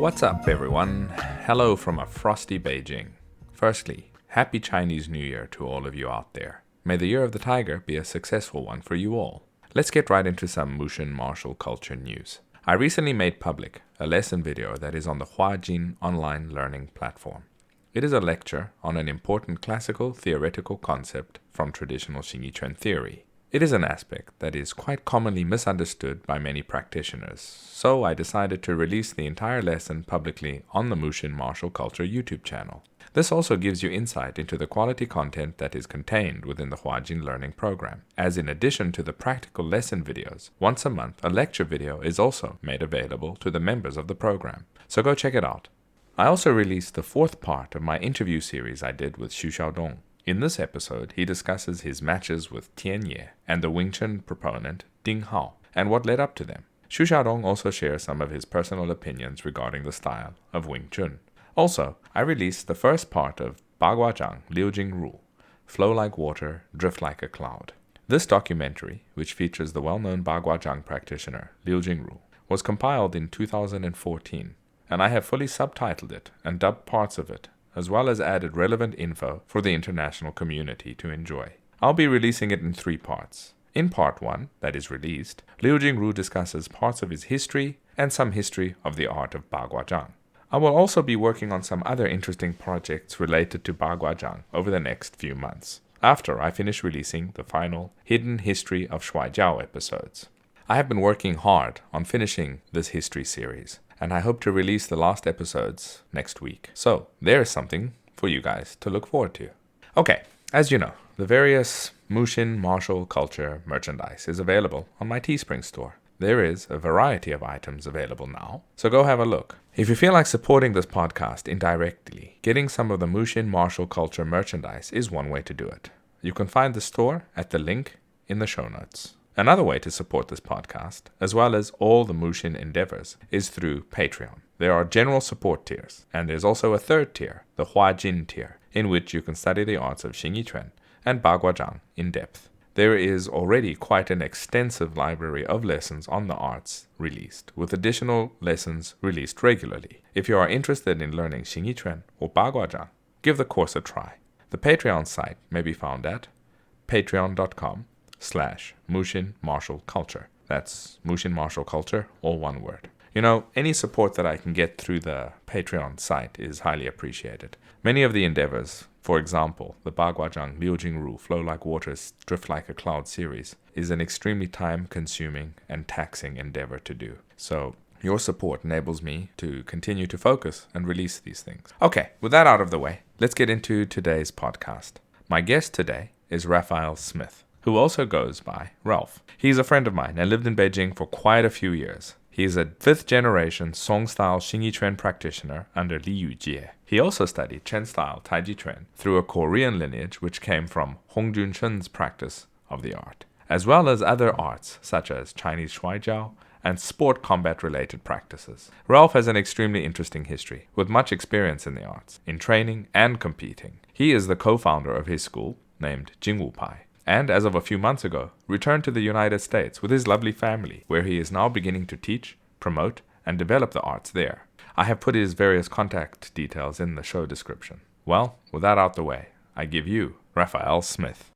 What's up, everyone? Hello from a frosty Beijing. Firstly, Happy Chinese New Year to all of you out there. May the Year of the Tiger be a successful one for you all. Let's get right into some Mushin martial culture news. I recently made public a lesson video that is on the Huajin online learning platform. It is a lecture on an important classical theoretical concept from traditional Xingyi Quan theory. It is an aspect that is quite commonly misunderstood by many practitioners, so I decided to release the entire lesson publicly on the Mushin Martial Culture YouTube channel. This also gives you insight into the quality content that is contained within the Huajin learning program, as in addition to the practical lesson videos, once a month a lecture video is also made available to the members of the program, so go check it out. I also released the fourth part of my interview series I did with Xiaodong. In this episode, he discusses his matches with Tian Ye and the Wing Chun proponent Ding Hao, and what led up to them. Xiaodong also shares some of his personal opinions regarding the style of Wing Chun. Also, I released the first part of Bagua Zhang Liu Jing Ru, Flow Like Water, Drift Like a Cloud. This documentary, which features the well-known Bagua Zhang practitioner Liu Jing Ru, was compiled in 2014, and I have fully subtitled it and dubbed parts of it, as well as added relevant info for the international community to enjoy. I'll be releasing it in 3 parts. In part 1, that is released, Liu Jingru discusses parts of his history and some history of the art of Bagua Zhang. I will also be working on some other interesting projects related to Bagua Zhang over the next few months, after I finish releasing the final Hidden History of Shuai Jiao episodes. I have been working hard on finishing this history series, and I hope to release the last episodes next week. So, there is something for you guys to look forward to. Okay, as you know, the various Mushin martial culture merchandise is available on my Teespring store. There is a variety of items available now, so go have a look. If you feel like supporting this podcast indirectly, getting some of the Mushin martial culture merchandise is one way to do it. You can find the store at the link in the show notes. Another way to support this podcast, as well as all the Mushin endeavors, is through Patreon. There are general support tiers, and there's also a third tier, the Huajin tier, in which you can study the arts of Xingyi Quan and Bagua Zhang in depth. There is already quite an extensive library of lessons on the arts released, with additional lessons released regularly. If you are interested in learning Xingyi Quan or Bagua Zhang, give the course a try. The Patreon site may be found at patreon.com/Mushin Martial Culture. That's Mushin Martial Culture, all one word. You know, any support that I can get through the Patreon site is highly appreciated. Many of the endeavors, for example, the Bagua Zhang Liu Jing Ru Flow Like Water, Drift Like a Cloud series, is an extremely time-consuming and taxing endeavor to do. So, your support enables me to continue to focus and release these things. Okay, with that out of the way, let's get into today's podcast. My guest today is Raphael Smith, who also goes by Ralph. He's a friend of mine and lived in Beijing for quite a few years. He is a 5th-generation Song-style Xingyi Quan practitioner under Li Yujie. He also studied Chen-style Taiji Quan through a Korean lineage which came from Hong Junsheng's practice of the art, as well as other arts such as Chinese Shuai Jiao and sport combat-related practices. Ralph has an extremely interesting history, with much experience in the arts, in training and competing. He is the co-founder of his school, named Jing Wu Pai, and as of a few months ago, returned to the United States with his lovely family, where he is now beginning to teach, promote, and develop the arts there. I have put his various contact details in the show description. Well, with that out the way, I give you Raphael Smith.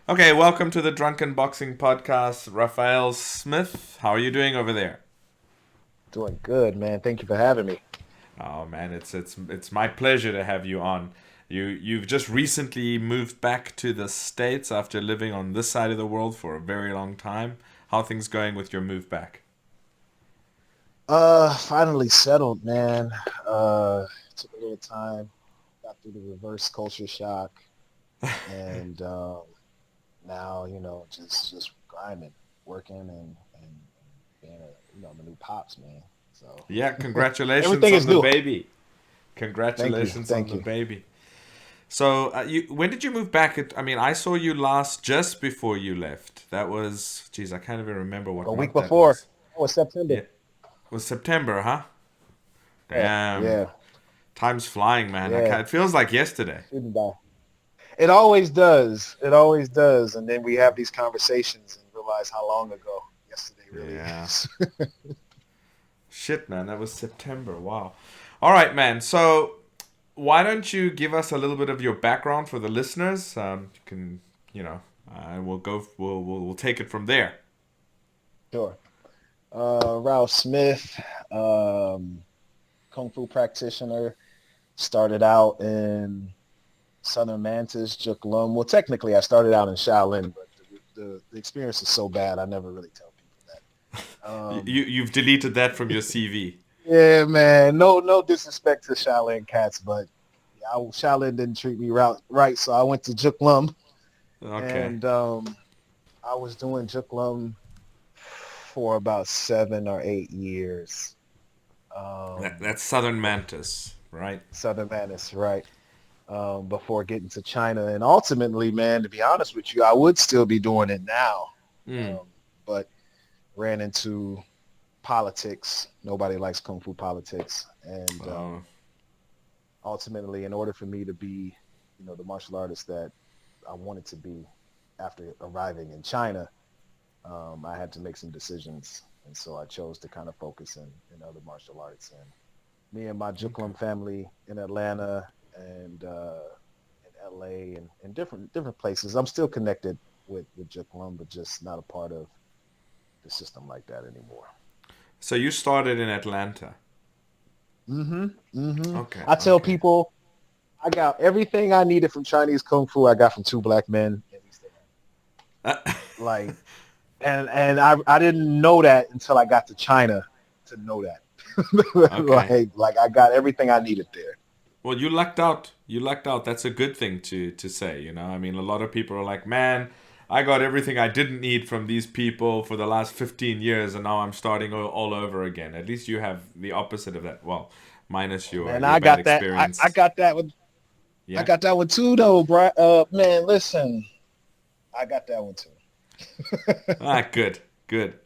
Okay, welcome to the Drunken Boxing Podcast, Raphael Smith. How are you doing over there? Doing good, man. Thank you for having me. Oh man, it's my pleasure to have you on. You've just recently moved back to the States after living on this side of the world for a very long time. How are things going with your move back? Finally settled, man. Took a little time, got through the reverse culture shock, and now, just grinding, working, and being I'm a new pops, man. So yeah, congratulations everything is on the new. baby. Congratulations on the baby. So, when did you move back? I saw you last just before you left. That was, geez, I can't even remember what A month week that before. was. Oh, it's September. Yeah. It was September, huh? Damn. Yeah. Time's flying, man. Yeah. It feels like yesterday. It always does. It always does. And then we have these conversations and realize how long ago yesterday really is. Shit, man, that was September. Wow. All right, man. So why don't you give us a little bit of your background for the listeners? You can, you know, we'll go. We'll take it from there. Sure. Ralph Smith, Kung Fu practitioner, started out in Southern Mantis, Juk Lum. Well, technically, I started out in Shaolin, but the experience is so bad, I never really tell people that. You've deleted that from your CV. Yeah, man. No disrespect to Shaolin cats, but yeah, Shaolin didn't treat me right, so I went to Juk Lum, Okay. and I was doing Juk Lum for about 7 or 8 years. Um, That's Southern Mantis, right? Southern Mantis, right? Before getting to China, and ultimately, man, to be honest with you, I would still be doing it now, Mm. but ran into politics. Nobody likes Kung Fu politics, and Oh, ultimately, in order for me to be, the martial artist that I wanted to be after arriving in China, I had to make some decisions. And so I chose to kind of focus in other martial arts. And me and my okay. Juklum family in Atlanta and in LA and different places. I'm still connected with Juklum, but just not a part of the system like that anymore. So you started in Atlanta. Mm-hmm. Mm-hmm. Okay, I tell okay. people I got everything I needed from Chinese Kung Fu I got from two black men in East Atlanta. Like and I didn't know that until I got to China to know that. Okay. Like I got everything I needed there. Well, you lucked out. You lucked out. That's a good thing to say, you know? I mean, a lot of people are like, "Man, I got everything I didn't need from these people for the last 15 years and now I'm starting all over again." At least you have the opposite of that. Well, minus Man, your I bad got that. I experience. got that one. I Yeah? got that one too, though, bro. Man, listen, I got that one too. Ah, good. Good.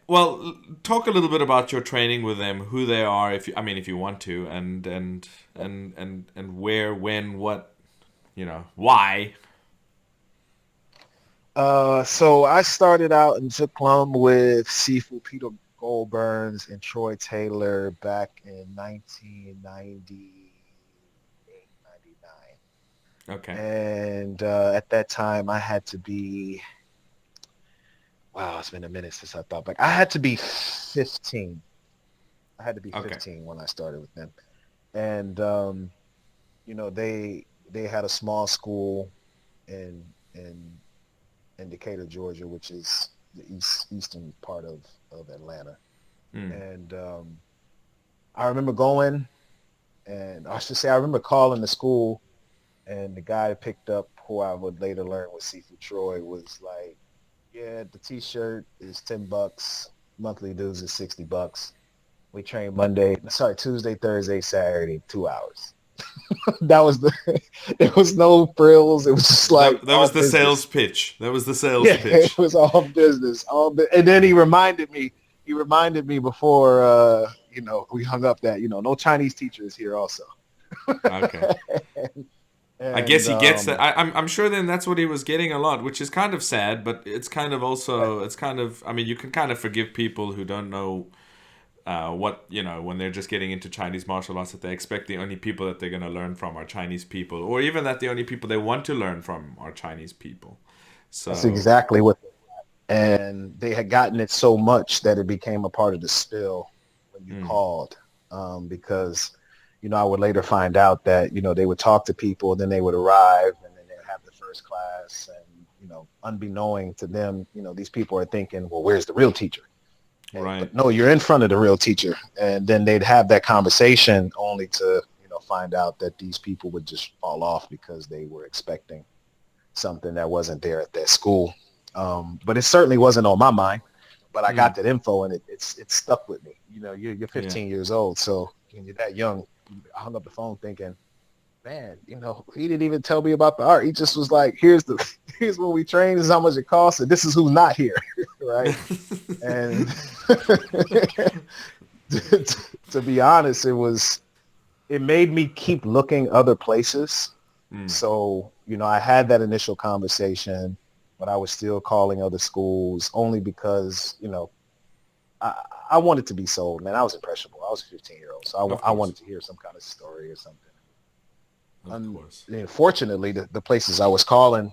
Well, talk a little bit about your training with them, who they are, if you, I mean, if you want to, and where, when, what, why. So I started out in Jaklum with Sifu Peter Goldburns and Troy Taylor back in 1998, 99. Okay. And at that time, I had to be, wow, it's been a minute since I thought back. I had to be 15. I had to be Okay. 15 when I started with them. And, they had a small school in, in, in Decatur, Georgia, which is the eastern part of Atlanta. Mm. And I remember going, and I should say I remember calling the school, and the guy who picked up, who I would later learn was Sifu Troy, was like, yeah, the t-shirt is $10. Monthly dues is $60. We train Tuesday, Thursday, Saturday, 2 hours. That was it was no frills. It was just like That all was the business. sales pitch. That was the sales Yeah, it pitch. was all business. And then he reminded me before, we hung up that, no Chinese teachers here also. Okay. I guess and he gets that. I'm sure then that's what he was getting a lot, which is kind of sad, but it's kind of right. also, it's kind of, I mean, you can kind of forgive people who don't know what, when they're just getting into Chinese martial arts, that they expect the only people that they're going to learn from are Chinese people, or even that the only people they want to learn from are Chinese people. That's So, exactly what. And they had gotten it so much that it became a part of the spill when you mm, called, because I would later find out that they would talk to people, then they would arrive, and then they'd have the first class, and unbeknown to them, these people are thinking, well, where's the real teacher? right. But no, you're in front of the real teacher, and then they'd have that conversation only to find out that these people would just fall off because they were expecting something that wasn't there at that school. But it certainly wasn't on my mind. But I got Mm, that info, and it's stuck with me. You're yeah. 15 years old, so when you're that young, I hung up the phone thinking, man, he didn't even tell me about the art. He just was like, here's when we train, this is how much it costs, and this is who's not here, right? And to be honest, it made me keep looking other places. Mm, So, I had that initial conversation, but I was still calling other schools only because, I, I wanted to be sold, man. I was impressionable. I was a 15-year-old, so Of I course. wanted to hear some kind of story or something. Of course. Fortunately, the places I was calling,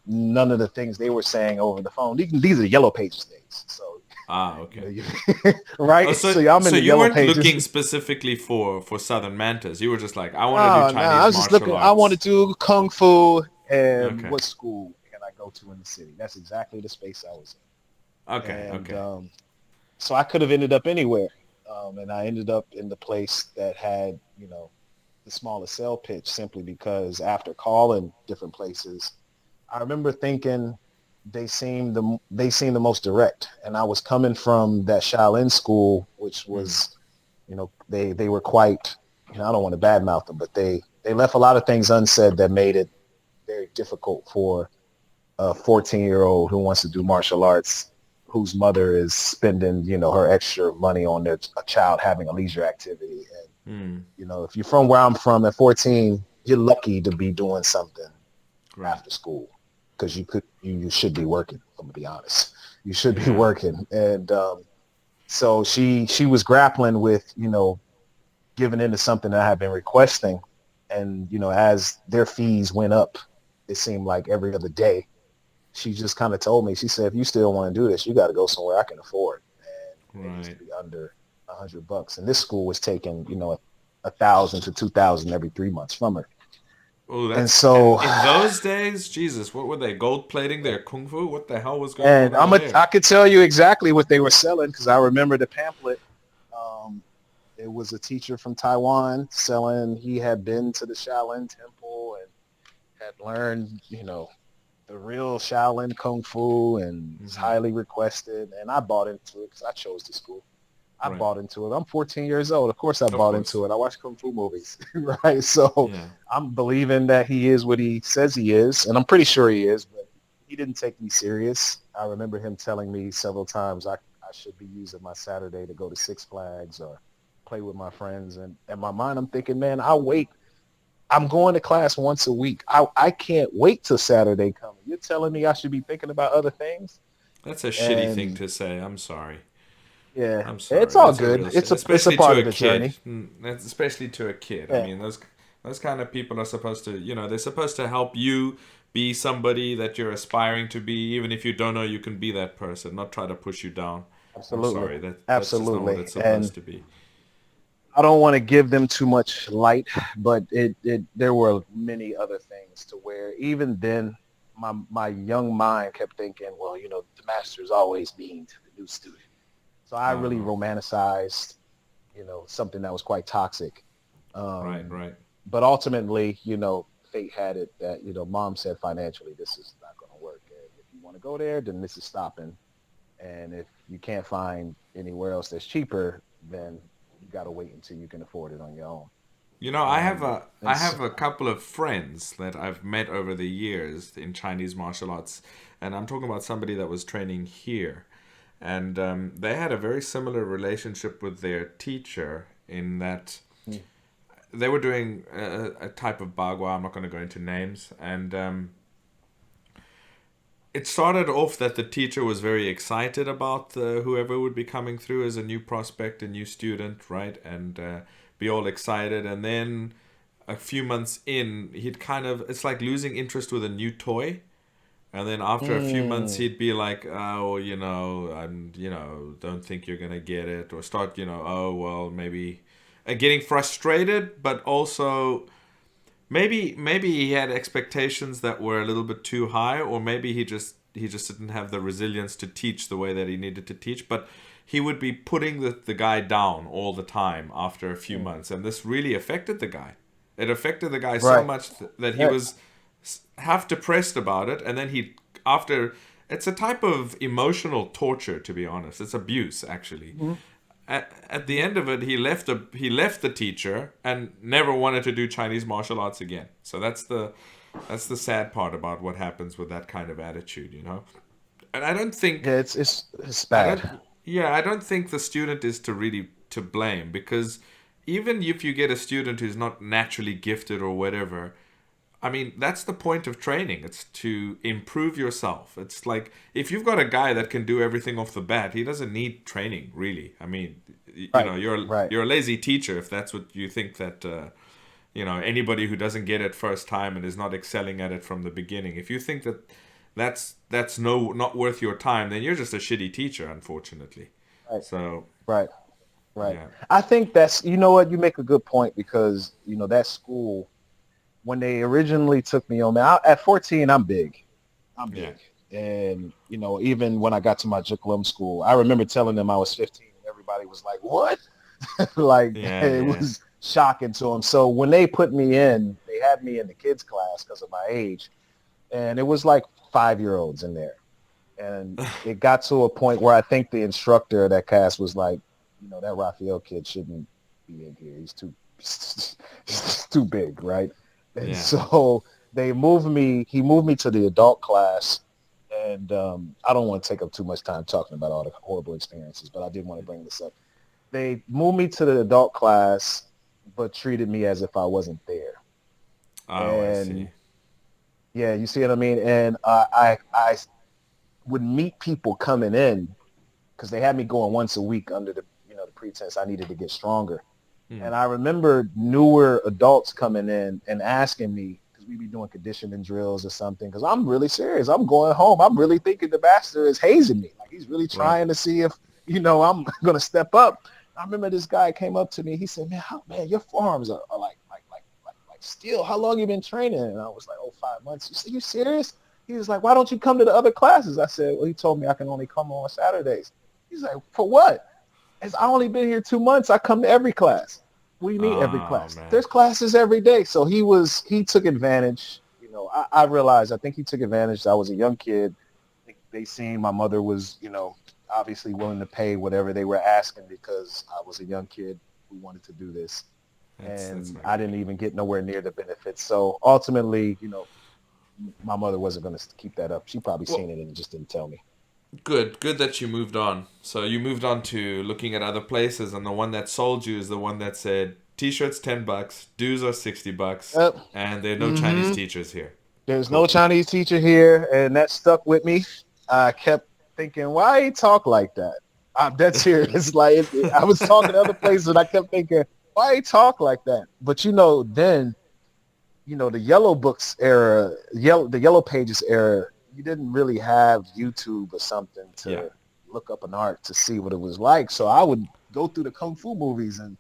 none of the things they were saying over the phone. These are Yellow Pages days, so Ah, you know, okay. you, Oh, right? so So I'm in so the you Yellow weren't Pages. looking specifically for Southern Mantas. You were just like, I want to do No, I Chinese was just martial looking. I wanted arts. to do kung fu, and Okay. what school can I go to in the city? That's exactly the space I was in, Okay. and Okay. so I could have ended up anywhere, and I ended up in the place that had, the smallest sale pitch simply because after calling different places, I remember thinking they seemed the most direct, and I was coming from that Shaolin school, which Mm. was, they were quite, I don't want to badmouth them, but they left a lot of things unsaid that made it very difficult for a 14-year-old who wants to do martial arts, whose mother is spending, her extra money on a child having a leisure activity. And, Mm. if you're from where I'm from at 14, you're lucky to be doing something Right. after school because you should be working. I'm gonna be honest. You should be Yeah. working. And so she was grappling with, giving into something that I had been requesting. And, as their fees went up, it seemed like every other day, she just kind of told me, she said, if you still want to do this, you got to go somewhere I can afford. And it needs to Right. be under $100. And this school was taking, 1,000 to 2,000 every 3 months from her. Oh, And that's so, in those days. Jesus, what were they gold plating their kung fu? What the hell was going on and over there? I could tell you exactly what they were selling because I remember the pamphlet. Um, it was a teacher from Taiwan selling. He had been to the Shaolin Temple and had learned, the real Shaolin Kung Fu, and it's Hmm. highly requested. And I bought into it because I chose the school. I Right. bought into it. I'm 14 years old. Of course I Of bought course. into it. I watch Kung Fu movies, right? So Yeah. I'm believing that he is what he says he is. And I'm pretty sure he is, but he didn't take me serious. I remember him telling me several times I should be using my Saturday to go to Six Flags or play with my friends. And in my mind, I'm thinking, man, I'll wait. I'm going to class once a week. I can't wait till Saturday coming. You're telling me I should be thinking about other things? That's a shitty thing And to say. I'm sorry. yeah, I'm it's sorry. all That's a good. real shit, It's a especially part to of a the kid. journey. Especially to a kid. I Yeah, mean, those kind of people are supposed to, they're supposed to help you be somebody that you're aspiring to be, even if you don't know you can be that person. Not try to push you down. I'm absolutely. sorry. That's just not what Absolutely. it's And supposed to be. I don't want to give them too much light, but it there were many other things to where even then my young mind kept thinking, well, the master's always mean to the new student. So I really Oh, romanticized, something that was quite toxic. right, Um, right. but ultimately, fate had it that, mom said financially, this is not going to work. And if you want to go there, then this is stopping. And if you can't find anywhere else that's cheaper, then you got to wait until you can afford it on your own. I have And so, a couple of friends that I've met over the years in Chinese martial arts, and I'm talking about somebody that was training here, and they had a very similar relationship with their teacher in that mm, they were doing a type of bagua. I'm not going to go into names, and it started off that the teacher was very excited about whoever would be coming through as a new prospect, a new student, right, and be all excited, and then a few months in, he'd kind of, it's like losing interest with a new toy. And then after a few months, mm, he'd be like, oh, I'm, don't think you're going to get it. Or start, oh, well, maybe getting frustrated, but also maybe he had expectations that were a little bit too high, or maybe he just didn't have the resilience to teach the way that he needed to teach. But he would be putting the guy down all the time after a few mm. months, and this really affected the guy. It affected the guy so Right. much that he Yeah. was half depressed about it, and then after, it's a type of emotional torture, to be honest. It's abuse, actually. Mhm, At the mhm. end of it, he left the teacher and never wanted to do Chinese martial arts again. So that's the sad part about what happens with that kind of attitude. And I don't think Yeah, it's I don't bad. yeah, I don't think the student is to blame, because even if you get a student who's not naturally gifted or whatever, I mean, that's the point of training. It's to improve yourself. It's like if you've got a guy that can do everything off the bat, he doesn't need training, really. I mean, Right, right. you're a lazy teacher if that's what you think that anybody who doesn't get it first time and is not excelling at it from the beginning. If you think that that's no not worth your time, then you're just a shitty teacher, unfortunately. Right, So, right, right. yeah. I think that's, you know what, you make a good point because, that school, when they originally took me on, man, at 14, I'm big. I'm Yeah. big. And, even when I got to my Jeklum school, I remember telling them I was 15 and everybody was like, what? Like, Yeah, it yeah. was shocking to them. So when they put me in, they had me in the kids class because of my age. And it was like 5-year-olds in there. And it got to a point where I think the instructor of that class was like, that Raphael kid shouldn't be in here. He's too he's too big, right? And Yeah. so he moved me to the adult class. And I don't want to take up too much time talking about all the horrible experiences, but I did want to bring this up. They moved me to the adult class, but treated me as if I wasn't there. Oh, I see. And yeah, you see what I mean? And I would meet people coming in because they had me going once a week under the pretense I needed to get stronger. Hmm. And I remember newer adults coming in and asking me, because we be doing conditioning drills or something, because I'm really serious. I'm going home. I'm really thinking the master is hazing me. Like he's really Right. trying to see if, I'm going to step up. I remember this guy came up to me. He said, man, your forearms are like steel. How long you been training? And I was like, 5 months. He said, you serious? He was like, why don't you come to the other classes? I said, well, he told me I can only come on Saturdays. He's like, for what? As I only been here 2 months. I come to every class. What do you mean every Oh, class? man. There's classes every day. So he took advantage. I realized, I think he took advantage. I was a young kid. They seen my mother was, obviously willing to pay whatever they were asking because I was a young kid who wanted to do this. That's And not I good. didn't even get nowhere near the benefits. So ultimately, my mother wasn't going to keep that up. She probably Well, seen it and just didn't tell me. good that you moved on. So you moved on to looking at other places, and the one that sold you is the one that said t-shirts $10, dues are $60, Yep. and there are no Chinese Mm-hmm. teachers here. There's no Cool. Chinese teacher here, and that stuck with me. I kept thinking, why he talk like that? I'm dead serious. Like I was talking to other places, and I kept thinking, why he talk like that? But then, the yellow books era, the yellow pages era, you didn't really have YouTube or something Yeah. to look up an art to see what it was like. So I would go through the kung fu movies and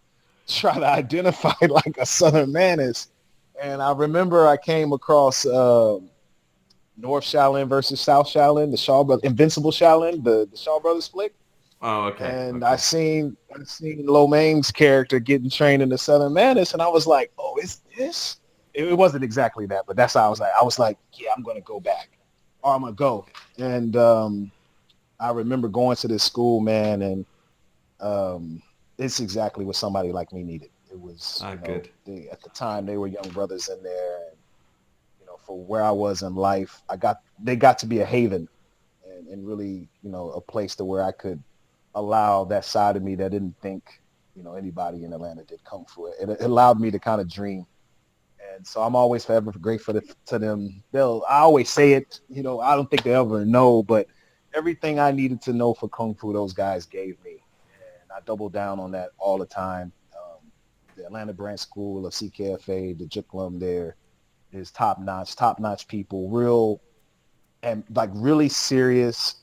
try to identify like a Southern man is. And I remember I came across North Shaolin versus South Shaolin, the Shaw Brothers, Invincible Shaolin, the Shaw Brothers flick. Oh, okay. And Okay. I seen Lo Mang's character getting trained in the Southern Madness, and I was like, oh, is this? It wasn't exactly that, but that's how I was like. I was like, yeah, I'm gonna go back, or I'm gonna go. And I remember going to this school, man, and it's exactly what somebody like me needed. It was, Ah, good. at the time they were young brothers in there, and for where I was in life, they got to be a haven and really, a place to where I could allow that side of me that didn't think, anybody in Atlanta did kung fu. It allowed me to kind of dream. And so I'm always forever grateful to them. I always say it, I don't think they'll ever know, but everything I needed to know for kung fu, those guys gave me. And I double down on that all the time. The Atlanta Branch School of CKFA, the Jiklum there is top notch people, real and like really serious,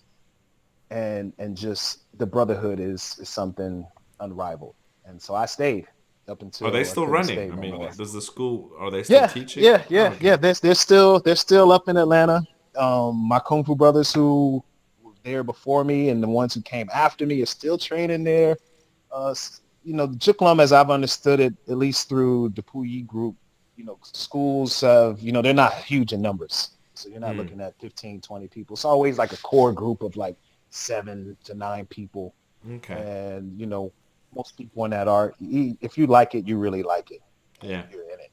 and just the brotherhood is something unrivaled. And so I stayed up Are they until I still couldn't running? stay I no mean, more. does the school, are they still Yeah, teaching? yeah, Oh, yeah, yeah. okay. They're still up in Atlanta. My kung fu brothers who were there before me and the ones who came after me are still training there. The Jiklum, as I've understood it, at least through the Puyi group, schools have, they're not huge in numbers. So you're not Hmm. looking at 15, 20 people. It's always like a core group of like 7 to 9 people. Okay. And, most people in that art, if you like it, you really like it. Yeah. And you're in it.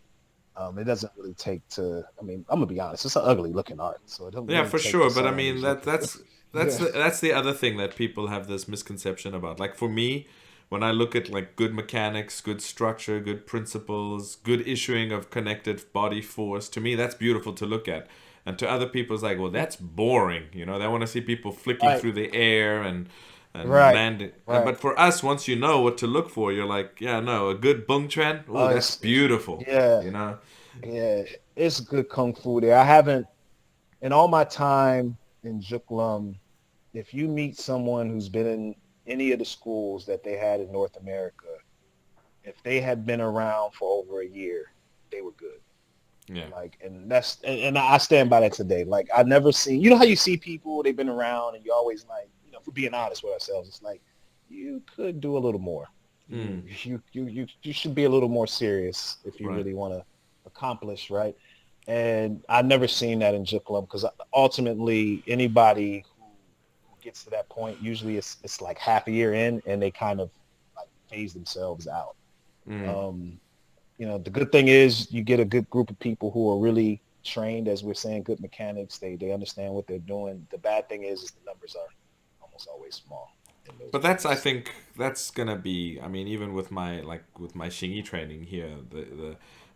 It doesn't really take to, I mean, I'm going to be honest, it's an ugly looking art. So it doesn't Yeah, really for take to sure. But I someone mean, who's looking. that's Yeah. that's the other thing that people have this misconception about. Like for me, when I look at like good mechanics, good structure, good principles, good issuing of connected body force, to me that's beautiful to look at. And to other people, it's like, well, that's boring. You know, they want to see people flicking Right, through the air and right, landing. right. But for us, once you know what to look for, you're like, yeah, no, a good bung chuan. Oh, that's beautiful. Yeah, You know. yeah. It's good kung fu there. I haven't in all my time in Juklum. If you meet someone who's been in any of the schools that they had in North America, if they had been around for over a year, they were good. Yeah. Like, and I stand by that today. Like, I never seen, you know how you see people, they've been around and you always like, if we're being honest with ourselves, it's like, you could do a little more. Mm, You should be a little more serious if you right. really want to accomplish, right? And I never seen that in Juk Club because ultimately anybody who gets to that point, usually it's like half a year in and they kind of like phase themselves out. Mm. Um, the good thing is you get a good group of people who are really trained, as we're saying, good mechanics. They understand what they're doing. The bad thing is the numbers are almost always small in those But that's, I groups. think, that's gonna be. I mean, even with my Xingyi training here,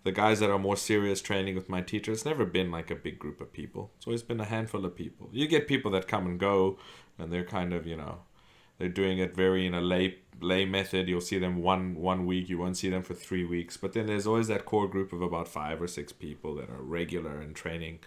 the guys that are more serious training with my teacher, it's never been like a big group of people. It's always been a handful of people. You get people that come and go, and they're kind of, they're doing it very in a lay method. You'll see them one week, you won't see them for 3 weeks. But then there's always that core group of about 5 or 6 people that are regular in training.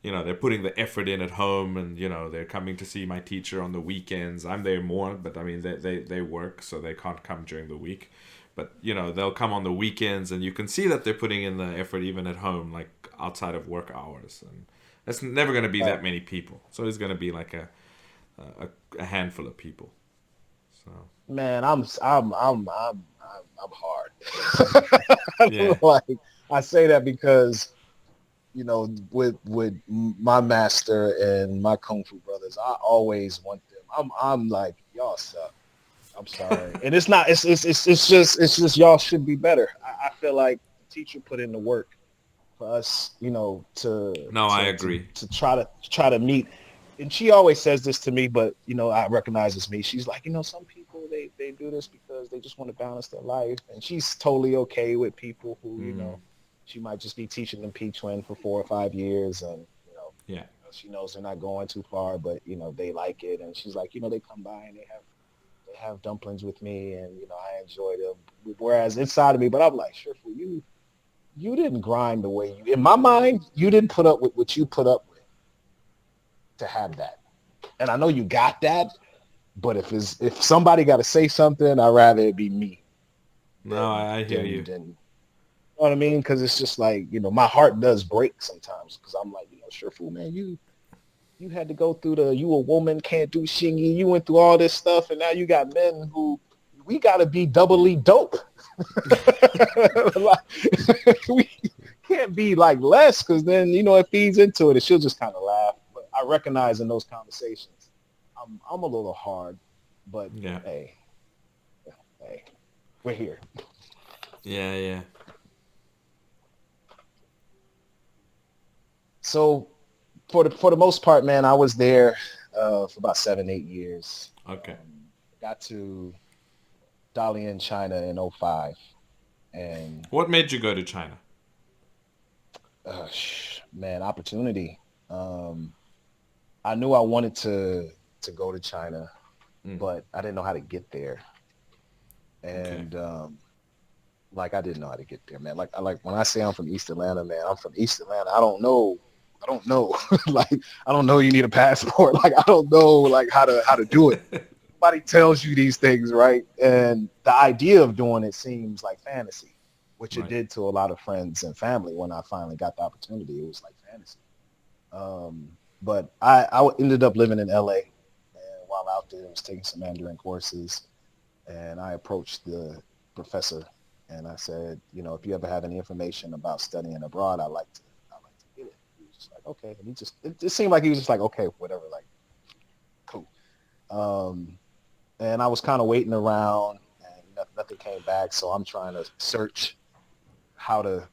They're putting the effort in at home, and they're coming to see my teacher on the weekends. I'm there more, but I mean they work, so they can't come during the week. But they'll come on the weekends, and you can see that they're putting in the effort even at home, like outside of work hours. And that's never going to be Right. that many people. So it's going to be like a handful of people. So Man, I'm hard. yeah. Like I say that because with my master and my kung fu brothers, I always want them. I'm like y'all suck. I'm sorry, and it's not. It's just y'all should be better. I feel like the teacher put in the work for us, to No, I to to agree. to try to meet. And she always says this to me, but I recognize it's me. She's like, some people they do this because they just want to balance their life, and she's totally okay with people who Mm, she might just be teaching them P Twin for 4 or 5 years, and yeah. she knows they're not going too far, but they like it, and she's like, they come by and they have dumplings with me, and I enjoy them. Whereas inside of me, but I'm like, sure, for you didn't grind the way in my mind, you didn't put up with what you put up with to have that. And I know you got that, but if somebody got to say something, I'd rather it be me No, than I hear than you. than you know what I mean? Because it's just like my heart does break sometimes because I'm like, sure, fool, man, you had to go through you a woman can't do Xingyi. You went through all this stuff, and now you got men who we got to be doubly dope. Like, we can't be like less because then it feeds into it, and she'll just kind of laugh. But I recognize in those conversations, I'm a little hard, but Yeah. hey, hey, we're here. Yeah, yeah. So for the most part, man, I was there for about 7, 8 years. Okay. Got to Dalian, China in '05, and What made you go to China? man, opportunity. Um, I knew I wanted to go to China, Mm, but I didn't know how to get there. okay. And like I didn't know how to get there, man. Like when I say I'm from East Atlanta, man, I'm from East Atlanta. I don't know. I don't know. Like I don't know you need a passport. Like I don't know like how to do it. Nobody tells you these things, right? And the idea of doing it seems like fantasy, which it Right. did to a lot of friends and family when I finally got the opportunity. It was like fantasy. But I ended up living in LA, and while out there, I was taking some Mandarin courses, and I approached the professor, and I said, if you ever have any information about studying abroad, I'd like to get it. He was just like, okay, and it seemed like he was just like, okay, whatever, like, cool. Um, and I was kind of waiting around, and nothing came back, so I'm trying to search how to,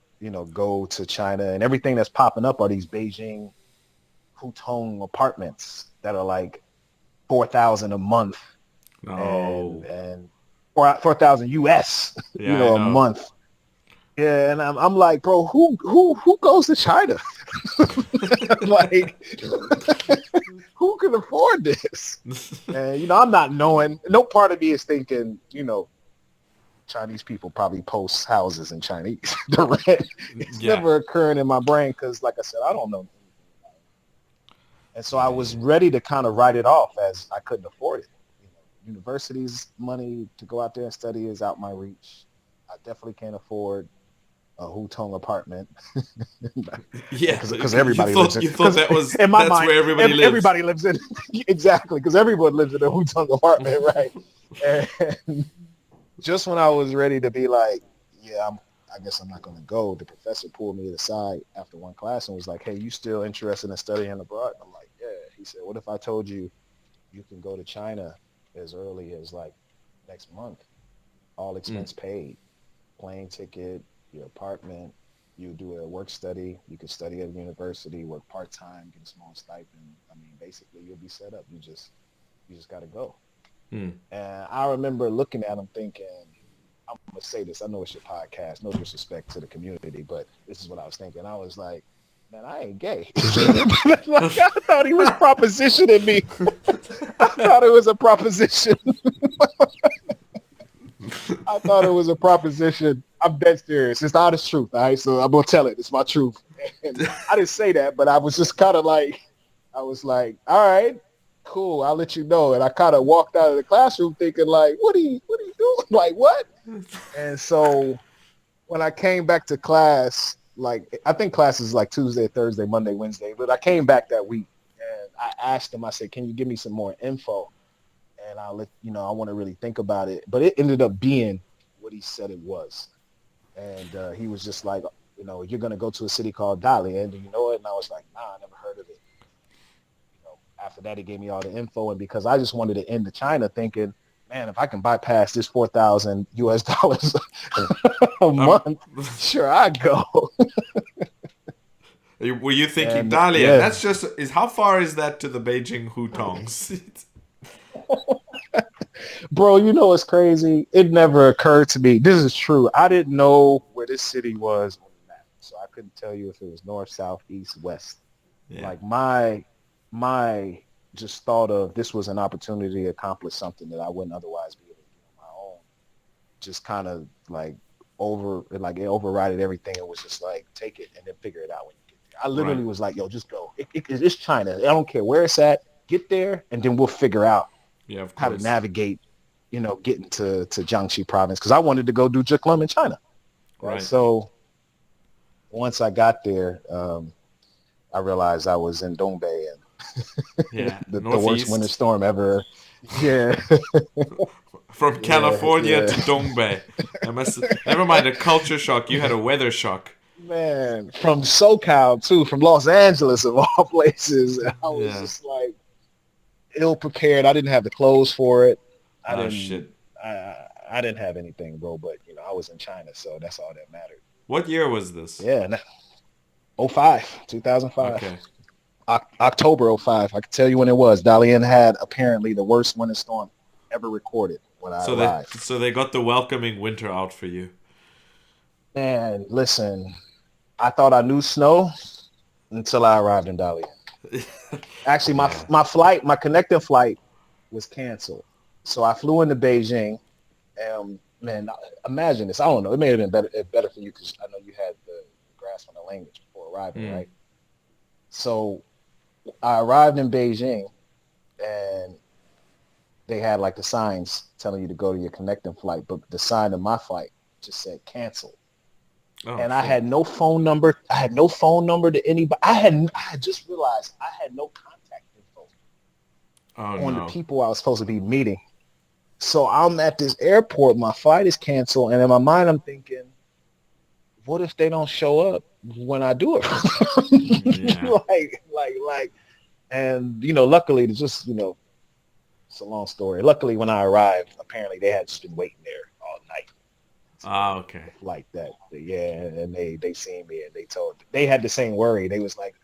go to China, and everything that's popping up are these Beijing Hutong apartments that are like 4,000 a month, and No. and 4,000 US, Yeah, I a know. month. Yeah, and I'm like, bro, who goes to China? Like, who can afford this? And I'm not knowing. No part of me is thinking, Chinese people probably post houses in Chinese. The rent, it's Yeah. never occurring in my brain because, like I said, I don't know. And so I was Yeah. ready to kind of write it off as I couldn't afford it. University's money to go out there and study is out my reach. I definitely can't afford a Hutong apartment Yeah, because you everybody lives thought in. you thought Because in my that's mind, where everybody lives. everybody lives in exactly because everyone lives in a Hutong apartment, right? And just when I was ready to be like, yeah, I guess I'm not going to go, the professor pulled me aside after one class and was like, hey, you still interested in studying abroad? I'm like, yeah. He said, what if I told you you can go to China as early as like next month, all Mm. expense paid, plane ticket, your apartment, you do a work study, you could study at a university, work part-time, get a small stipend. I mean, basically you'll be set up. You just got to go. Mm. And I remember looking at him thinking, I'm going to say this. I know it's your podcast. No disrespect to the community, but this is what I was thinking. I was like, man, I ain't gay. Like, I thought he was propositioning me. I thought it was a proposition. I thought it was a proposition. I'm dead serious. It's the honest truth. All right. So I'm going to tell it. It's my truth. And I didn't say that, but I was just kind of like, I was like, all right, cool. I'll let you know. And I kind of walked out of the classroom thinking like, what are you doing? Like, what? And so when I came back to class, like I think class is like Tuesday, Thursday, Monday, Wednesday, but I came back that week and I asked him, I said, can you give me some more info? And I'll let I want to really think about it. But it ended up being what he said it was. And he was just like, you're going to go to a city called Dalian. Do you know it? And I was like, nah, I never heard of it. After that, he gave me all the info. And because I just wanted to end to China thinking, man, if I can bypass this 4,000 US dollars a Um, month, sure, I go. were you thinking And Dalian? yeah, That's just is how far is that to the Beijing Hutongs? bro, it's crazy. It never occurred to me. This is true. I didn't know where this city was on the map. So I couldn't tell you if it was north, south, east, west. Yeah. Like my just thought of this was an opportunity to accomplish something that I wouldn't otherwise be able to do on my own. Just kind of like it overrided everything. It was just like take it and then figure it out when you get there. I Right. literally was like, yo, just go. It's China. I don't care where it's at. Get there and then we'll figure out Yeah, of how to course. navigate, getting to Jiangxi province because I wanted to go do Zheklum in China. Right. Right. So once I got there, I realized I was in Dongbei and Yeah. the worst winter Northeast. storm ever. Yeah. From Yeah. California Yeah. to Dongbei. I must never mind a culture shock, you had a weather shock. Man, from SoCal too, from Los Angeles of all places. I was Yeah. just like ill prepared. I didn't have the clothes for it. I Oh didn't shit. I didn't have anything, bro, but I was in China, so that's all that mattered. What year was this? Yeah, 2005. Okay. October '05. I can tell you when it was. Dalian had apparently the worst winter storm ever recorded when I arrived. So they got the welcoming winter out for you. Man, listen, I thought I knew snow until I arrived in Dalian. Actually, Yeah. my connecting flight was canceled. So I flew into Beijing. Man, imagine this. I don't know. It may have been better for you because I know you had the grasp on the language before arriving, Mm. right? So I arrived in Beijing and they had like the signs telling you to go to your connecting flight, but the sign of my flight just said cancel. Oh And I shit. had no phone number. I had no phone number to anybody. I had just realized I had no contact info Oh on the no. people I was supposed to be meeting. So I'm at this airport. My flight is canceled, and in my mind, I'm thinking, what if they don't show up when I do it? Yeah. like, and luckily, it's just it's a long story. Luckily, when I arrived, apparently they had just been waiting there all night. Ah, okay. Like that, yeah. And they seen me and they had the same worry. They was like,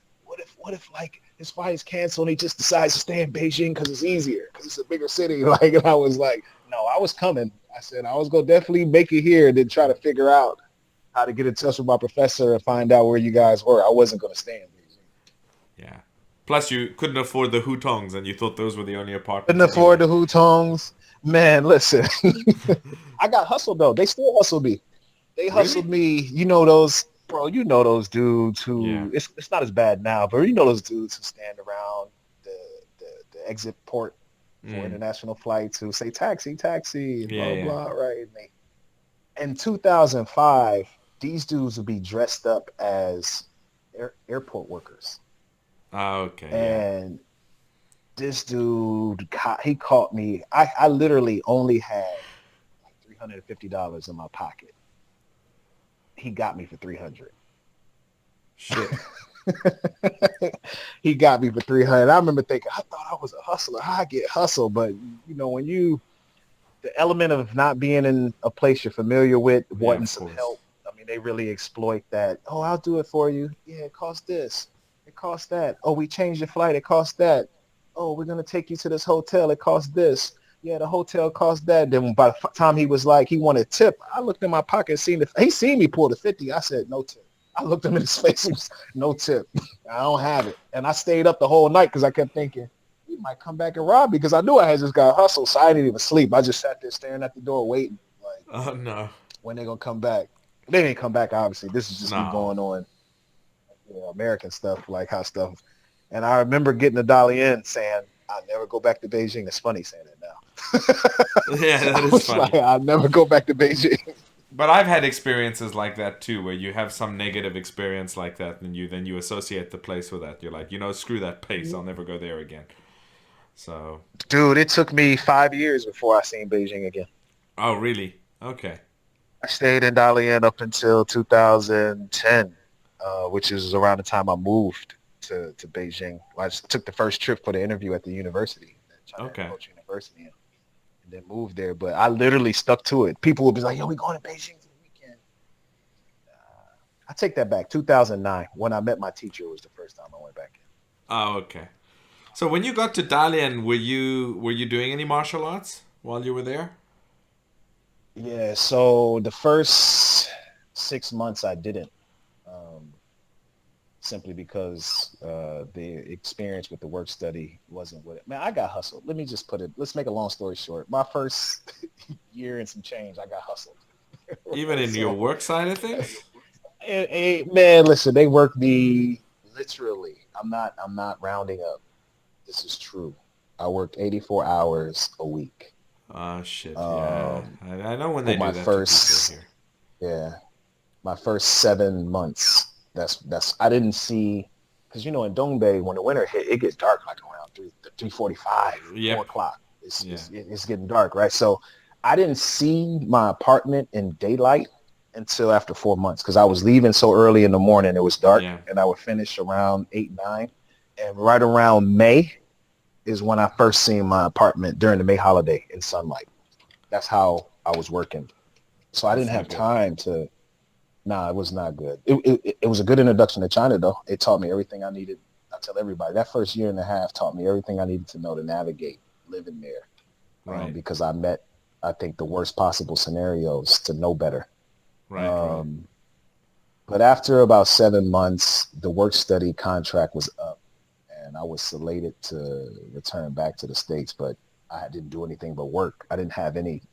what if like his flight's canceled and he just decides to stay in Beijing because it's easier because it's a bigger city. Like, and I was like, no, I was coming. I said I was gonna definitely make it here and then try to figure out how to get in touch with my professor and find out where you guys were. I wasn't gonna stay in Beijing. Yeah. Plus, you couldn't afford the hutongs, and you thought those were the only Couldn't apartments afford anyway. the hutongs. Man, listen. I got hustled though. They still hustled me. They hustled Really? me. You know those, bro. You know those dudes Yeah. who it's not as bad now, but you know those dudes who stand around the the exit port for Mm. international flights who say taxi, taxi, Yeah, blah yeah. blah. Right? In 2005, these dudes would be dressed up as airport workers, Ah, okay, yeah. and this dude, he caught me. I literally only had like $350 in my pocket. He got me for 300. Shit. He got me for 300. I remember thinking, I thought I was a hustler. How I get hustled, but when the element of not being in a place you're familiar with, Yeah, wanting of some course. help. I mean, they really exploit that. Oh, I'll do it for you. Yeah, it costs this. It costs that. Oh, we changed your flight. It costs that. Oh, we're gonna take you to this hotel. It costs this. Yeah, the hotel cost that. Then by the time he was like, he wanted tip, I looked in my pocket, he seen me pull the 50. I said, no tip. I looked him in his face. He was, no tip. I don't have it. And I stayed up the whole night because I kept thinking, he might come back and rob me because I knew I had just got hustled. So I didn't even sleep. I just sat there staring at the door waiting, like, Oh, no. when they gonna come back. They didn't come back, obviously. This is just me No. going on, American stuff, like how stuff. And I remember getting the dolly in saying, I'll never go back to Beijing. It's funny saying it Yeah, now. that I is was like, funny. I'll never go back to Beijing. But I've had experiences like that too, where you have some negative experience like that, and you associate the place with that. You're like, screw that place. I'll never go there again. So, Dude, it took me 5 years before I seen Beijing again. oh really? Okay. I stayed in Dalian up until 2010, which is around the time I moved to Beijing. I just took the first trip for the interview at the university, the China Okay. Agricultural University, and then moved there. But I literally stuck to it. People would be like, yo, we going to Beijing for the weekend. I take that back. 2009, when I met my teacher, was the first time I went back in. Oh, okay. So when you got to Dalian, were you doing any martial arts while you were there? Yeah, so the first 6 months I didn't. Um, Simply because the experience with the work study wasn't what it. Man, I got hustled. Let me just put it. Let's make a long story short. My first year and some change, I got hustled. Even in your So, work side of things? man, listen, they worked me literally. I'm not rounding up. This is true. I worked 84 hours a week. Oh shit, yeah. Um, I know when for they my do that to people first, here. yeah, my first 7 months. That's I didn't see because in Dongbei when the winter hit, it gets dark like around 3:45, four Yep. o'clock. It's, Yeah. it's it's getting dark, right? So I didn't see my apartment in daylight until after 4 months because I was leaving so early in the morning. It was dark, Yeah. and I would finish around 8, 9, and right around May is when I first seen my apartment during the May holiday in sunlight. That's how I was working. So I That's didn't not have good. time to. Nah, it was not good. It was a good introduction to China, though. It taught me everything I needed. I tell everybody that first year and a half taught me everything I needed to know to navigate living there, Right. because I met, I think, the worst possible scenarios to know better. Right, right. Um, but after about 7 months, the work study contract was up, and I was slated to return back to the States, but I didn't do anything but work. I didn't have any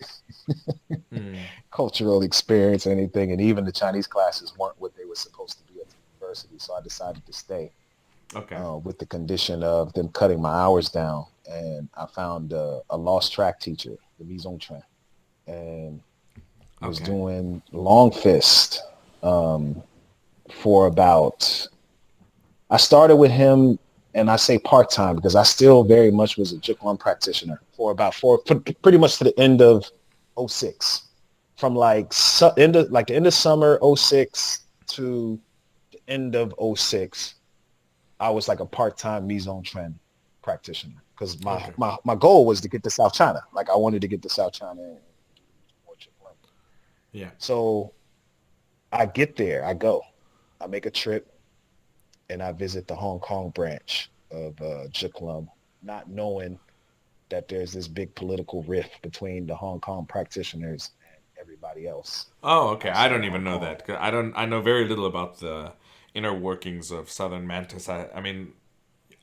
Hmm. cultural experience or anything, and even the Chinese classes weren't what they were supposed to be at the university. So I decided to stay, Okay. with the condition of them cutting my hours down. And I found a lost track teacher, the Mise Chen, and was Okay. doing long fist um, for about. I started with him, and I say part time because I still very much was a Jiuquan practitioner for about pretty much to the end of '06, from like the end of summer '06 to the end of '06. I was like a part-time Mise Trend practitioner because my, Okay. my my goal was to get to South China. Like I wanted to get to South China and more Jiuquan. Yeah. So I get there, I go, I make a trip, and I visit the Hong Kong branch of Jiuquan, not knowing that there's this big political rift between the Hong Kong practitioners and everybody else Oh, okay. I outside of don't Hong even know Kong. that. 'Cause I know very little about the inner workings of Southern Mantis. I mean,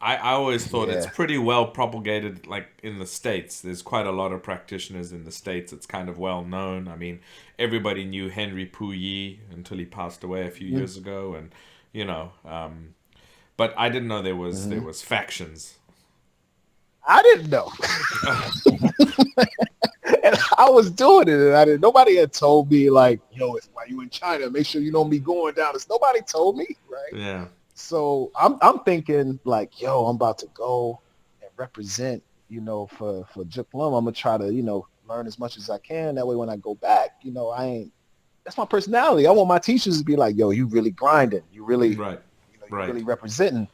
I always thought it's Yeah. pretty well propagated, like in the States. There's quite a lot of practitioners in the States. It's kind of well known. I mean, everybody knew Henry Puyi until he passed away a few Mm-hmm. years ago, and you know, but I didn't know there Mm-hmm. was factions. I didn't know. And I was doing it, and I didn't. Nobody had told me like, "Yo, if while you in China, make sure you don't be going down." This nobody told me, right? Yeah, So I'm thinking like, "Yo, I'm about to go and represent, for Jiklum. I'm gonna try to, learn as much as I can. That way, when I go back, I ain't. That's my personality. I want my teachers to be like, "Yo, you really grinding. You really, right, you right. really representing."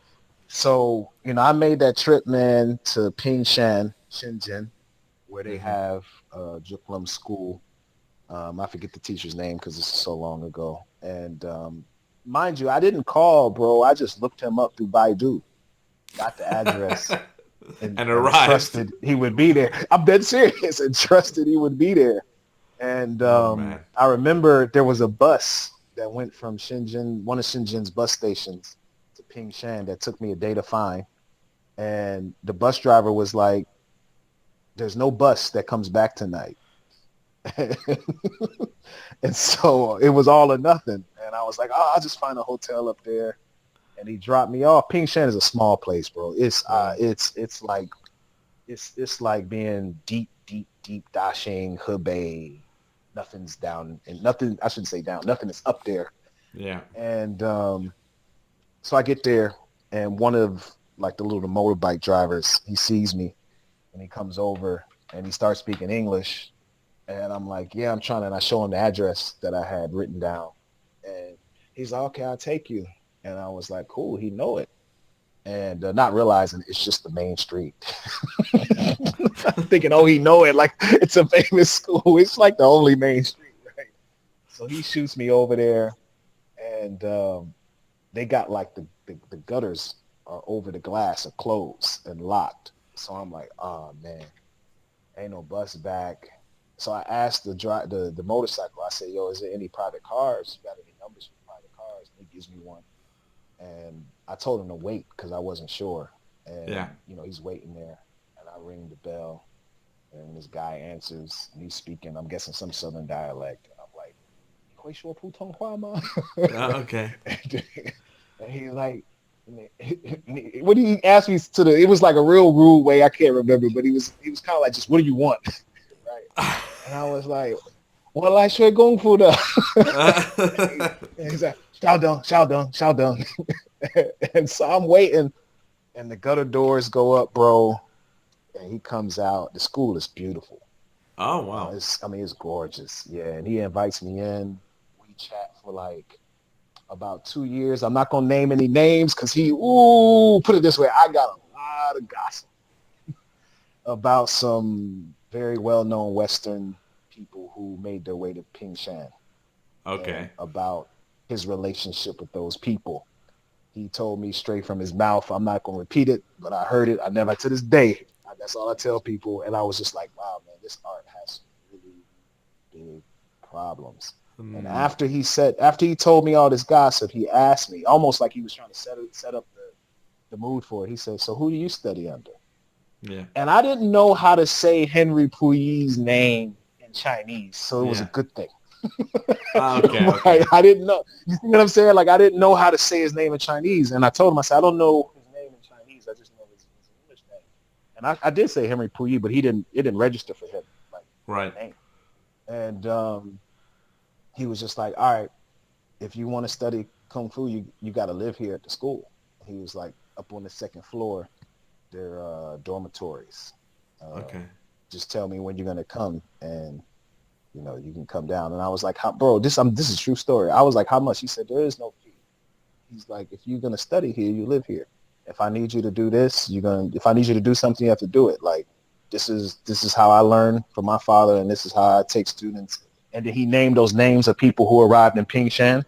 So, I made that trip, man, to Pingshan, Shenzhen, where they Hmm. have Jiklum School. I forget the teacher's name because this is so long ago. And mind you, I didn't call, bro. I just looked him up through Baidu, got the address, and, And and arrived. trusted he would be there. I'm dead serious and trusted he would be there. And Oh man. I remember there was a bus that went from Shenzhen, one of Shenzhen's bus stations, to Pingshan that took me a day to find. And the bus driver was like, "There's no bus that comes back tonight." And so it was all or nothing. And I was like, "Oh, I'll just find a hotel up there." And he dropped me off. Pingshan is a small place, bro. Right. It's like being deep dashing Hebei. Nothing's down and nothing. I shouldn't say down. Nothing is up there. Yeah. And so I get there, and one of like the motorbike drivers, he sees me, and he comes over and he starts speaking English. And I'm like, "Yeah, I'm trying to," and I show him the address that I had written down. And he's like, "Okay, I'll take you." And I was like, "Cool, he know it." And not realizing it's just the main street. Thinking, "Oh, he know it, like it's a famous school." It's like the only main street, right? So he shoots me over there, and they got like the gutters are over the glass are closed and locked. So I'm like, "Oh man, ain't no bus back." So I asked the motorcycle. I said, "Yo, is there any private cars? You got any numbers for private cars?" And he gives me one. And I told him to wait because I wasn't sure. Yeah. And he's waiting there, and I ring the bell, and this guy answers, and he's speaking, I'm guessing, some southern dialect. And I'm like, "Kui shuo putonghua ma?" Okay. And he's like, what did he ask me to the? It was like a real rude way. I can't remember, but he was kind of like, "Just what do you want?" Right? And I was like, "Well, I sure going for the." And he's like, "Xiaodong, Xiaodong, Xiaodong." And so I'm waiting, and the gutter doors go up, bro. And he comes out. The school is beautiful. Oh wow. It's gorgeous. Yeah, and he invites me in. We chat for like about 2 years. I'm not gonna name any names because put it this way, I got a lot of gossip about some very well-known Western people who made their way to Pingshan and Okay. about his relationship with those people. He told me straight from his mouth. I'm not going to repeat it, but I heard it. I never, to this day, that's all I tell people. And I was just like, wow, man, this art has really big problems. And Hmm. after he told me all this gossip, he asked me, almost like he was trying to set up the mood for it. He said, "So who do you study under?" Yeah. And I didn't know how to say Henry Puyi's name in Chinese, so it was a Yeah. good thing. Okay. Right? Okay. I didn't know. You see what I'm saying? Like I didn't know how to say his name in Chinese, and I told him, I said, "I don't know his name in Chinese. I just know his English name." And I did say Henry Puyi, but it didn't register for him, like Right. the name. And he was just like, "All right, if you want to study kung fu, you got to live here at the school." He was like up on the second floor, their dormitories. Uh, Okay. just tell me when you're gonna come, and you can come down. And I was like, bro, this is a true story. I was like, "How much?" He said, "There is no fee." He's like, "If you're gonna study here, you live here. If I need you to do this, if I need you to do something, you have to do it. Like this is how I learned from my father, and this is how I take students." And then he named those names of people who arrived in Pingshan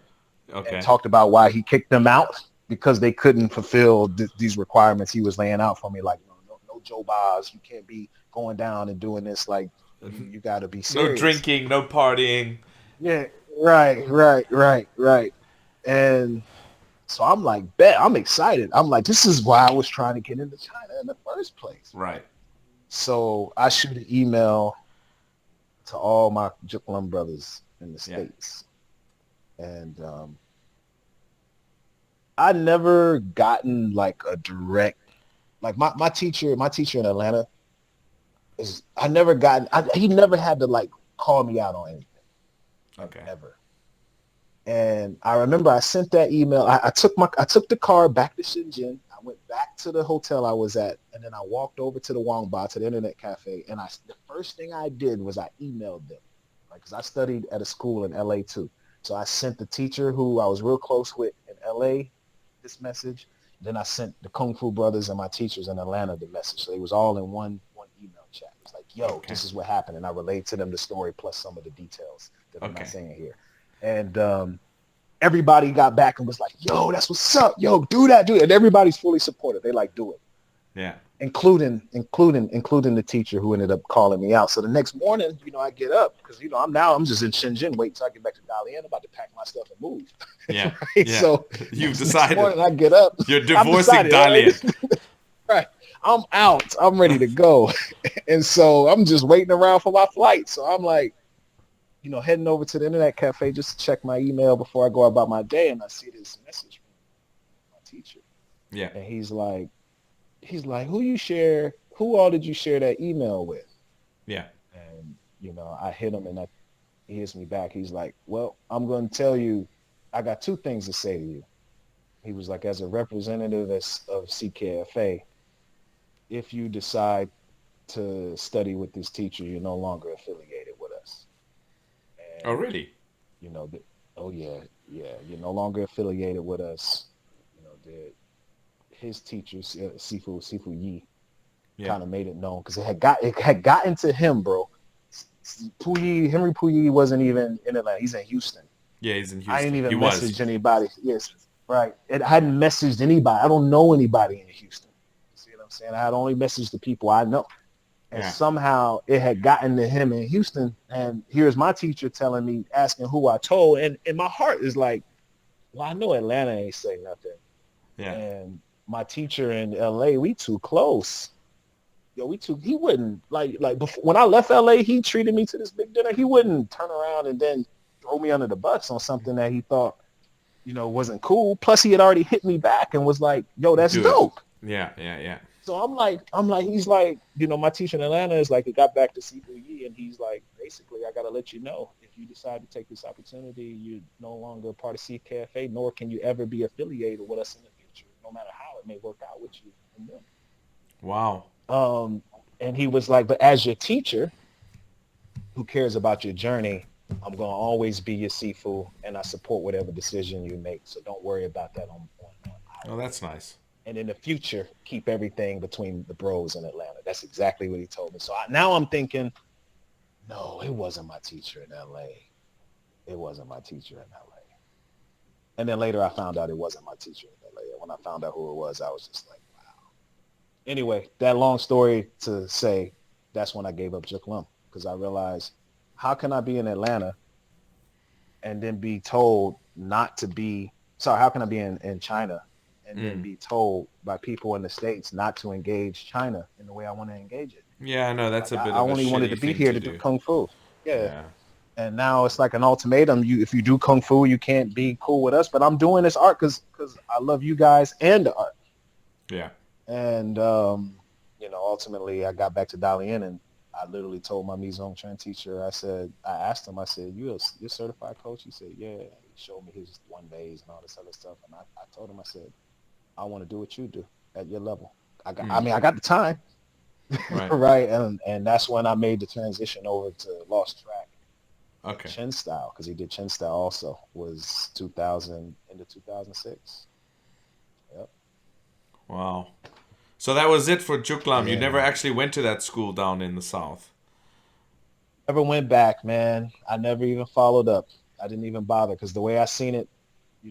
and Okay. talked about why he kicked them out because they couldn't fulfill these requirements he was laying out for me. Like, no Joe Bobs. You can't be going down and doing this. Like, you got to be No serious. drinking, no partying. Yeah, right. And so I'm like, bet, I'm excited. I'm like, this is why I was trying to get into China in the first place. Right. So I shoot an email to all my Juklum brothers in the Yeah. States. And I never gotten like a direct, like my teacher in Atlanta I never gotten, he never had to like call me out on anything. Okay. Ever. And I remember I sent that email. I took the car back to Shenzhen. I went back to the hotel I was at, and then I walked over to the Wangba, to the internet cafe. And the first thing I did was I emailed them, like, because I studied at a school in LA too. So I sent the teacher who I was real close with in LA this message. Then I sent the Kung Fu brothers and my teachers in Atlanta the message. So it was all in one email chat. It's like, yo, this is what happened. And I relayed to them the story plus some of the details that I'm not saying here. And everybody got back and was like, yo, that's what's up. Yo, do that. And everybody's fully supportive. They like, do it. Yeah. Including the teacher who ended up calling me out. So the next morning, I get up because, I'm just in Shenzhen waiting till I get back to Dalian. I'm about to pack my stuff and move. Yeah. Right? Yeah. So You've decided. Next morning I get up. You're divorcing Dalian. Right. I'm out. I'm ready to go. And so I'm just waiting around for my flight. So I'm like, heading over to the internet cafe just to check my email before I go about my day. And I see this message from my teacher. Yeah. And he's like, who all did you share that email with? Yeah. And, I hit him and he hits me back. He's like, well, I'm going to tell you, I got two things to say to you. He was like, as a representative of CKFA, if you decide to study with this teacher, you're no longer affiliated with us. And, oh, really? You're no longer affiliated with us. His teachers, Sifu Yi, kind of made it known because it had gotten to him, bro. Henry Puyi wasn't even in Atlanta. He's in Houston. Yeah, he's in Houston. I didn't even message anybody. Yes, right. I hadn't messaged anybody. I don't know anybody in Houston. You see what I'm saying? I had only messaged the people I know. And somehow it had gotten to him in Houston. And here's my teacher telling me, asking who I told. And my heart is like, well, I know Atlanta ain't say nothing. Yeah. And my teacher in LA, we too close. He wouldn't like before, when I left LA, he treated me to this big dinner. He wouldn't turn around and then throw me under the bus on something that he thought, wasn't cool. Plus he had already hit me back and was like, yo, that's dope. Yeah. So I'm like, he's like, my teacher in Atlanta is like, it got back to Sifu Yi, and he's like, basically, I got to let you know, if you decide to take this opportunity, you're no longer a part of CKFA, nor can you ever be affiliated with us in the future, no matter how it may work out with you and them. Wow. And he was like, but as your teacher, who cares about your journey, I'm going to always be your Sifu, and I support whatever decision you make. So don't worry about that on Oh, that's nice. And in the future, keep everything between the bros in Atlanta. That's exactly what he told me. So now I'm thinking, no, it wasn't my teacher in LA. It wasn't my teacher in LA. And then later I found out it wasn't my teacher in LA. And when I found out who it was, I was just like, wow. Anyway, that long story to say, that's when I gave up Juklum, because I realized, how can I be in Atlanta and then be told not to be, how can I be in China and then be told by people in the States not to engage China in the way I want to engage it? Yeah, I know, that's a bit of a I only wanted to be here to do Kung Fu. Yeah. And now it's like an ultimatum. If you do Kung Fu, you can't be cool with us. But I'm doing this art because I love you guys and the art. Yeah. And, ultimately I got back to Dalian and I literally told my Mizong Chen teacher, I asked him, you're a certified coach? He said, yeah. He showed me his one days and all this other stuff. And I told him, I said, I want to do what you do at your level. I got the time. Right. Right. And that's when I made the transition over to Lost Track. Okay. Chen style, because he did Chen style also, was 2000 into 2006. Yep. Wow. So that was it for Juklam. Yeah. You never actually went to that school down in the south. Never went back, man. I never even followed up. I didn't even bother because the way I seen it,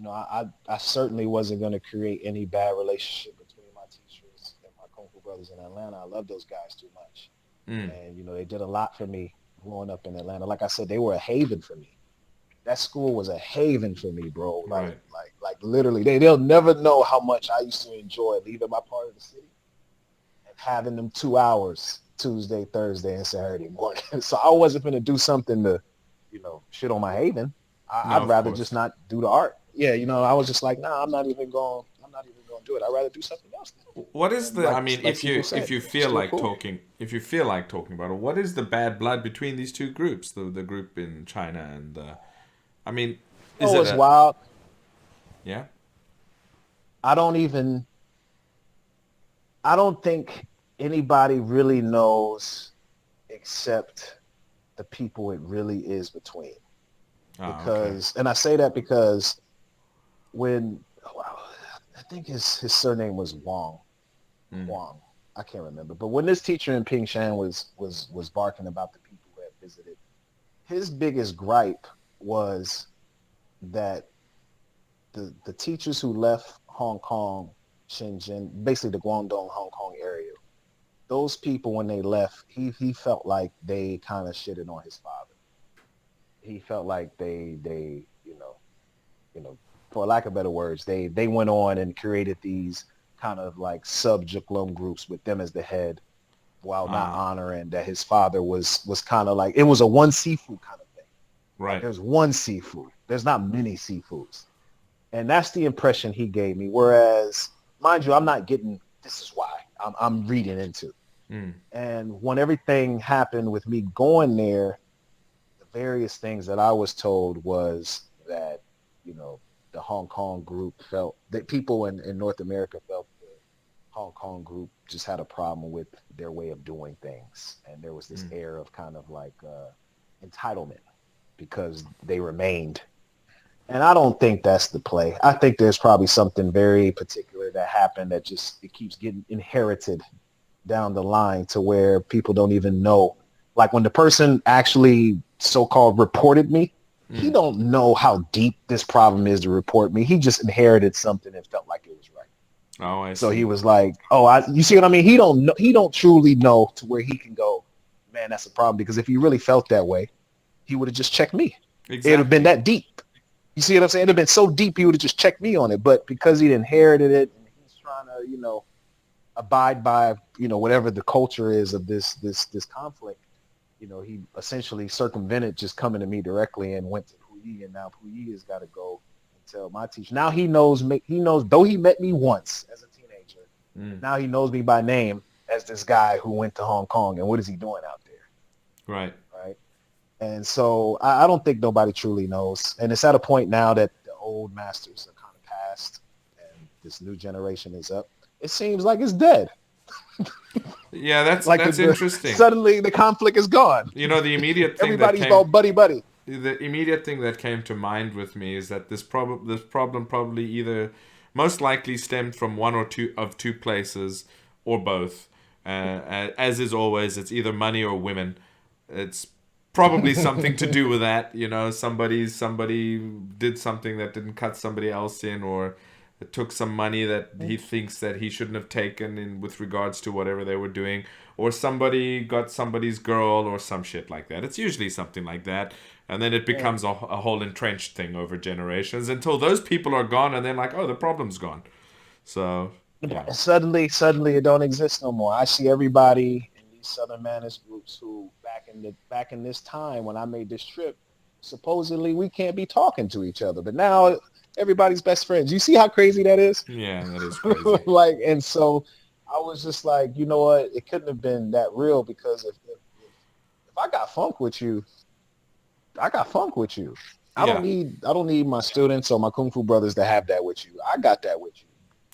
I certainly wasn't going to create any bad relationship between my teachers and my Kung Fu brothers in Atlanta. I love those guys too much. Mm. And, they did a lot for me growing up in Atlanta. Like I said, they were a haven for me. That school was a haven for me, bro. Right. Like literally, they'll never know how much I used to enjoy leaving my part of the city and having them 2 hours Tuesday, Thursday, and Saturday morning. So I wasn't going to do something to, shit on my haven. No, I'd of rather course. just not do the art. Yeah, I was just like, nah, I'm not even going to do it. I'd rather do something else. What is And the? I mean, if you said, if you it's feel still like cool. talking, if you feel like talking about it, what is the bad blood between these two groups? The group in China and I mean, is it It's a wild. yeah? I don't even, I don't think anybody really knows except the people it really is between. Ah, okay. Because, and I say that because when, wow, I think his surname was Mm. Huang. I can't remember. But when this teacher in Pingshan was barking about the people who had visited, his biggest gripe was that the teachers who left Hong Kong, Shenzhen, basically the Guangdong, Hong Kong area, those people when they left, he felt like they kind of shitted on his father. He felt like they for lack of better words, they went on and created these kind of like subjuglum groups with them as the head, while not Ah, honoring that his father was kind of like, it was a one seafood kind of thing. Like right. there's one seafood. There's not many seafoods. And that's the impression he gave me. Whereas, mind you, I'm not getting, this is why I'm reading into. Mm. And when everything happened with me going there, the various things that I was told was that, the Hong Kong group felt that people in North America felt the Hong Kong group just had a problem with their way of doing things. And there was this Mm. air of kind of like entitlement because they remained. And I don't think that's the play. I think there's probably something very particular that happened that just it keeps getting inherited down the line to where people don't even know. Like when the person actually so-called reported me, he Mm. don't know how deep this problem is to report me. He just inherited something and felt like it was right. Oh, I So he see. was like, "Oh, you see what I mean? He don't know. He don't truly know to where he can go. Man, that's a problem. Because if he really felt that way, he would have just checked me. It'd have been Exactly. that deep. You see what I'm saying? It'd have been so deep he would have just checked me on it. But because he inherited it and he's trying to, abide by, whatever the culture is of this conflict, he essentially circumvented just coming to me directly and went to Puyi, and now Puyi has got to go and tell my teacher. Now he knows me. He knows, though he met me once as a teenager. Mm. Now he knows me by name as this guy who went to Hong Kong. And what is he doing out there? Right. Right. And so I don't think nobody truly knows. And it's at a point now that the old masters are kind of past and this new generation is up. It seems like it's dead. Yeah, that's Like that's interesting. suddenly the conflict is gone. You know, the immediate thing that Everybody's came all buddy buddy. the immediate thing that came to mind with me is that this problem probably either most likely stemmed from one or two places or both. As is always, it's either money or women. It's probably something to do with that. You know, somebody did something that didn't cut somebody else in, or took some money that he thinks that he shouldn't have taken in with regards to whatever they were doing, or somebody got somebody's girl or some shit like that. It's usually something like that, and then it Yeah. becomes a whole entrenched thing over generations until those people are gone, and then like, oh, the problem's gone. So yeah. Suddenly it don't exist no more. I see everybody in these Southern Manners groups who back in this time when I made this trip, supposedly we can't be talking to each other, but now everybody's best friends. You see how crazy that is? Yeah, that is crazy. Like, and so I was just like, you know what? It couldn't have been that real because if I got funk with you, I got funk with you. Yeah, I don't need my students or my kung fu brothers to have that with you. I got that with you.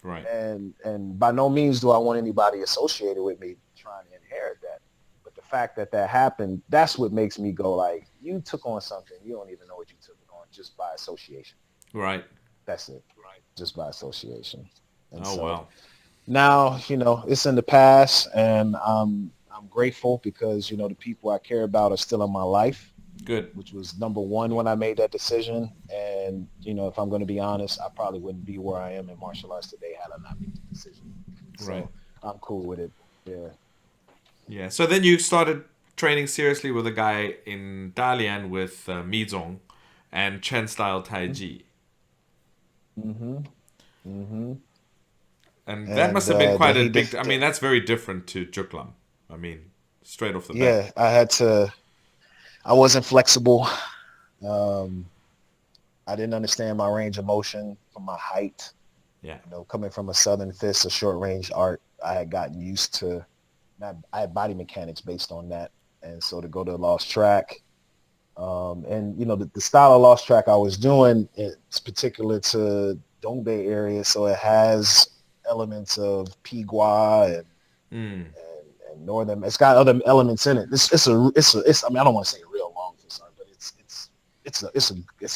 right. And by no means do I want anybody associated with me trying to inherit that. But the fact that that happened, that's what makes me go like, you took on something. You don't even know what you took it on just by association. Right. That's it. Right. Just by association. And Oh so well. now, it's in the past and I'm grateful because, the people I care about are still in my life, Good. which was number one when I made that decision. And, if I'm going to be honest, I probably wouldn't be where I am in martial arts today had I not made the decision. Right. So I'm cool with it. Yeah. Yeah. So then you started training seriously with a guy in Dalian with Mi Zong and Chen style Taiji. Mm-hmm. Mm-hmm. And that must And have been then quite a he did. big. I mean, that's very different to Juklam. I mean, straight off the bat. Yeah, I had to. I wasn't flexible. Um, I didn't understand my range of motion from my height. Yeah. Coming from a Southern Fist, a short range art, I had gotten used to. I had body mechanics based on that, and so to go to Lost Track, and the style of Lost Track I was doing, it's particular to Dongbei area, so it has elements of Pigua Mm. and northern. It's got other elements in it. It's. I mean, I don't want to say real long fist art, but it's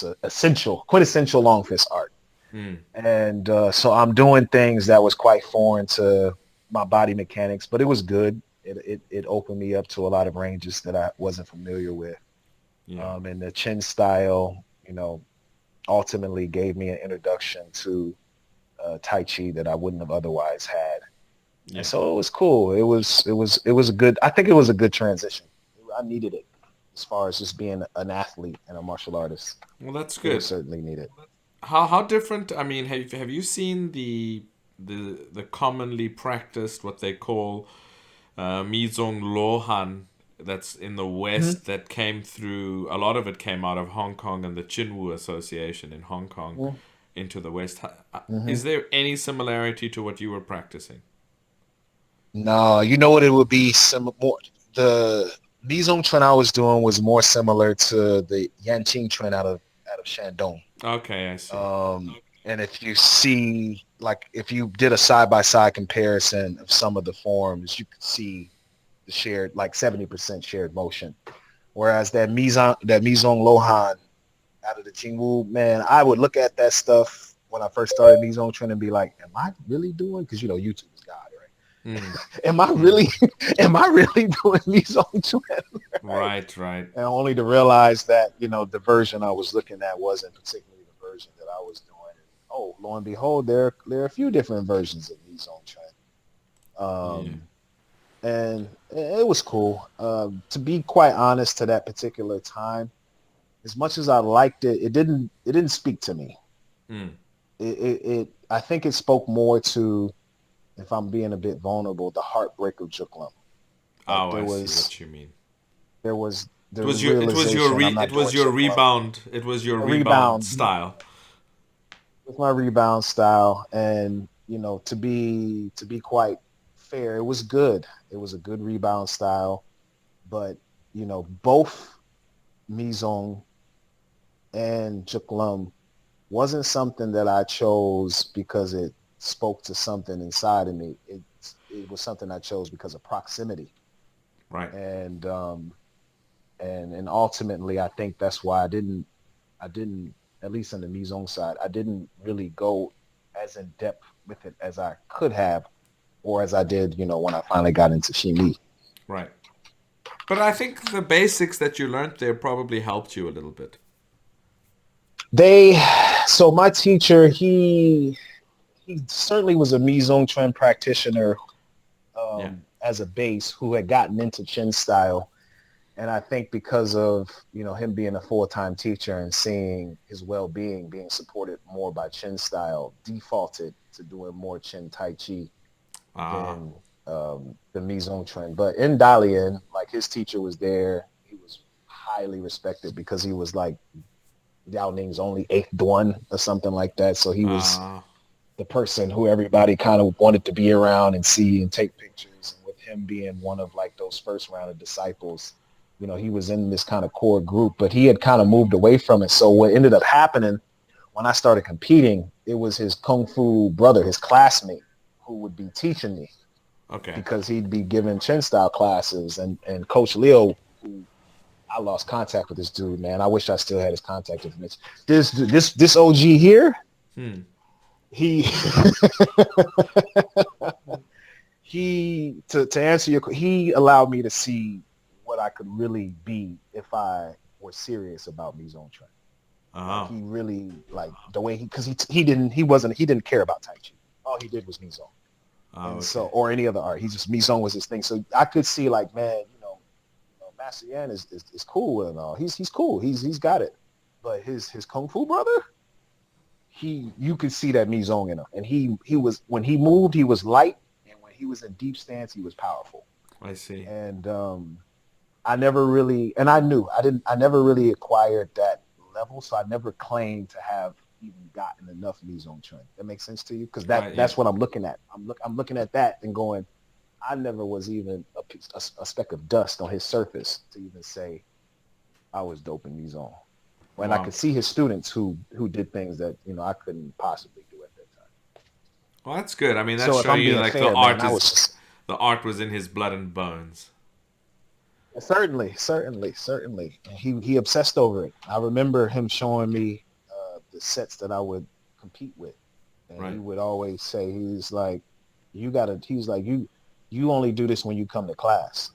a essential, quintessential long fist art. Mm. And so I'm doing things that was quite foreign to my body mechanics, but it was good. It opened me up to a lot of ranges that I wasn't familiar with. Yeah. And the Chen style, ultimately gave me an introduction to Tai Chi that I wouldn't have otherwise had. And Yeah. so it was cool. It was a good. I think it was a good transition. I needed it as far as just being an athlete and a martial artist. Well, that's It was good. certainly needed. How different? I mean, have you seen the commonly practiced what they call Mizong Lohan? That's in the Mm-hmm. West. That came through. A lot of it came out of Hong Kong and the Chinwu Association in Hong Kong into the West. Mm-hmm. Is there any similarity to what you were practicing? No, you know what it would be more. The Mizong trend I was doing was more similar to the Yanqing trend out of Shandong. Okay, I see. And if you see, like, if you did a side by side comparison of some of the forms, you could see the shared, like 70% shared motion. Whereas that Mizong Lohan out of the Jing Wu, man, I would look at that stuff when I first started Mizong trend and be like, am I really doing? Because YouTube is God, right? Mm. Am I Mm. really am I really doing Mizong trend? Right? Right, right. And only to realize that, the version I was looking at wasn't particularly the version that I was doing. And, oh, lo and behold, there are a few different versions of Mizong trend. Yeah. Um, and it was cool. To be quite honest, to that particular time, as much as I liked it, it didn't speak to me. Mm. I think it spoke more to, if I'm being a bit vulnerable, the heartbreak of Juklum. Like Oh, I see what you mean. there was It the was your realization I'm not doing Juklum. it was your A rebound rebound style. with my rebound style, and to be quite fair, it was good. It was a good rebound style, but both Mizong and Juklum wasn't something that I chose because it spoke to something inside of me. It was something I chose because of proximity, Right. and and ultimately, I think that's why I didn't, at least on the Mizong side, I didn't really go as in depth with it as I could have, or as I did, when I finally got into Xingyi. Right. But I think the basics that you learned there probably helped you a little bit. They, so my teacher, he certainly was a Mizong trend practitioner Yeah. as a base who had gotten into Chen style. And I think because of, him being a full-time teacher and seeing his well-being being supported more by Chen style, defaulted to doing more Chen Tai Chi Ah. than the Mizong trend. But in Dalian, like, his teacher was there. He was highly respected because he was like Yao Ning's only eighth Duan or something like that. So he was Ah. the person who everybody kind of wanted to be around and see and take pictures. And with him being one of like those first round of disciples, he was in this kind of core group, but he had kind of moved away from it. So what ended up happening when I started competing, it was his Kung Fu brother, his classmate, who would be teaching me Okay. because he'd be giving Chen style classes. And Coach Leo, who I lost contact with this dude, man. I wish I still had his contact information. This OG here, Hmm. he to answer he allowed me to see what I could really be if I were serious about me zone training. Like, Ah. he really, like, the way because he didn't care about Tai Chi. All he did was me zone. Oh, And so, okay. or any other art. He just Mizong was his thing. So I could see like, man, Master Yan is cool and all. He's cool. He's got it. But his kung fu brother, you could see that Mizong in him. And he was when he moved, he was light, and when he was in deep stance, he was powerful. I see. And I never really, and I never really acquired that level, so I never claimed to have even gotten enough Mizong Chun. That makes sense to you? Because Right. Yeah. that's what I'm looking at. I'm looking at that and going, I never was even a speck of dust on his surface to even say I was dope in Mizong. When I Wow. could see his students who did things that I couldn't possibly do at that time. Well, that's good. I mean, that's So if showing I'm you being like the fair, man, art I is was just the art was in his blood and bones. certainly. He obsessed over it. I remember him showing me the sets that I would compete with, and he Right. would always say he's like, he's like you only do this when you come to class.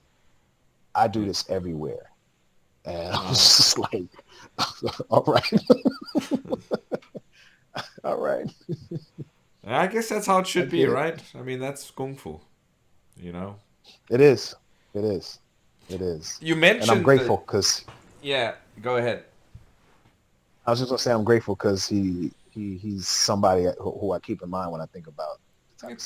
I do Yeah. this everywhere, and I was Wow. just like, all right, all right, I guess that's how it I should be, get it. right? I mean, that's kung fu, you know. It is, it is, it is, You and I'm mentioned that. grateful because Yeah. Go ahead. I was just gonna say I'm grateful because he's somebody who I keep in mind when I think about the type Yeah. of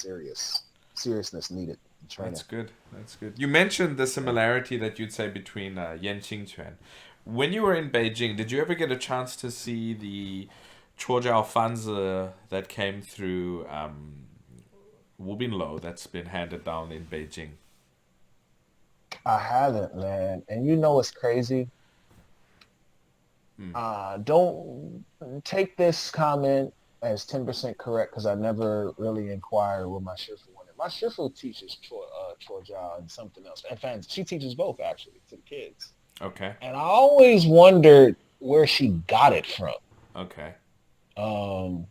seriousness needed in That's training. good. That's good. You mentioned the Yeah. similarity that you'd say between Xingyi Quan. When you were in Beijing, did you ever get a chance to see the Chuojiao Fanzi that came through Wubinlo that's been handed down in Beijing? I haven't, man, and what's crazy? Hmm. Don't take this comment as 10% correct because I never really inquired with my shifu on it. My shifu teaches Chor Jiao and something else. In fact, she teaches both actually to the kids. Okay. And I always wondered where she got it from. Okay. Um,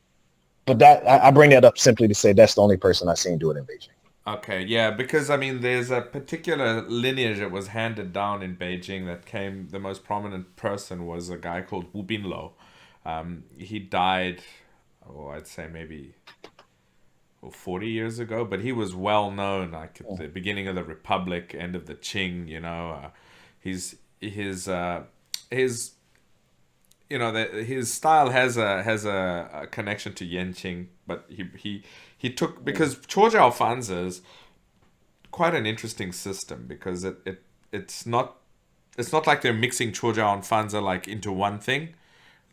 but I bring that up simply to say that's the only person I've seen do it in Beijing. Okay, yeah, because I mean, there's a particular lineage that was handed down in Beijing that came. The most prominent person was a guy called Wu Binlo. He died, oh, I'd say maybe 40 years ago, but he was well known, like at the beginning of the Republic, end of the Qing. He's his his style has a connection to Yenqing, but he took because Chuojiao Fanzi is quite an interesting system because it's not like they're mixing Chuojiao and Fanzi like into one thing.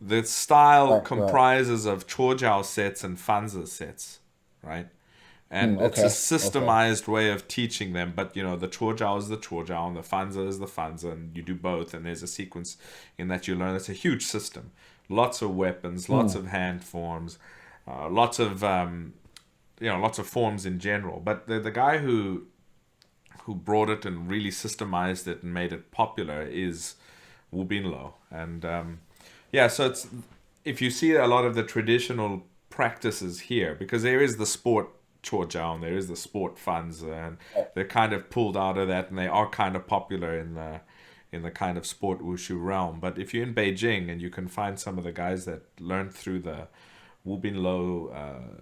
The style Right. comprises of Chuojiao sets and Fanzi sets, right? And it's a Okay. systemized way of teaching them. But the Chuojiao is the Chuojiao and the Fanzi is the Fanzi, and you do both. And there's a sequence in that you learn. It's a huge system, lots of weapons, lots Hmm. of hand forms, lots of forms in general. But the guy who brought it and really systemized it and made it popular is Wu Binlo. And yeah, so it's if you see a lot of the traditional practices here, because there is the sport Chuojiao and there is the sport funds, and they're kind of pulled out of that, and they are kind of popular in the kind of sport wushu realm. But if you're in Beijing and you can find some of the guys that learned through the Wu Binlo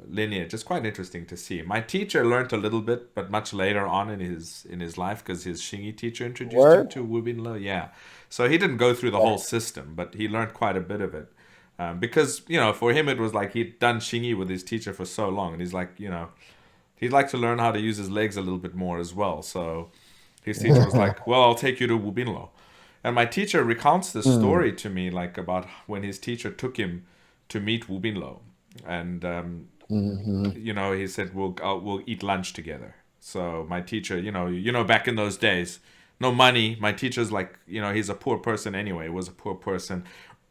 lineage, it's quite interesting to see. My teacher learned a little bit, but much later on in his life, because his Xingyi teacher introduced him Word. to Wu Binlo. Yeah, so he didn't go through the whole Right. system, but he learned quite a bit of it. Because for him it was like he'd done Xingyi with his teacher for so long, and he's like he'd like to learn how to use his legs a little bit more as well. So his teacher was like, "Well, I'll take you to Wu Binlo." And my teacher recounts this Hmm. story to me, like about when his teacher took him to meet Wu Binlo, and Hmm. he said we'll eat lunch together. So my teacher, back in those days, no money. My teacher's like, he's a poor person anyway. Was a poor person.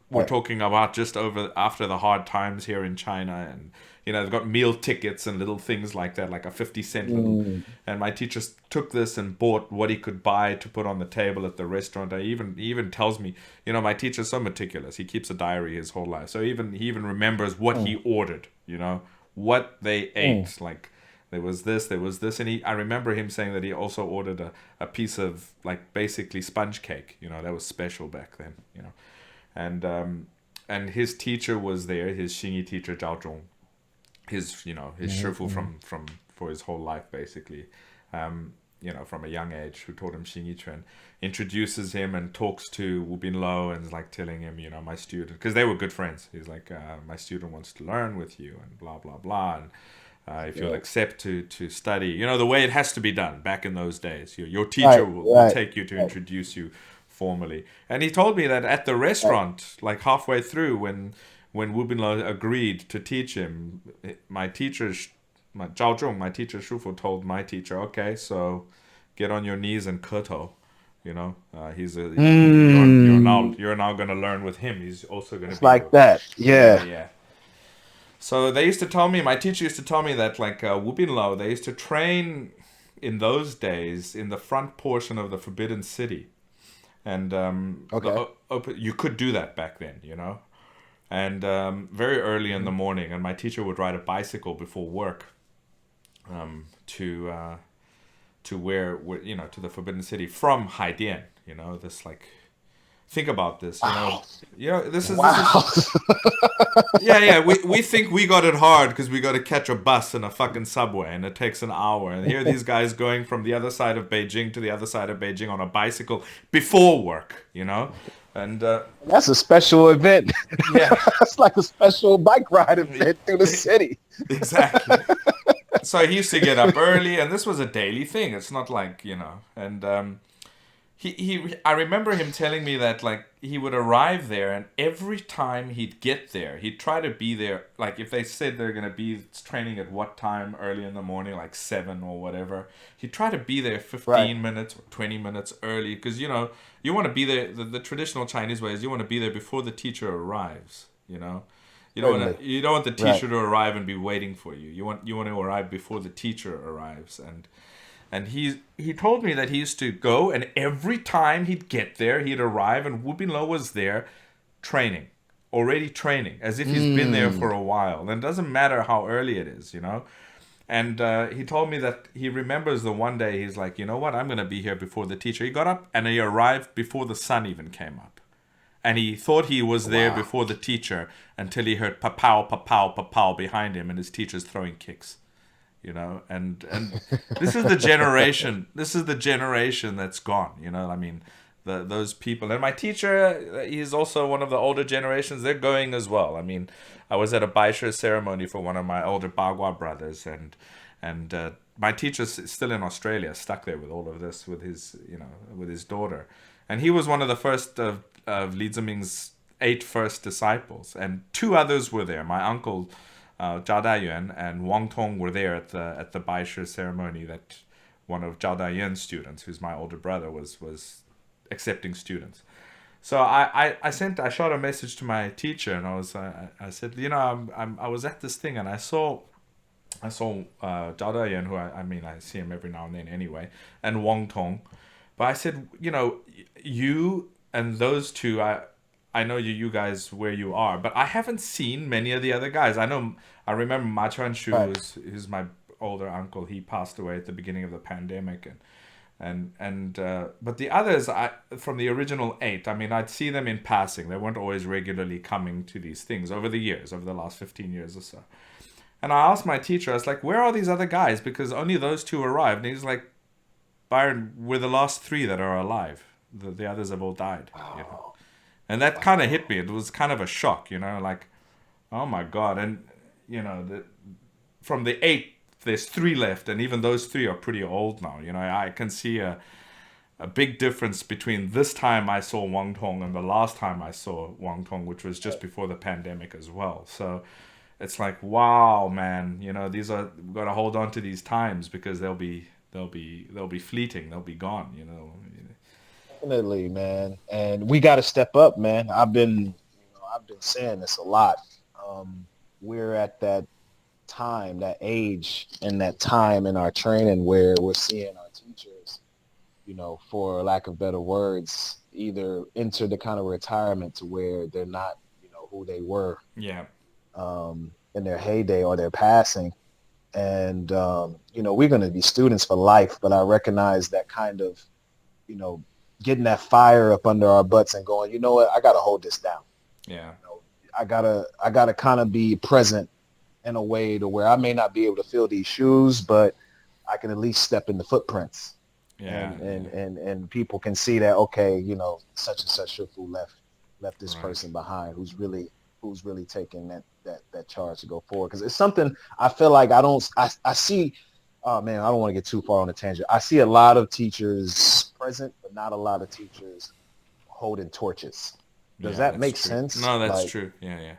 We're Right. talking about just over after the hard times here in China, and they've got meal tickets and little things like that, like a 50 cent little. Hmm. And my teacher took this and bought what he could buy to put on the table at the restaurant. He even tells me, my teacher's so meticulous. He keeps a diary his whole life, so he even remembers what Hmm. he ordered. What they Hmm. ate, like there was this, and I remember him saying that he also ordered a piece of like basically sponge cake. That was special back then. And his teacher was there, his Xingyi teacher Xiaodong, his shifu from for his whole life basically, from a young age, who taught him Xingyi Quan, introduces him and talks to Wu Binlo and is like telling him, my student, because they were good friends. He's like, my student wants to learn with you and blah blah blah, and if you'll accept to study, the way it has to be done back in those days. Your teacher will take you to introduce you formally. And he told me that at the restaurant, like halfway through, when Wu Binlo agreed to teach him, my teacher, my Zhao Zhong, my teacher Shufu, told my teacher, okay, so get on your knees and koto. You're now gonna learn with him. He's also gonna It's be like that. Yeah. yeah. So they used to tell me, my teacher used to tell me that like Wu Binlo, they used to train in those days in the front portion of the Forbidden City, and you could do that back then, and very early in the morning, and my teacher would ride a bicycle before work, to where to the Forbidden City from Haidian. This like, think about this. Wow. This is Wow. yeah. We think we got it hard because we got to catch a bus and a fucking subway, and it takes an hour. And here are these guys going from the other side of Beijing to the other side of Beijing on a bicycle before work. And That's a special event. Yeah, That's like a special bike ride event through the city. exactly. So he used to get up early, and this was a daily thing. It's not like, and I remember him telling me that like he would arrive there, and every time he'd get there, he'd try to be there. Like if they said they're gonna be training at what time early in the morning, like 7 or whatever, he'd try to be there 15 minutes or 20 minutes early, because you want to be there. The traditional Chinese way is you want to be there before the teacher arrives. You don't want the teacher to arrive and be waiting for you. You want to arrive before the teacher arrives. And he told me that he used to go, and every time he'd get there, he'd arrive, and Wu Binlo was there already training, as if he's been there for a while. And it doesn't matter how early it is, And he told me that he remembers the one day he's like, you know what, I'm going to be here before the teacher. He got up and he arrived before the sun even came up. And he thought he was there before the teacher until he heard pa-pow, pa-pow, pa-pow behind him, and his teacher's throwing kicks. And this is the generation. This is the generation that's gone. I mean, those people. And my teacher, he's also one of the older generations. They're going as well. I mean, I was at a Baishe ceremony for one of my older Bagua brothers, and my teacher's still in Australia, stuck there with all of this, with his daughter, and he was one of the first of Li Ziming's 8 first disciples, and 2 others were there. My uncle, Zhao Daiyuan, and Wang Tong were there at the Baishe ceremony. That one of Zhao Daiyuan's students, who's my older brother, was accepting students. So I shot a message to my teacher, and I said, I was at this thing, and I saw Zhao Daiyuan, who I see him every now and then anyway, and Wang Tong, but I said, you and those 2, I know you guys where you are, but I haven't seen many of the other guys. I remember Ma Chuanshu, who's my older uncle. He passed away at the beginning of the pandemic, but the others, from the original 8, I'd see them in passing. They weren't always regularly coming to these things over the last 15 years or so. And I asked my teacher, I was like, where are these other guys? Because only those 2 arrived. And he's like, Byron, we're the last 3 that are alive. The others have all died. And that kind of hit me. It was kind of a shock, like, oh my God. And, from the 8, there's 3 left. And even those 3 are pretty old now. I can see a big difference between this time I saw Wang Tong and the last time I saw Wang Tong, which was just before the pandemic as well. So it's like, wow, man, we've got to hold on to these times, because they'll be fleeting. They'll be gone, Definitely, man. And we got to step up, man. I've been saying this a lot. We're at that time, that age, and that time in our training where we're seeing our teachers, for lack of better words, either enter the kind of retirement to where they're not, who they were. Yeah. In their heyday, or they're passing. And, we're going to be students for life, but I recognize that kind of, getting that fire up under our butts and going, I got to hold this down. Yeah. I gotta kind of be present in a way to where I may not be able to fill these shoes, but I can at least step in the footprints. Yeah, And people can see that, okay, you know, such and such Shifu left this right. person behind who's really taking that charge to go forward. Because it's something I feel like I see. Oh man, I don't want to get too far on a tangent. I see a lot of teachers present, but not a lot of teachers holding torches. Does Yeah, that that's make true. sense? No, that's Like, true. Yeah, yeah.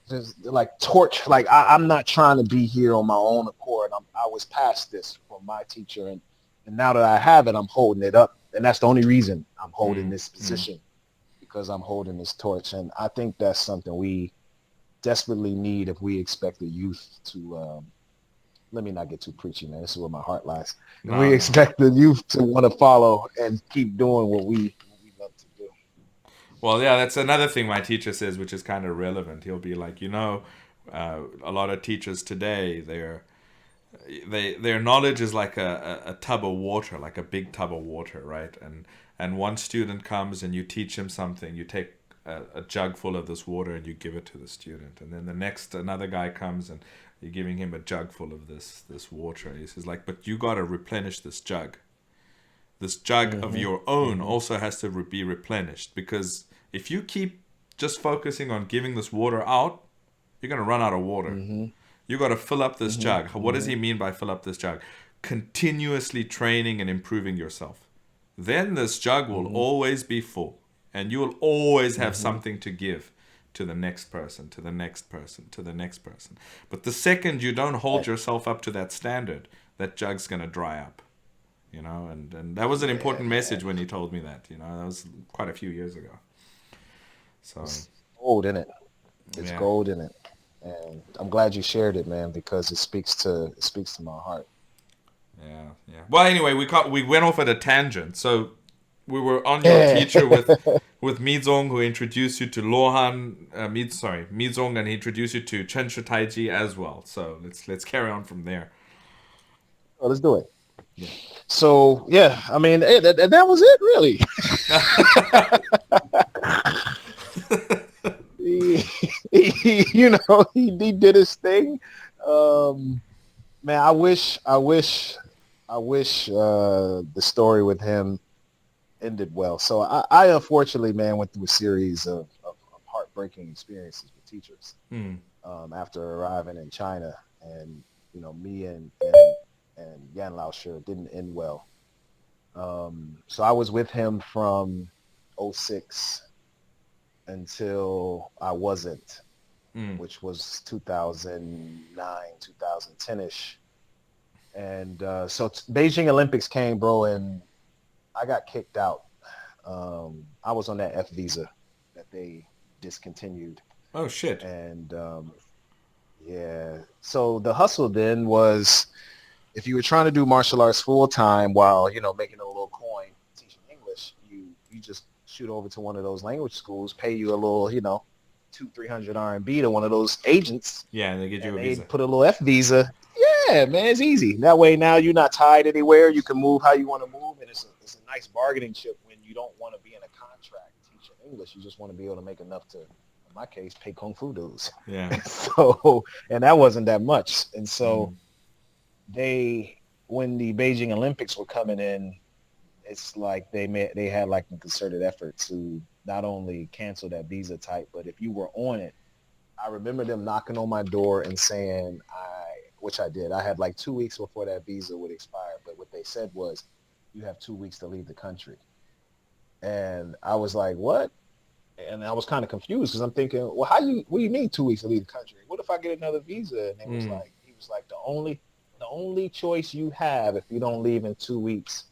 just like torch. Like I'm not trying to be here on my own accord. I was past this from my teacher, and now that I have it, I'm holding it up, and that's the only reason I'm holding Mm, this mm. position, because I'm holding this torch, and I think that's something we desperately need if we expect the youth to. Let me not get too preachy, man. This is where my heart lies. If we No, no. expect the youth to want to follow and keep doing what we love to do. Well, yeah, that's another thing my teacher says, which is kind of relevant. He'll be like, a lot of teachers today, their knowledge is like a tub of water, like a big tub of water, right? And one student comes and you teach him something. You take a jug full of this water and you give it to the student, and then another guy comes and you're giving him a jug full of this water. He says like, but you got to replenish this jug. This jug of Mm-hmm. your own Mm-hmm. also has to be replenished, because if you keep just focusing on giving this water out, you're going to run out of water. Mm-hmm. You got to fill up this Mm-hmm. jug. What does Mm-hmm. he mean by fill up this jug? Continuously training and improving yourself. Then this jug will Mm-hmm. always be full, and you will always have Mm-hmm. something to give to the next person, to the next person, to the next person. But the second you don't hold Right. yourself up to that standard, that jug's going to dry up. And that was an Yeah, important man. message when he told me that. That was quite a few years ago. So, It's gold in it. It's yeah. gold in it. And I'm glad you shared it, man, because it speaks to my heart. Yeah, yeah. Well, anyway, we went off at a tangent. So we were on your Yeah. teacher with Mizong, who introduced you to Lohan. Mizong, and he introduced you to Chen Taiji as well. So let's carry on from there. Well, let's do it. Yeah. So yeah, I mean that was it really. he, he did his thing. Um, man, I wish the story with him ended well. So I unfortunately, man, went through a series of heartbreaking experiences with teachers Hmm. after arriving in China, and me and Yan Lao Shi didn't end well. So I was with him from '06 until I wasn't, Hmm. which was 2009, 2010ish. And so Beijing Olympics came, bro, and I got kicked out. I was on that F visa that they discontinued. Oh shit. And yeah, so the hustle then was, if you were trying to do martial arts full time while making a little coin teaching English, you just shoot over to one of those language schools, pay you a little, 200-300 RMB to one of those agents, Yeah, and they get you and a they visa. put a little F visa. Yeah, man, it's easy. That way now you're not tied anywhere. You can move how you want to move, and it's a nice bargaining chip when you don't want to be in a contract teaching English. You just want to be able to make enough to, in my case, pay kung fu dues. Yeah. So, and that wasn't that much. And so Mm. when the Beijing Olympics were coming in, it's like they had like a concerted effort to not only cancel that visa type, but if you were on it, I remember them knocking on my door and saying, which I did. I had like 2 weeks before that visa would expire, but what they said was, you have 2 weeks to leave the country. And I was like, what? And I was kind of confused, because I'm thinking, well, what do you mean 2 weeks to leave the country? What if I get another visa? And Mm. he was like, the only choice you have if you don't leave in 2 weeks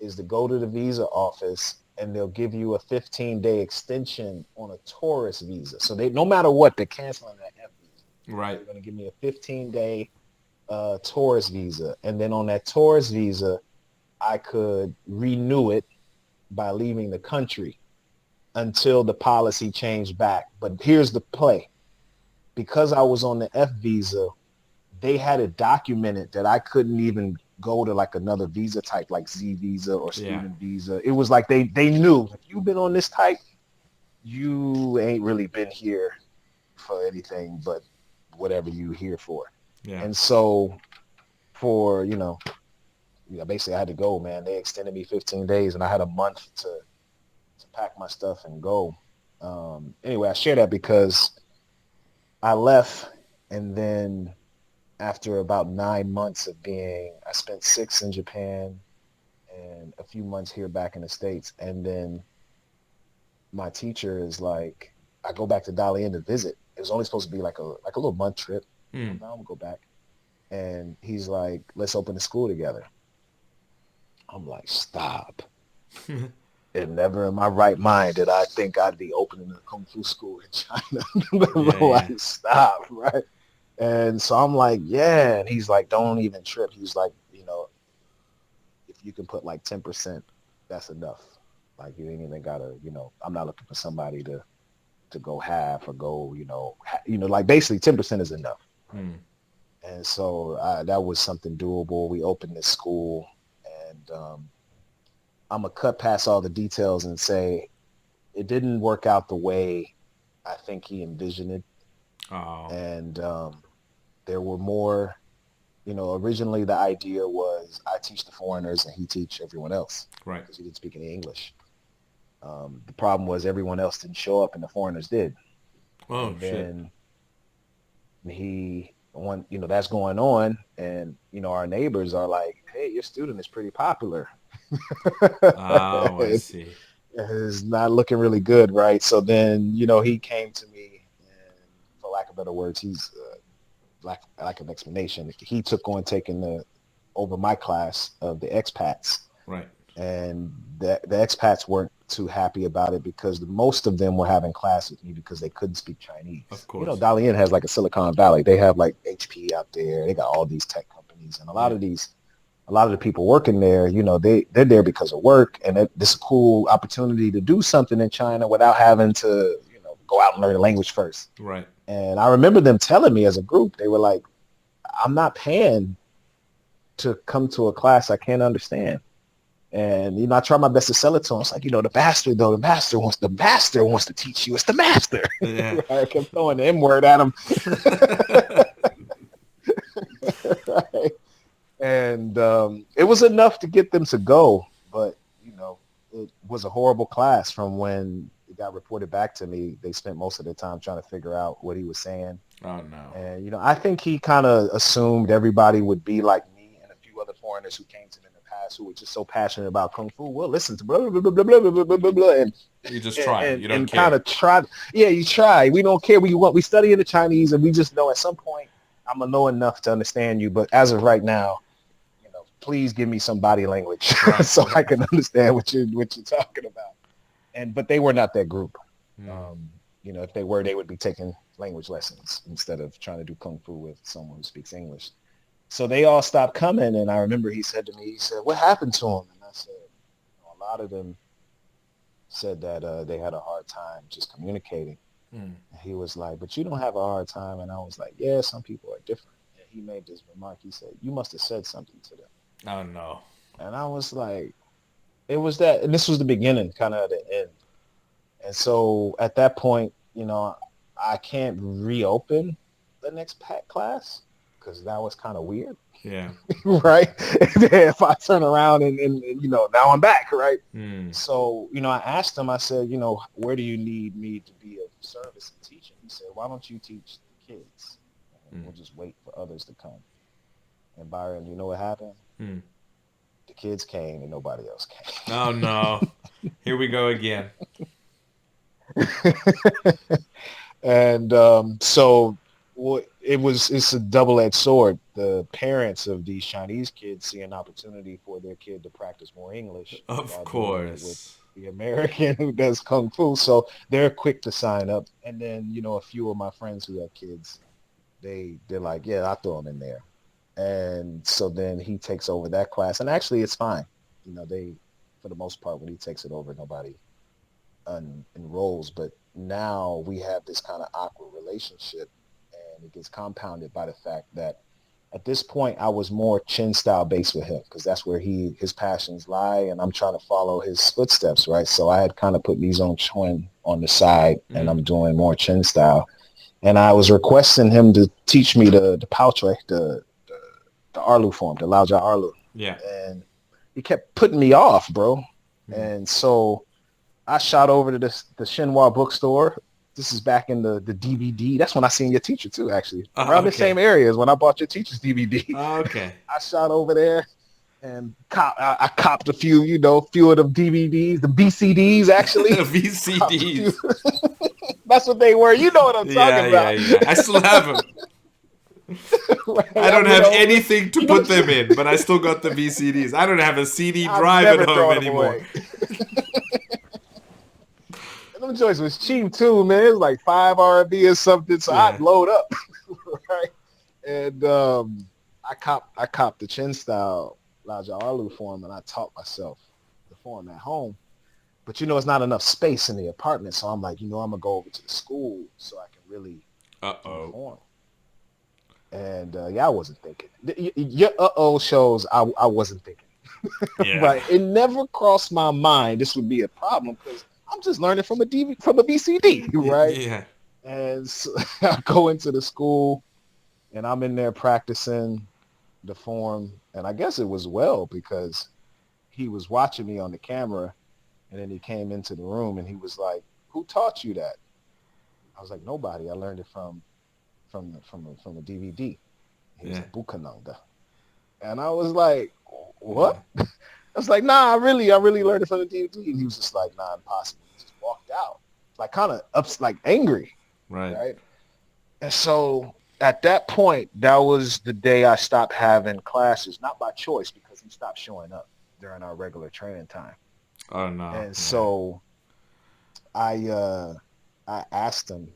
is to go to the visa office, and they'll give you a 15-day extension on a tourist visa. So no matter what, they're canceling that F visa. Right. They're going to give me a 15-day tourist visa. And then on that tourist visa, I could renew it by leaving the country until the policy changed back. But here's the play. Because I was on the F visa, they had it documented that I couldn't even go to like another visa type, like Z visa or Yeah. student visa. It was like they knew, if you've been on this type, you ain't really been here for anything but whatever you here for. Yeah. And so for, basically I had to go, man. They extended me 15 days and I had a month to pack my stuff and go. Anyway, I share that because I left, and then after about 9 months of I spent 6 in Japan and a few months here back in the States. And then my teacher is like, I go back to Dalian to visit. It was only supposed to be like a little month trip. Now I'm gonna go back. And he's like, let's open the school together. I'm like, stop. And never in my right mind did I think I'd be opening a Kung Fu school in China. Like, stop, right? And so I'm like, yeah. And he's like, don't even trip. He's like, if you can put like 10%, that's enough. Like, you ain't even gotta, I'm not looking for somebody to go half or go, like basically 10% is enough. And so that was something doable. We opened this school, and I'm going to cut past all the details and say it didn't work out the way I think he envisioned it. Oh. And there were more, originally the idea was I teach the foreigners and he teach everyone else. Right. Because he didn't speak any English. The problem was everyone else didn't show up and the foreigners did. Oh, and shit. Then that's going on, and our neighbors are like, hey, your student is pretty popular. Oh, I see. It's not looking really good, right? So then he came to me, and for lack of better words, he's lack of explanation, he took on taking over my class of the expats. Right. And the expats weren't too happy about it because most of them were having class with me because they couldn't speak Chinese. Of course. Dalian has like a Silicon Valley. They have like HP out there. They got all these tech companies, and a lot of the people working there, they're there because of work, and this is a cool opportunity to do something in China without having to, go out and learn the language first. Right. And I remember them telling me as a group, they were like, I'm not paying to come to a class I can't understand. And, I try my best to sell it to him. It's like, the master wants to teach you. It's the master. Yeah. I kept throwing the M word at him. Right. And it was enough to get them to go. But, it was a horrible class. From when it got reported back to me, they spent most of their time trying to figure out what he was saying. Oh, no. And, I think he kind of assumed everybody would be like me and a few other foreigners who came to them who were just so passionate about Kung Fu. Well, listen to blah, blah, blah, blah, blah, blah, blah, blah, blah, and you just try. You don't care. Kind of try. Yeah, you try. We don't care. We study in the Chinese, and we just know at some point I'm going to know enough to understand you. But as of right now, please give me some body language so I can understand what you're talking about. But they were not that group. If they were, they would be taking language lessons instead of trying to do Kung Fu with someone who speaks English. So they all stopped coming, and I remember he said to me, what happened to him? And I said, a lot of them said that they had a hard time just communicating. And he was like, but you don't have a hard time. And I was like, yeah, some people are different. And he made this remark. He said, you must have said something to them. Oh, no. And I was like, it was that, and this was the beginning, kind of the end. And so at that point, I can't reopen the next class, because that was kind of weird. Yeah. Right? If I turn around and now I'm back, right? So, I asked him, I said, where do you need me to be of service and teaching? He said, why don't you teach the kids? And we'll just wait for others to come. And Byron, you know what happened? The kids came and nobody else came. Oh, no. Here we go again. And so it's a double-edged sword. The parents of these Chinese kids see an opportunity for their kid to practice more English. Of course. With the American who does Kung Fu. So they're quick to sign up. And then, a few of my friends who have kids, they're like, yeah, I'll throw them in there. And so then he takes over that class. And actually, it's fine. For the most part, when he takes it over, nobody enrolls. But now we have this kind of awkward relationship. And it gets compounded by the fact that at this point, I was more Chen style based with him, because that's where his passions lie, and I'm trying to follow his footsteps, right? So I had kind of put Li Yujie on the side, and I'm doing more Chen style. And I was requesting him to teach me the Pao Chui, the Arlu form, the Lao Jia Arlu. Yeah. And he kept putting me off, bro. And so I shot over to the Xinhua bookstore. This is back in the DVD. That's when I seen your teacher too, actually. Around the same areas when I bought your teacher's DVD. Okay. I shot over there and I copped a few, few of the DVDs, the BCDs actually. VCDs. That's what they were. You know what I'm talking about. Yeah. I still have them. Right? I don't have anything to put them in, but I still got the VCDs. I don't have a CD drive at home anymore. Them joints was cheap too, man. It was like $5 RMB or something, so I'd load up, right? And I copped the Chen style Lao Jia Arlu form, and I taught myself the form at home. But it's not enough space in the apartment, so I'm like, I'm gonna go over to the school so I can really do the form. And I wasn't thinking. Your shows I wasn't thinking. Yeah. Right? It never crossed my mind this would be a problem because I'm just learning from a VCD, right? Yeah. And so I go into the school, and I'm in there practicing the form, and I guess it was well because he was watching me on the camera, and then he came into the room, and he was like, "Who taught you that?" I was like, "Nobody. I learned it from a DVD." He was like, "Bukananga," and I was like, "What?" I was like, "Nah, I really learned it from the DVD." And he was just like, "Nah, impossible." He just walked out, like kind of like angry, right? And so at that point, that was the day I stopped having classes, not by choice, because he stopped showing up during our regular training time. Oh no! And so I asked him,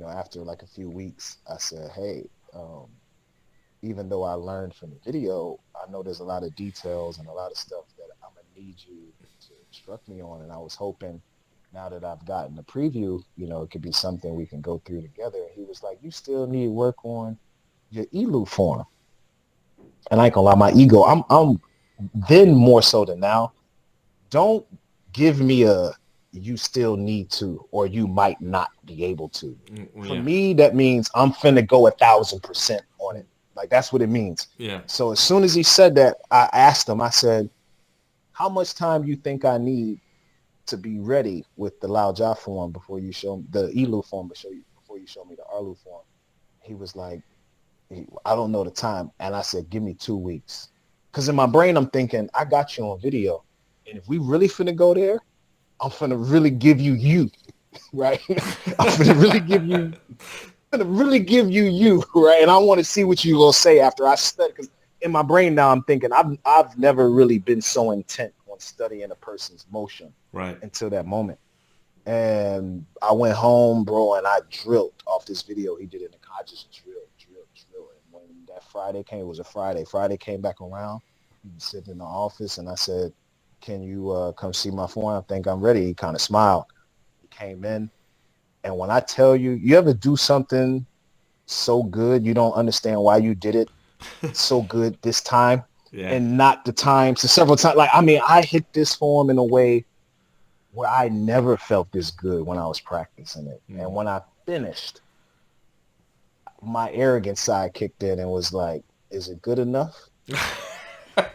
after like a few weeks, I said, "Hey, even though I learned from the video, I know there's a lot of details and a lot of stuff that I'm gonna need you to instruct me on. And I was hoping, now that I've gotten the preview, it could be something we can go through together." And he was like, "You still need work on your Ilu form." And I ain't gonna lie, my ego, I'm then more so than now. Don't give me a "you still need to" or "you might not be able to." For me, that means I'm finna go 1,000% on it. Like, that's what it means. Yeah. So as soon as he said that, I asked him, I said, "How much time do you think I need to be ready with the Lao Jia form before you show me the Ilu form before you show me the Arlu form?" He was like, "I don't know the time." And I said, "Give me 2 weeks." Because in my brain, I'm thinking, I got you on video. And if we really finna go there, I'm finna really give you, right? I'm finna really give you, right? And I want to see what you gonna say after I study. Because in my brain now, I'm thinking I've never really been so intent on studying a person's motion until that moment. And I went home, bro, and I drilled off this video he did in the car. I just drilled. And when that Friday came, it was a Friday. Friday came back around. He was sitting in the office, and I said, "Can you come see my form? I think I'm ready." He kind of smiled. He came in. And when I tell you, you ever do something so good, you don't understand why you did it so good this time and not the times, the several times. Like, I mean, I hit this form in a way where I never felt this good when I was practicing it. And when I finished, my arrogant side kicked in and was like, "Is it good enough?"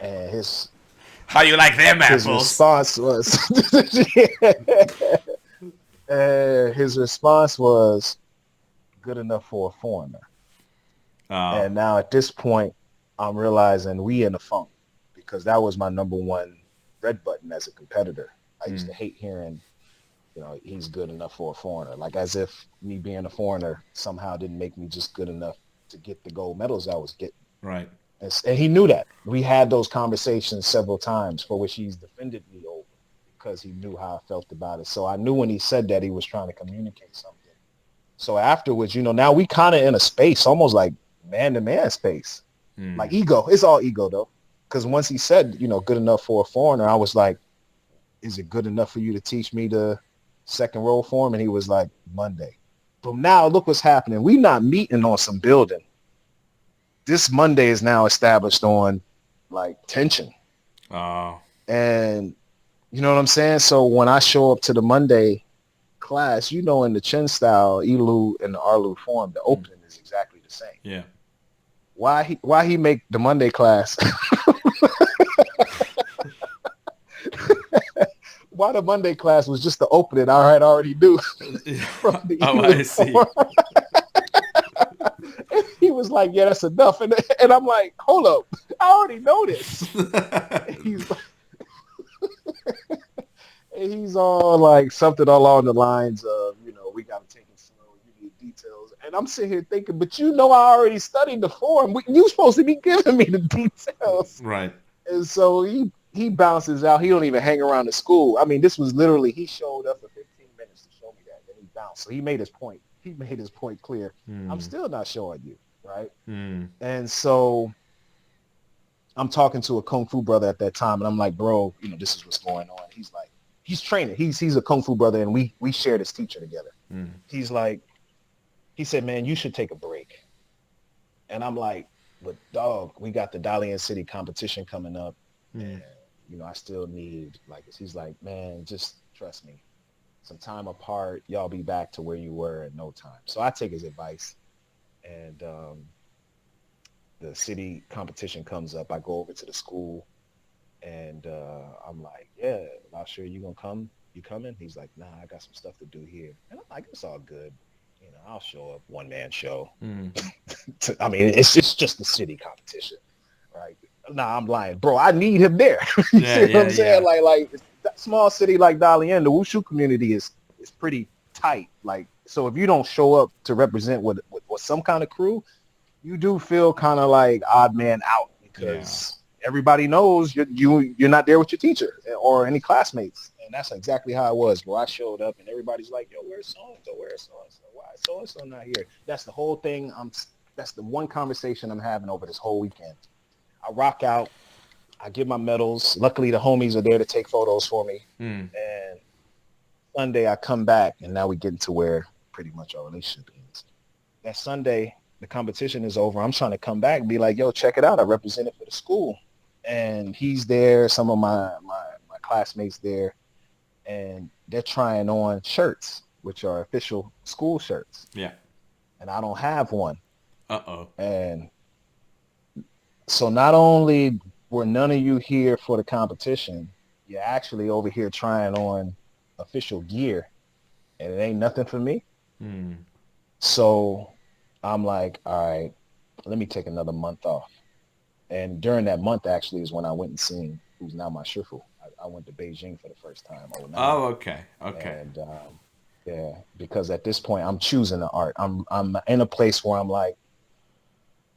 And how you like them apples? His response was, his response was, "Good enough for a foreigner." And now at this point, I'm realizing we in a funk because that was my number one red button as a competitor. I used to hate hearing, "He's good enough for a foreigner," like as if me being a foreigner somehow didn't make me just good enough to get the gold medals I was getting. Right. And he knew that. We had those conversations several times for which he's defended me over because he knew how I felt about it. So I knew when he said that he was trying to communicate something. So afterwards, now we kind of in a space, almost like man-to-man space. Like ego. It's all ego, though. Because once he said, "Good enough for a foreigner," I was like, "Is it good enough for you to teach me the second roll form?" And he was like, "Monday." But now look what's happening. We not meeting on some building. This Monday is now established on like tension. Oh. And you know what I'm saying? So when I show up to the Monday, class, you know, in the Chen style, Ilu and the Arlu form, the opening is exactly the same. Yeah. Why he make the Monday class? Why the Monday class was just the opening I had already knew from the I see. He was like, yeah, that's enough. And I'm like, hold up, I already know this. He's all like something along the lines of, you know, we got to take it slow. You need details. And I'm sitting here thinking, but you know, I already studied the form. You supposed to be giving me the details. Right. And so he bounces out. He don't even hang around the school. I mean, this was literally, he showed up for 15 minutes to show me that. Then he bounced. So he made his point. He made his point clear. I'm still not showing you, right? And so I'm talking to a Kung Fu brother at that time. And I'm like, bro, you know, this is what's going on. He's like, he's training. He's a Kung Fu brother. And we share this teacher together. He's like, he said, man, you should take a break. And I'm like, but dog, we got the Dalian City competition coming up. And, you know, I still need, like, he's like, man, just trust me. Some time apart, y'all be back to where you were in no time. So I take his advice. And the city competition comes up. I go over to the school. And I'm like, yeah, not sure you going to come? You coming? He's like, nah, I got some stuff to do here. And I'm like, it's all good. You know, I'll show up, one-man show. I mean, it's just the city competition, right? Nah, I'm lying. Bro, I need him there. You see what I'm saying? Like that small city like Dalian, the Wushu community is pretty tight. Like, so if you don't show up to represent with some kind of crew, you do feel kind of like odd man out because everybody knows you're not there with your teacher or any classmates. And that's exactly how it was, bro. I showed up and everybody's like, yo, where's so-and-so? Where's so-and-so? Why is so-and-so not here? That's the whole thing. That's the one conversation I'm having over this whole weekend. I rock out. I give my medals. Luckily, the homies are there to take photos for me. And Sunday, I come back, and now we get into where pretty much our relationship is. That Sunday, the competition is over. I'm trying to come back and be like, yo, check it out. I represented for the school. And he's there. Some of my classmates there. And they're trying on shirts, which are official school shirts. Yeah. And I don't have one. Uh-oh. And so not only were none of you here for the competition, you're actually over here trying on official gear, and it ain't nothing for me. So I'm like, all right, let me take another month off. And during that month, actually, is when I went and seen who's now my shifu. I went to Beijing for the first time. Oh, okay. And yeah, because at this point, I'm choosing the art. I'm in a place where I'm like,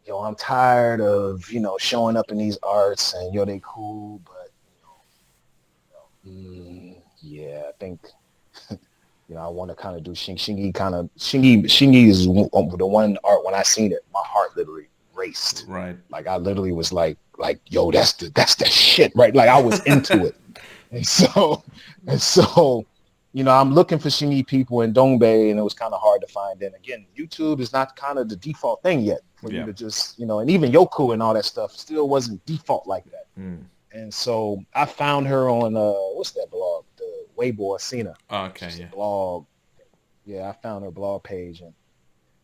yo, I'm tired of, you know, showing up in these arts and, yo, they cool, but, yeah, I think, you know, I want to kind of do Xingyi Xingyi is the one art, when I seen it, my heart literally raced. Right. Like, I literally was like, yo, that's the shit, right? Like, I was into it. And so, you know, I'm looking for Xingyi people in Dongbei, and it was kind of hard to find. And again, YouTube is not kind of the default thing yet for you to just, you know, and even Yoku and all that stuff still wasn't default like that. And so I found her on, what's that blog? The Weibo Asina. Oh, okay, yeah. Blog. Yeah, I found her blog page and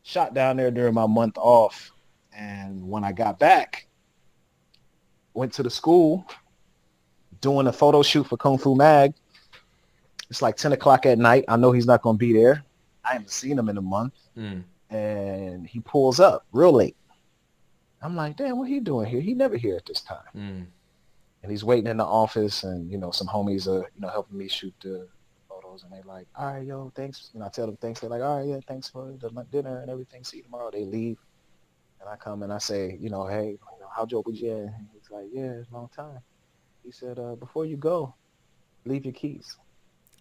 shot down there during my month off. And when I got back, went to the school doing a photo shoot for Kung Fu Mag. It's like 10 o'clock at night. I know he's not going to be there. I haven't seen him in a month. And he pulls up real late. I'm like, damn, what he doing here? He never here at this time. And he's waiting in the office, and, you know, some homies are, you know, helping me shoot the photos. And they like, all right, yo, thanks. And I tell them thanks. They're like, all right, yeah, thanks for the dinner and everything. See you tomorrow. They leave. And I come and I say, you know, hey, how Joe was you? And he's like, yeah, it's a long time. He said, before you go, leave your keys.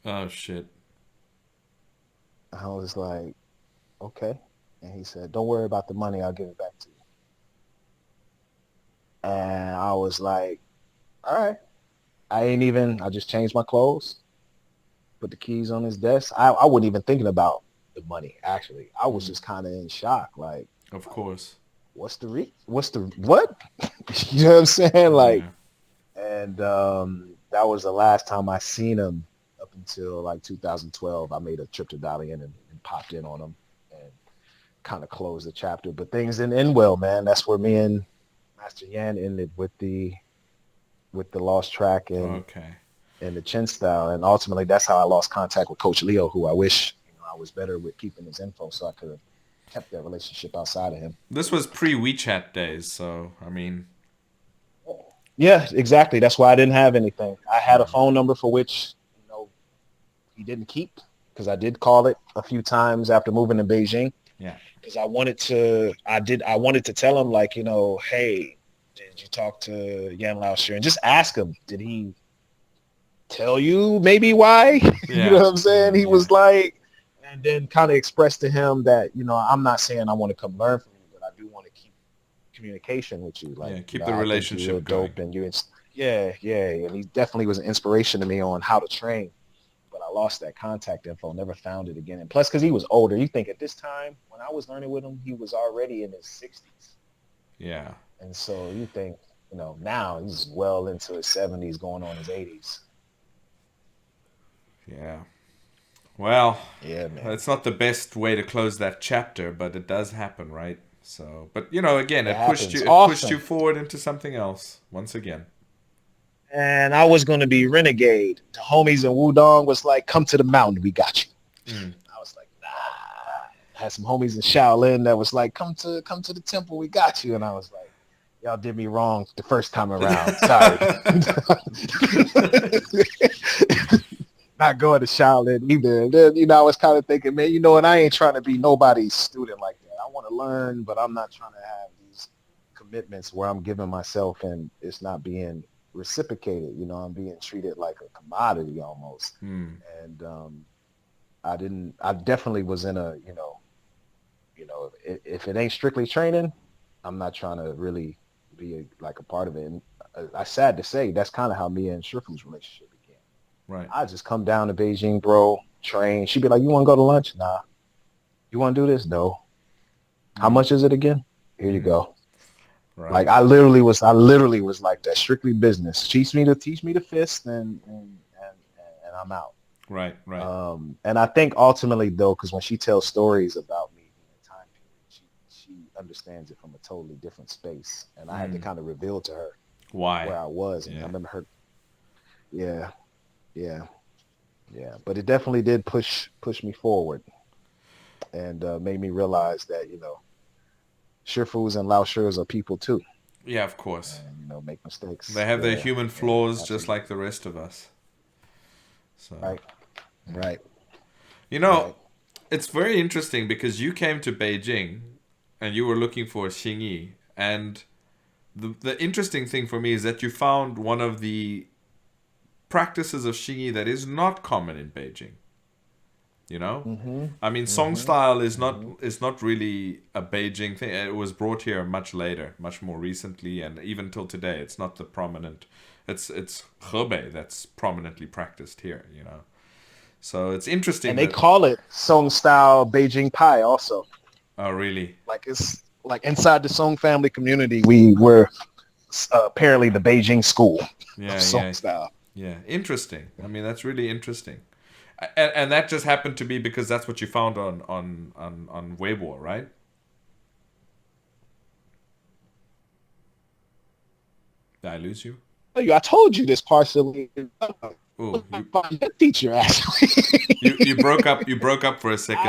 Oh, shit. I was like, okay. And he said, don't worry about the money. I'll give it back to you. And I was like, all right. I just changed my clothes, put the keys on his desk. I wasn't even thinking about the money, actually. I was just kind of in shock. Like, of course. What? You know what I'm saying? Like, and that was the last time I seen him up until like 2012. I made a trip to Dalian and popped in on him and kind of closed the chapter. But things didn't end well, man. That's where me and Master Yan ended with the lost track and Okay. the Chen style. And ultimately, that's how I lost contact with Coach Leo, who I wish I was better with keeping his info so I could have kept that relationship outside of him. This was pre-WeChat days, so I mean. Yeah, exactly. That's why I didn't have anything. I had a phone number for which, he didn't keep because I did call it a few times after moving to Beijing. Yeah. Because I wanted to tell him like, hey, did you talk to Yan Laoshi and just ask him, did he tell you maybe why? Yeah. You know what I'm saying? He was like, and then kind of expressed to him that, I'm not saying I want to come learn from you, but I do want to keep communication with you. Like, keep the relationship going. Dope and yeah. And he definitely was an inspiration to me on how to train. But I lost that contact info, never found it again. And plus, because he was older, you think at this time, when I was learning with him, he was already in his 60s. Yeah. And so you think, now he's well into his 70s, going on his 80s. Yeah. Well, yeah, man. It's not the best way to close that chapter, but it does happen, right? So, but again, it pushed you forward into something else once again. And I was going to be renegade. The homies in Wudong was like, come to the mountain, we got you. I was like, nah. I had some homies in Shaolin that was like, come to the temple, we got you. And I was like, y'all did me wrong the first time around. Sorry. Not going to Shaolin either. And then, I was kind of thinking, man, and I ain't trying to be nobody's student like that. I want to learn, but I'm not trying to have these commitments where I'm giving myself and it's not being reciprocated. I'm being treated like a commodity almost. And I definitely was in a, if it ain't strictly training, I'm not trying to really be a part of it. And I sad to say, that's kind of how me and Shifu's relationship began. Right. I just come down to Beijing, bro, train. She'd be like, you want to go to lunch? Nah. You want to do this? No. How much is it again? Here you go. Right. Like I literally was like that, strictly business. Teach me the fist and I'm out. Right. And I think ultimately though, because when she tells stories about me in a time period, she understands it from a totally different space. And I had to kind of reveal to her where I was. And I remember her. Yeah. But it definitely did push me forward and made me realize that, Shifus and Laoshers are people too. Yeah, of course. And, make mistakes. They have their human flaws just like the rest of us. So. Right. It's very interesting because you came to Beijing and you were looking for Xingyi. And the interesting thing for me is that you found one of the practices of Xingyi that is not common in Beijing. I mean, song style is not really a Beijing thing. It was brought here much later, much more recently, and even till today, it's not the prominent. It's Hebei that's prominently practiced here. So it's interesting. And they call it song style Beijing Pai also. Oh, really? Like it's like inside the Song family community, we were apparently the Beijing school of song style. Yeah, interesting. I mean, that's really interesting. And that just happened to be because that's what you found on Weibo, right? Did I lose you? I told you this partially. Oh, your teacher actually. you broke up. You broke up for a second.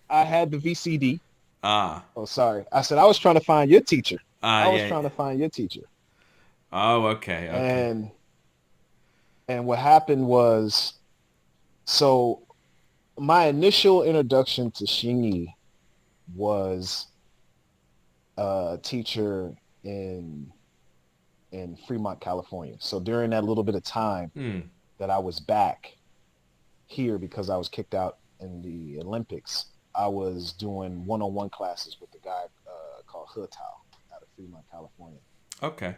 I had the VCD. Ah. Oh, sorry. I said I was trying to find your teacher. I was trying to find your teacher. Oh, okay. And what happened was. So my initial introduction to Xingyi was a teacher in Fremont, California. So during that little bit of time that I was back here because I was kicked out in the Olympics, I was doing one-on-one classes with a guy called He Tao out of Fremont, California. Okay.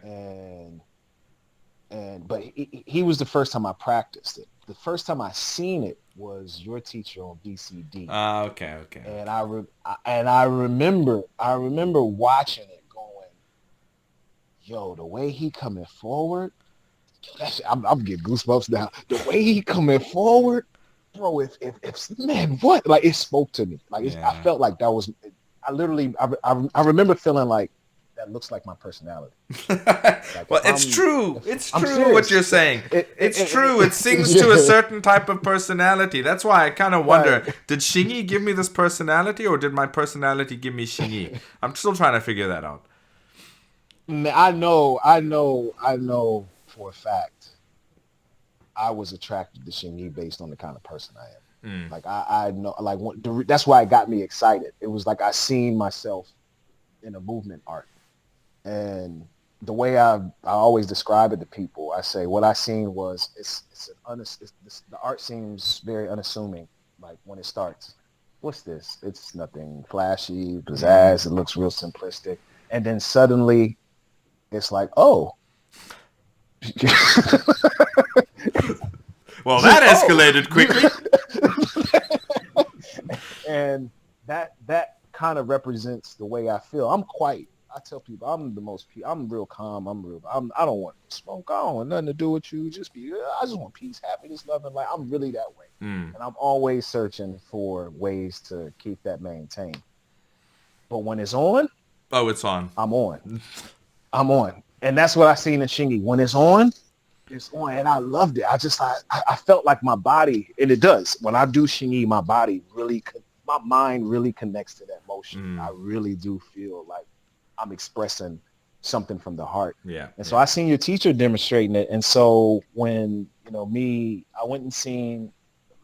But he was the first time I practiced it. The first time I seen it was your teacher on VCD. Okay. And I remember watching it, going, "Yo, the way he coming forward, I'm getting goosebumps now. The way he coming forward, bro. If man, what? Like it spoke to me. Like I felt like that was. I remember feeling like that looks like my personality. Like well, it's true. It's true serious. what you're saying. It's true. It sings to a certain type of personality. That's why I kind of wonder, did Xingyi give me this personality or did my personality give me Xingyi? I'm still trying to figure that out. I know for a fact I was attracted to Xingyi based on the kind of person I am. Like I know, like that's why it got me excited. It was like I seen myself in a movement art. And the way I always describe it to people, I say what I seen was the art seems very unassuming. Like when it starts, what's this? It's nothing flashy, pizzazz. It looks real simplistic, and then suddenly, it's like, oh. Well, that escalated quickly. And that kind of represents the way I feel. I tell people I'm real calm. I don't want smoke. I don't want nothing to do with you. I just want peace, happiness, love, and light. I'm really that way. And I'm always searching for ways to keep that maintained. But when it's on, it's on. I'm on. I'm on. And that's what I seen in Xingyi. When it's on, and I loved it. I felt like my body, and it does. When I do Xingyi, my mind really connects to that motion. I really do feel like I'm expressing something from the heart. Yeah. And so I seen your teacher demonstrating it. And so when, I went and seen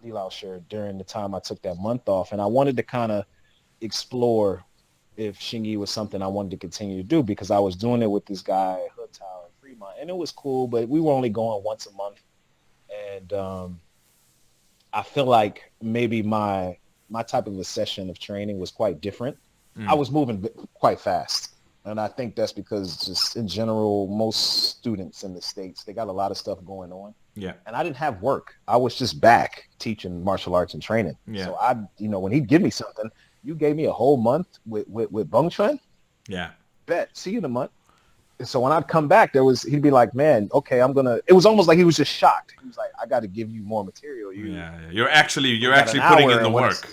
Li Yujie during the time I took that month off, and I wanted to kind of explore if Xingyi was something I wanted to continue to do, because I was doing it with this guy, Hood Tower in Fremont, and it was cool, but we were only going once a month. And I feel like maybe my type of a session of training was quite different. I was moving quite fast. And I think that's because just in general, most students in the States, they got a lot of stuff going on. Yeah. And I didn't have work. I was just back teaching martial arts and training. Yeah. So when he'd give me something, you gave me a whole month with Bung Chun. Yeah. Bet. See you in a month. And so when I'd come back, he'd be like, man, okay, it was almost like he was just shocked. He was like, I got to give you more material. You're actually putting in the work.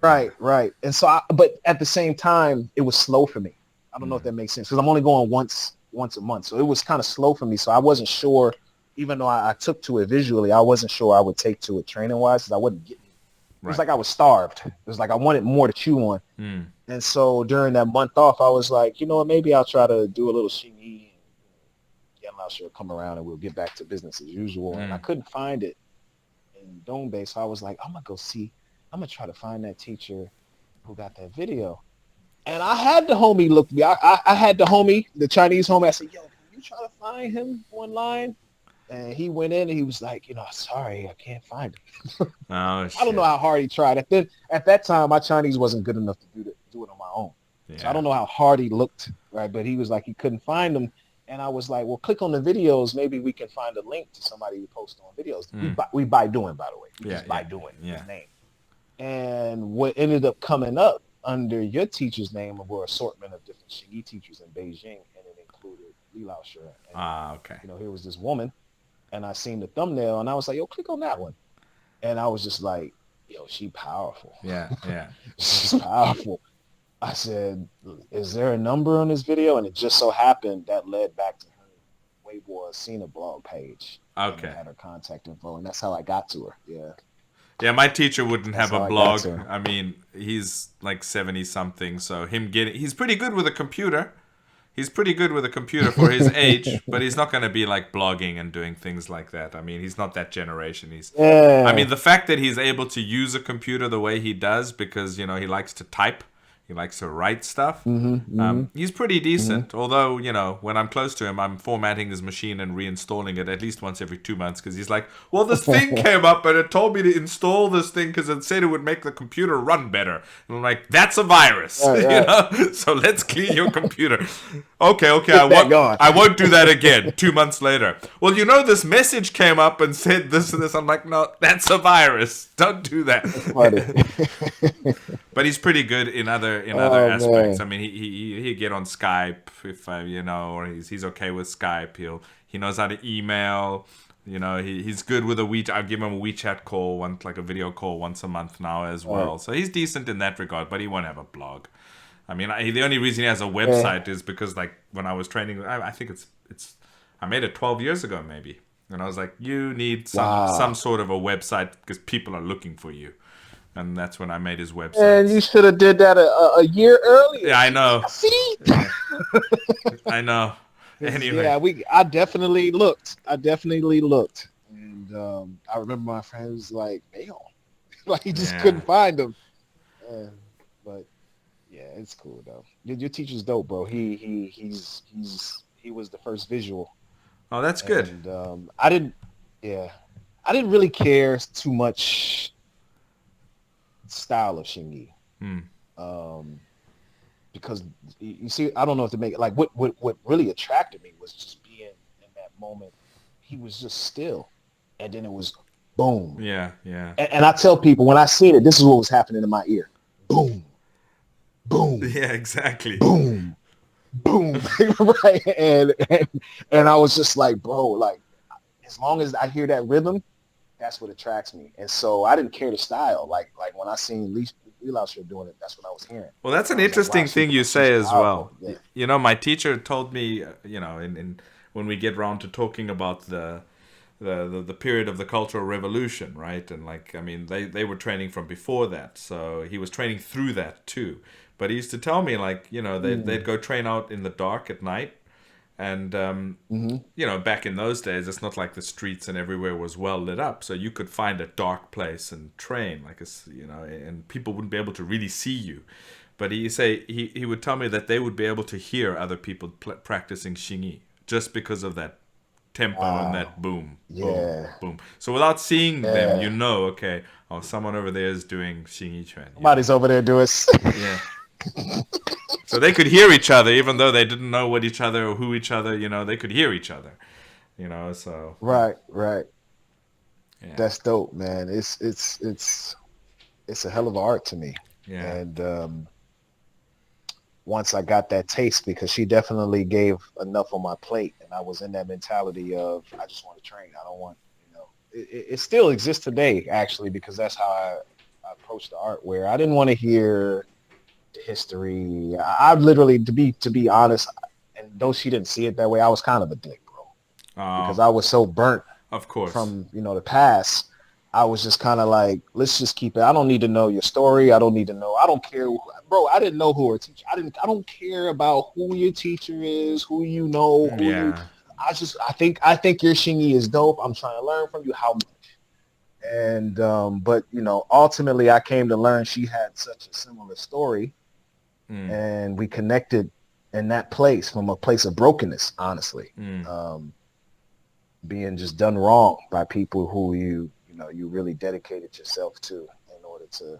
Right. And so, but at the same time, it was slow for me. I don't know if that makes sense, because I'm only going once a month. So it was kind of slow for me. So I wasn't sure, even though I took to it visually, I wasn't sure I would take to it training wise, because I wasn't getting it. It was like I was starved. It was like I wanted more to chew on. And so during that month off, I was like, you know what, maybe I'll try to do a little Xingyi, and Yan Lao Shi will come around and we'll get back to business as usual. And I couldn't find it in Dongbei. So I was like, I'm going to try to find that teacher who got that video. And I had the homie look me. I had the Chinese homie. I said, yo, can you try to find him online? And he went in and he was like, sorry, I can't find him. I don't know how hard he tried. At that time, my Chinese wasn't good enough to do it on my own. Yeah. So I don't know how hard he looked, right? But he was like, he couldn't find them. And I was like, well, click on the videos. Maybe we can find a link to somebody who posts on videos. We buy doing, by the way. We just buy doing his name. And what ended up coming up under your teacher's name were an assortment of different Xingyi teachers in Beijing, and it included Li Yujie. Okay. Here was this woman, and I seen the thumbnail, and I was like, yo, click on that one. And I was just like, yo, she powerful. Yeah. She's powerful. I said, is there a number on this video? And it just so happened that led back to her Weibo Sina blog page. Okay. And had her contact info, and that's how I got to her. Yeah. Yeah, my teacher wouldn't have a blog. I mean, he's like 70-something, so he's pretty good with a computer. He's pretty good with a computer for his age, but he's not going to be like blogging and doing things like that. I mean, he's not that generation. I mean, the fact that he's able to use a computer the way he does, because, he likes to type. He likes to write stuff. He's pretty decent. Although, when I'm close to him, I'm formatting his machine and reinstalling it at least once every 2 months, because he's like, well, this thing came up and it told me to install this thing because it said it would make the computer run better. And I'm like, that's a virus, So let's clean your computer. Okay, I won't do that again. 2 months later. Well, this message came up and said this and this. I'm like, no, that's a virus. Don't do that. But he's pretty good in other other Oh aspects. man. I mean, he get on Skype if or he's okay with Skype. He knows how to email. He's good with a WeChat. I give him a WeChat call, like a video call once a month now as All right. well. So he's decent in that regard, but he won't have a blog. I mean, the only reason he has a Yeah. website is because, like, when I was training, I think I made it 12 years ago maybe, and I was like, you need some Wow. sort of a website because people are looking for you, and that's when I made his And you websites. should have did that a year earlier. Yeah, I know. See? Yeah, I know. 'Cause, Anyway, yeah, I definitely looked. I definitely looked. And I remember my friend was like, damn. Like he just yeah. couldn't find them. But yeah, it's cool though. Your teacher's dope, bro. He was the first visual. Oh, that's good. And yeah. I didn't really care too much style of Xingyi. Hmm. Because you see, I don't know if to make it like what really attracted me was just being in that moment. He was just still, and then it was boom. Yeah, yeah. And I tell people when I seen it, this is what was happening in my ear. Boom, boom, Yeah, exactly. boom, boom. Right, and I was just like, bro, like as long as I hear that rhythm, that's what attracts me. And so I didn't care the style. Like when I seen Li Yujie doing it, that's what I was hearing. Well, that's an I was like, wow, interesting thing you she's say as powerful. well. Yeah. My teacher told me, in when we get round to talking about the period of the Cultural Revolution, right? And like, I mean, they were training from before that, so he was training through that too. But he used to tell me, like, they'd go train out in the dark at night, and back in those days, it's not like the streets and everywhere was well lit up, so you could find a dark place and train, like and people wouldn't be able to really see you. But he would tell me that they would be able to hear other people practicing Xingyi just because of that tempo and that boom, boom, Yeah. boom. So without seeing them, Yeah. okay, someone over there is doing Xingyi Quan. Somebody's over there doing. Yeah. So they could hear each other, even though they didn't know what each other or who each other. They could hear each other. So Right. yeah, That's dope, man. It's a hell of an art to me. yeah, And once I got that taste, because she definitely gave enough on my plate, and I was in that mentality of I just want to train. I don't want, it still exists today, actually, because that's how I approach the art. Where I didn't want to hear the history. I literally, to be honest, and though she didn't see it that way, I was kind of a dick, bro, because I was so burnt of course. from the past. I was just kind of like, let's just keep it. I don't need to know your story. I don't need to know. I don't care, bro. I didn't know who her teacher. I don't care about who your teacher is, who you know. Yeah. I think your Xingyi is dope. I'm trying to learn from you. How much? And but ultimately, I came to learn she had such a similar story, and we connected in that place from a place of brokenness. Honestly, being just done wrong by people who you really dedicated yourself to in order to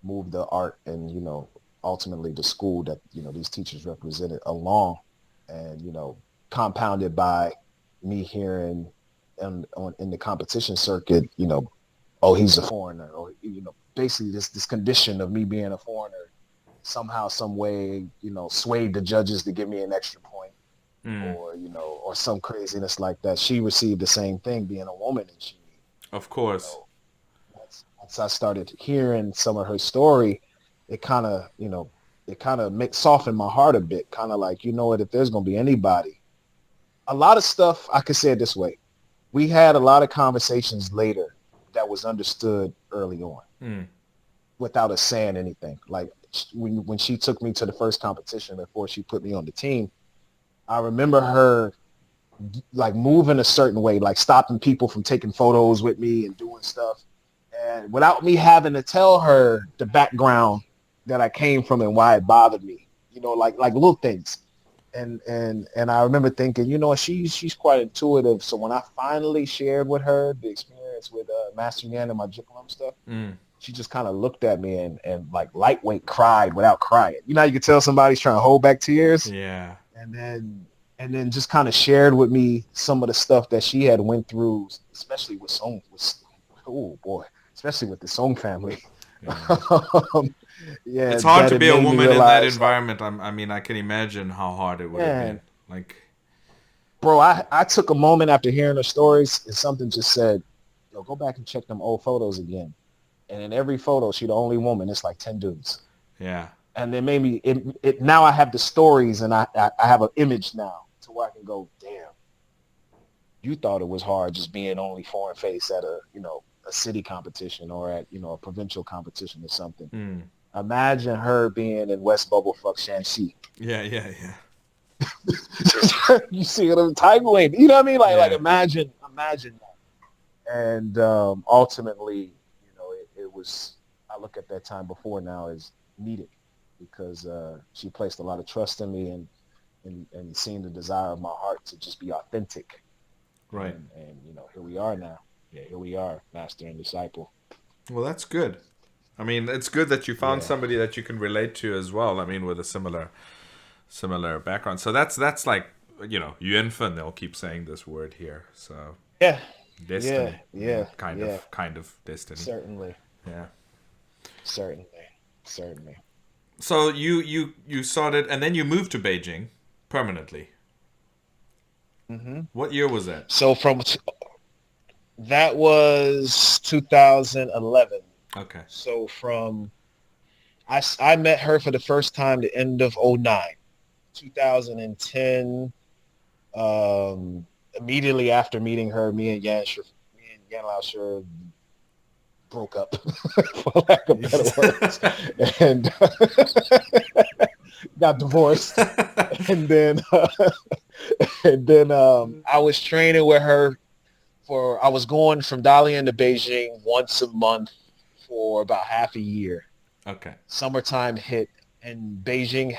move the art and ultimately the school that these teachers represented along, and compounded by me hearing in the competition circuit, oh, he's a foreigner, or basically this condition of me being a foreigner somehow, some way, swayed the judges to give me an extra point, or or some craziness like that. She received the same thing being a woman, and she, of course, once I started hearing some of her story, it kind of softened my heart a bit. Kind of like, what, if there's gonna be anybody, a lot of stuff, I could say it this way: we had a lot of conversations later that was understood early on, without us saying anything. Like when she took me to the first competition before she put me on the team, I remember her like moving a certain way, like stopping people from taking photos with me and doing stuff, and without me having to tell her the background that I came from and why it bothered me, like little things. And I remember thinking, she's quite intuitive. So when I finally shared with her the experience with Master Yan and my Jikulum stuff, she just kind of looked at me and like lightweight cried without crying. How you can tell somebody's trying to hold back tears. Yeah. And then just kind of shared with me some of the stuff that she had went through, especially with Song, especially with the Song family. Yeah. Yeah, It's hard that to it be a made me woman in that realize, like, environment. I mean, I can imagine how hard it would have been. man, Like, bro, I took a moment after hearing her stories and something just said, yo, go back and check them old photos again. And in every photo, she the only woman. It's like 10 dudes. yeah, And then maybe it now I have the stories and I have an image now to where I can go, damn, you thought it was hard just being only foreign face at a city competition or at, a provincial competition or something. mm. Imagine her being in West Bubblefuck Shanxi. Yeah, yeah, yeah, You see them Tiger Wave. You know what I mean? Like yeah. imagine that. And ultimately, it was, I look at that time before now as needed because she placed a lot of trust in me and seeing the desire of my heart to just be authentic. Right. And here we are now. Yeah, here we are, master and disciple. Well, that's good. I mean, it's good that you found Yeah. somebody that you can relate to as well. I mean, with a similar background. So that's like, Yuan Fen, they'll keep saying this word here. So Yeah. destiny. Yeah. Kind of destiny. Certainly. Yeah. Certainly. So you started, and then you moved to Beijing permanently. Mm-hmm. What year was that? So that was 2011. Okay. So I met her for the first time the end of 2009. 2010, immediately after meeting her, me and Yan Lao broke up, for lack of better words, and got divorced. And then I was training with her I was going from Dalian to Beijing once a month for about half a year. Okay. Summertime hit, and Beijing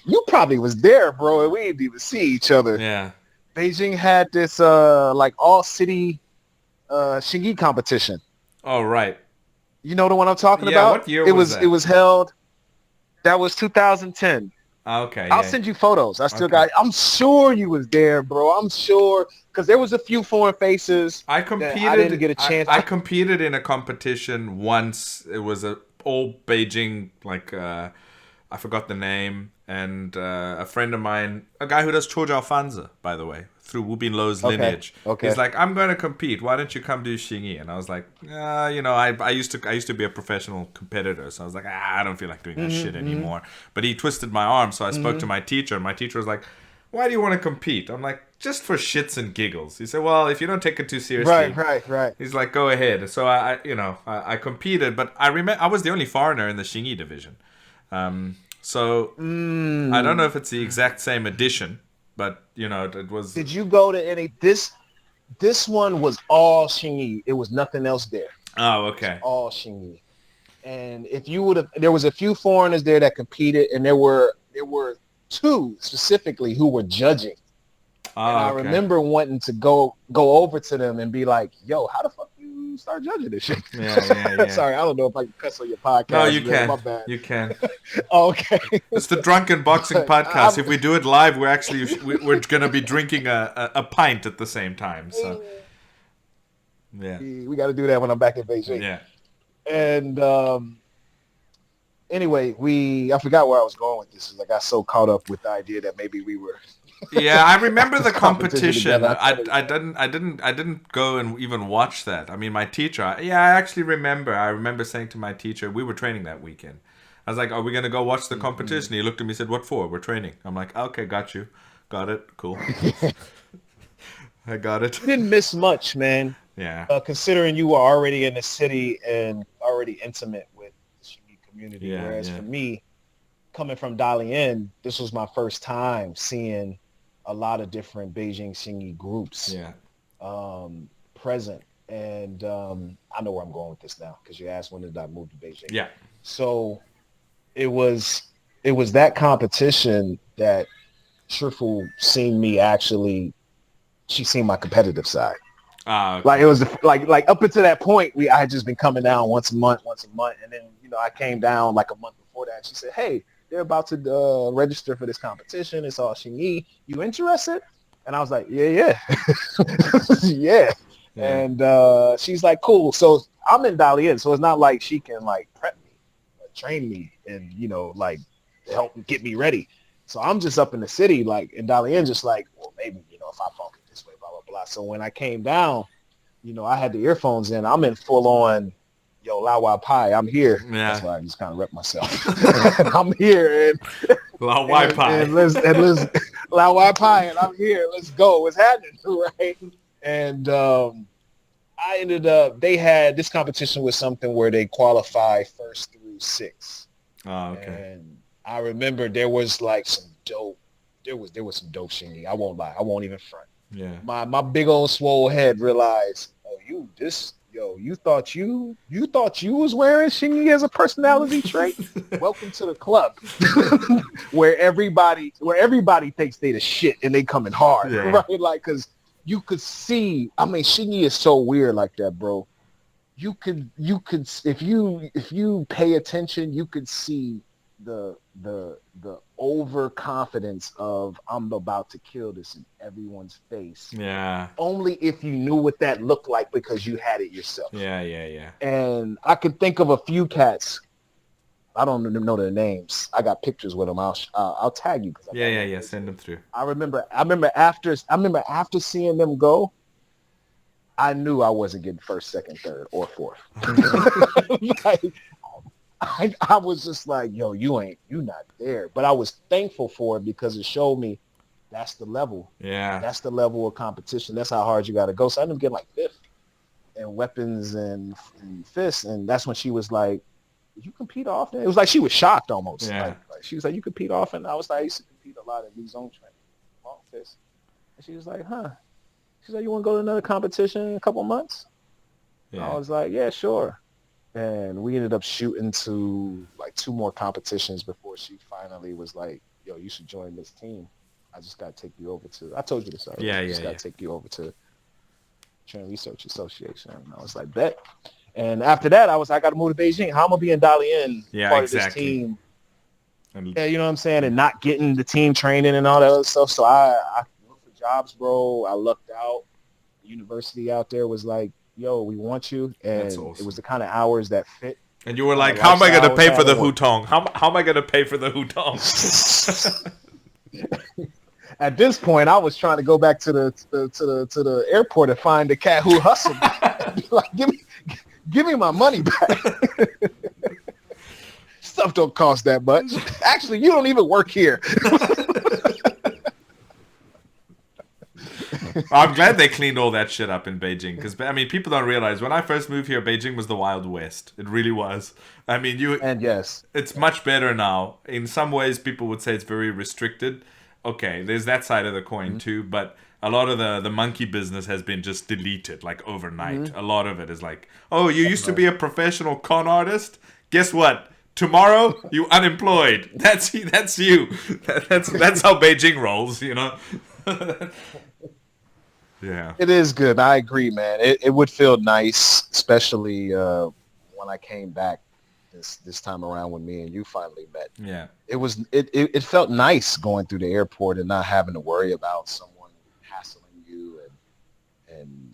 you probably was there, bro, and we didn't even see each other. Yeah. Beijing had this like all city Xingyi competition. Oh, right. You know the one I'm talking Yeah, about? what year was that? It was held. That was 2010. Okay. I'll Yeah. send you photos. I still Okay. I'm sure you was there, bro. I'm sure because there was a few foreign faces. I competed. I didn't get a chance. I competed in a competition once. It was a old Beijing, like I forgot the name, and a friend of mine, a guy who does Choujiao Fanzi, by the way, through Wu Binlou's lineage. Okay. He's like, I'm going to compete. Why don't you come do Xingyi? And I was like, I used to be a professional competitor, so I was like, I don't feel like doing that shit anymore. But he twisted my arm, so I spoke to my teacher, and my teacher was like, why do you want to compete? I'm like, just for shits and giggles. He said, well, if you don't take it too seriously. Right. He's like, go ahead. So I competed, but I remember I was the only foreigner in the Xingyi division. So I don't know if it's the exact same edition, but it was. Did you go to any? This one was all Xingyi. It was nothing else there. Oh, okay. All Xingyi. And if you would have, there was a few foreigners there that competed, and there were two specifically who were judging. Oh, And I okay. remember wanting to go over to them and be like, "Yo, how the fuck you start judging this shit?" Yeah. Sorry, I don't know if I can cuss on your podcast. No, you man. can. My bad. You can. Oh, okay. It's the Drunken Boxing Podcast. If we do it live, we're gonna be drinking a pint at the same time. So yeah, We got to do that when I'm back in Beijing. yeah. And anyway, I forgot where I was going with this. I got so caught up with the idea that maybe we were. Yeah, I remember the competition. together. I didn't go and even watch that. I mean, my teacher. I actually remember. I remember saying to my teacher, we were training that weekend. I was like, "Are we gonna go watch the competition?" He looked at me and said, "What for? We're training." I'm like, "Okay, got you, got it, cool." I got it. You didn't miss much, man. Yeah. Considering you were already in the city and already intimate with the Xingyi community, Yeah, whereas yeah. for me, coming from Dalian, this was my first time seeing a lot of different Beijing Xingyi groups Yeah. present. And I know where I'm going with this now because you asked when did I move to Beijing. Yeah. So it was that competition that Shifu seen me actually. She seen my competitive side. Okay. Like it was like up until that point, I had just been coming down once a month, and then I came down like a month before that. And she said, "Hey, they're about to register for this competition. It's all Xingyi. You interested?" And I was like, "Yeah, yeah." And she's like, "Cool." So I'm in Dalian, so it's not like she can like prep me, or train me and like help get me ready. So I'm just up in the city, like in Dalian, just like, well, maybe if I funk it this way, blah blah blah. So when I came down, I had the earphones in. I'm in full on, Lao Wai Pai. I'm here. Yeah. That's why I just kind of rep myself. I'm here, and Lao Wai Pai. and let's Lao Wai Pai, and I'm here. Let's go. What's happening, right? And I ended up. They had this competition was something where they qualify first through 6. Oh, okay. And I remember there was like some dope. There was some dope Xingyi. I won't lie. I won't even front. Yeah. My big old swole head realized, you thought you was wearing Xingyi as a personality trait? Welcome to the club, where everybody thinks they the shit and they coming hard, right? Like, cause you could see. I mean, Xingyi is so weird like that, bro. You could if you pay attention, you could see the overconfidence of I'm about to kill this in everyone's face. Yeah. Only if you knew what that looked like because you had it yourself. Yeah. And I could think of a few cats. I don't know their names. I got pictures with them. I'll tag you. Yeah. Send them through. I remember after seeing them go, I knew I wasn't getting first, second, third, or fourth. Like, I was just like, you not there. But I was thankful for it because it showed me that's the level. Yeah. That's the level of competition. That's how hard you got to go. So I ended up getting like 5th in weapons and fists. And that's when she was like, did you compete often? It was like she was shocked almost. Yeah. Like she was like, you compete often? I was like, I used to compete a lot in these zone training. Long fists. And she was like, huh. She's like, you want to go to another competition in a couple months? Yeah. I was like, yeah, sure. And we ended up shooting to like 2 more competitions before she finally was like, you should join this team. I just got to take you over to, I told you this already. Yeah. I just got to take you over to Training Research Association. And I was like, bet. And after that, I got to move to Beijing. How am I going to be in Dalian, part of this team? Yeah, you know what I'm saying? And not getting the team training and all that other stuff. So I looked for jobs, bro. I lucked out. The university out there was like, we want you. And awesome. It was the kind of hours that fit. And you were like, how am I going to pay for the hutong? How am I going to pay for the hutong? At this point, I was trying to go back to the airport and find the cat who hustled me. And be like, give me my money back. Stuff don't cost that much. Actually, you don't even work here. I'm glad they cleaned all that shit up in Beijing because, I mean, people don't realize when I first moved here, Beijing was the Wild West. It really was. I mean, yes, it's much better now. In some ways, people would say it's very restricted. Okay, there's that side of the coin too, but a lot of the monkey business has been just deleted like overnight. A lot of it is like, oh, you used to be a professional con artist? Guess what? Tomorrow, you unemployed. That's you. That's how Beijing rolls, Yeah. It is good. I agree, man. It would feel nice, especially when I came back this time around when me and you finally met. Yeah. It felt nice going through the airport and not having to worry about someone hassling you and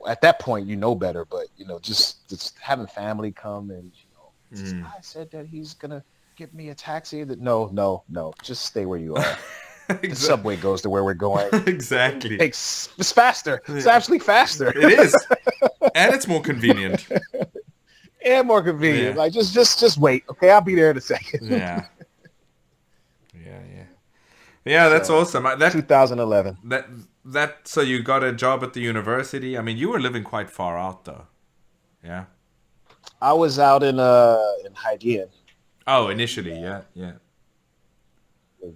at that point better, but just having family come and this guy said that he's gonna give me a taxi. That no, just stay where you are. Exactly. The subway goes to where we're going. Exactly. It's faster. It's actually faster. It is. And it's more convenient. And more convenient. Yeah. Like just wait. Okay, I'll be there in a second. Yeah. Yeah, that's awesome. 2011. So you got a job at the university. I mean, you were living quite far out though. Yeah. I was out in Haidian. Oh, initially, yeah.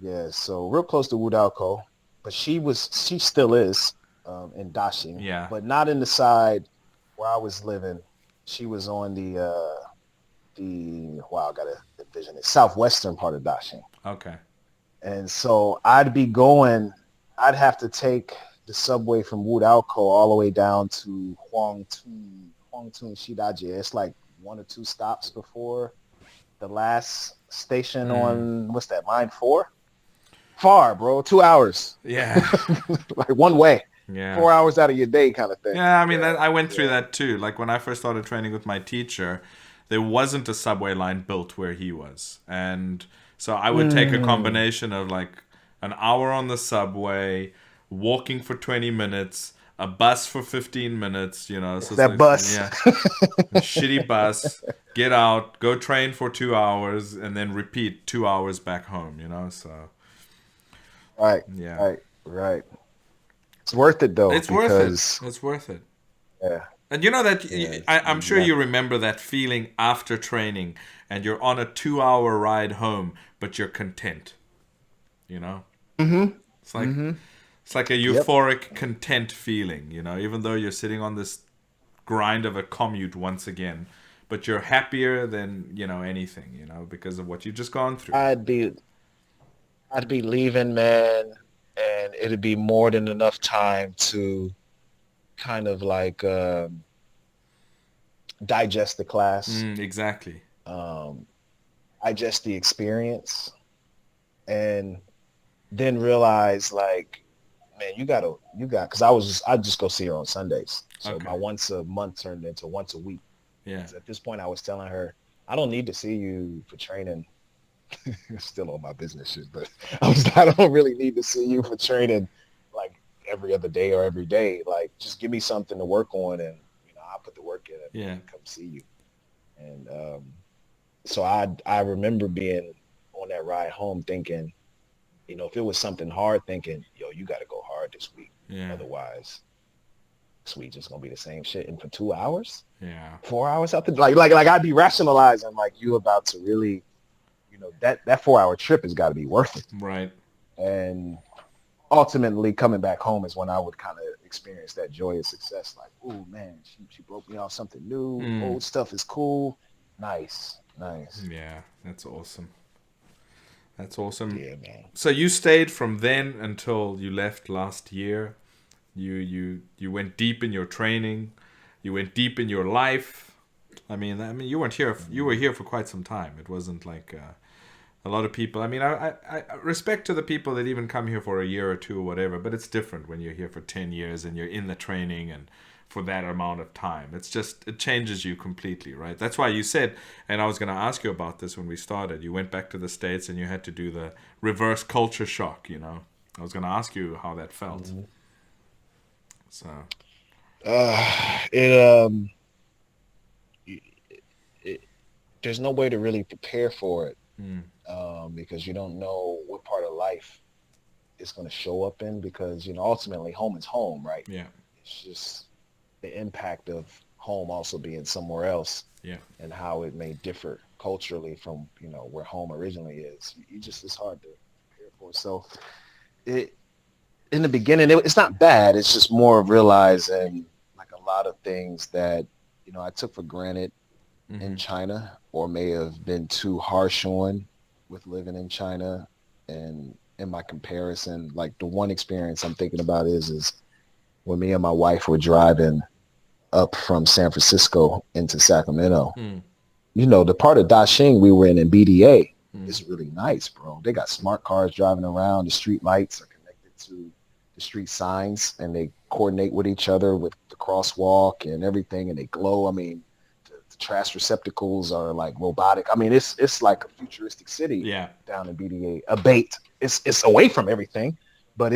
Yeah, so real close to Wudalco, but she still is in Daxing. Yeah. But not in the side where I was living. She was on I gotta envision it, southwestern part of Daxing. Okay. And so I'd have to take the subway from Wudalco all the way down to Huangtun Shidaji. It's like 1 or 2 stops before the last station on, what's that, line 4? Far, bro. 2 hours. Yeah. Like one way. Yeah. 4 hours out of your day kind of thing. Yeah, I mean, I went through that too. Like when I first started training with my teacher, there wasn't a subway line built where he was. And so I would take a combination of like an hour on the subway, walking for 20 minutes, a bus for 15 minutes, you know. So it's That like, bus. yeah, shitty bus, get out, go train for 2 hours, and then repeat 2 hours back home, you know. So, Right, yeah. right. It's worth it though, It's worth it. because It's worth it. yeah, And you know that yeah, I'm sure you remember that feeling after training and you're on a 2 hour ride home, but you're content. You know? It's like it's like a yep. euphoric content feeling, you know, even though you're sitting on this grind of a commute once again, but you're happier than, you know, anything, you know, because of what you've just gone through. I'd be leaving, man, and it'd be more than enough time to kind of like digest the class, Exactly. um, digest the experience, and then realize like, man, because I just go see her on Sundays. So Okay. my once a month turned into once a week. Yeah. 'Cause at this point, I was telling her, I don't need to see you for training. Still on my business shit, but I don't really need to see you for training like every other day or every day. Like, just give me something to work on, and I'll put the work in Yeah. and come see you. And so I remember being on that ride home thinking, if it was something hard, thinking, yo, you got to go hard this week. Yeah. Otherwise, this week just gonna be the same shit. And for 2 hours, Yeah. 4 hours out the like I'd be rationalizing like you about to really, that 4 hour trip has got to be worth it. Right. And ultimately coming back home is when I would kind of experience that joyous success. Like, oh man, she broke me off something new. Old stuff is cool. Nice. Yeah, that's awesome. That's awesome. Yeah, man. So you stayed from then until you left last year. You went deep in your training. You went deep in your life. I mean, you weren't here. You were here for quite some time. It wasn't like a lot of people. I mean, I respect to the people that even come here for a year or two or whatever. But it's different when you're here for 10 years and you're in the training and for that amount of time. It's just, it changes you completely, right? That's why you said, and I was going to ask you about this when we started, you went back to the States and you had to do the reverse culture shock, I was going to ask you how that felt. Mm-hmm. So. There's no way to really prepare for it because you don't know what part of life it's going to show up in because, ultimately home is home, right? Yeah. It's just the impact of home also being somewhere else, yeah, and how it may differ culturally from where home originally is. It's hard to prepare for. So in the beginning, it's not bad. It's just more of realizing like a lot of things that I took for granted in China, or may have been too harsh on with living in China. And in my comparison, like the one experience I'm thinking about is when me and my wife were driving up from San Francisco into Sacramento. The part of Dashing we were in BDA is really nice, bro. They got smart cars driving around. The street lights are connected to the street signs, and they coordinate with each other with the crosswalk and everything, and they glow. I mean, the trash receptacles are like robotic. I mean, it's like a futuristic city down in BDA. It's away from everything, but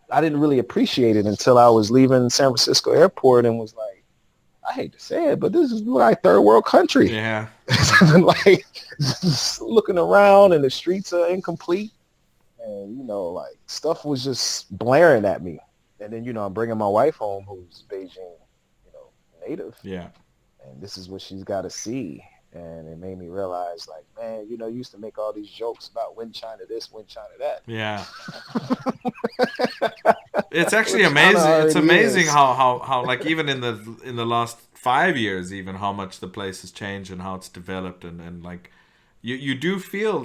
I didn't really appreciate it until I was leaving San Francisco airport and was like, I hate to say it, but this is like third world country. Yeah. Like just looking around and the streets are incomplete, and like stuff was just blaring at me. And then I'm bringing my wife home, who's Beijing, native. Yeah. And this is what she's got to see. And it made me realize, like, man, you used to make all these jokes about when China this, when China that. Yeah. It's actually amazing. It's amazing how like even in the last 5 years, even how much the place has changed and how it's developed and like you do feel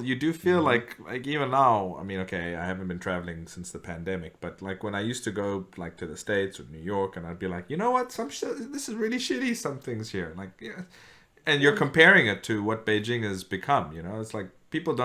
like even now. I mean, okay, I haven't been traveling since the pandemic, but like when I used to go like to the States or New York, and I'd be like, you know what, this is really shitty. Some things here, like yeah. And you're comparing it to what Beijing has become, it's like people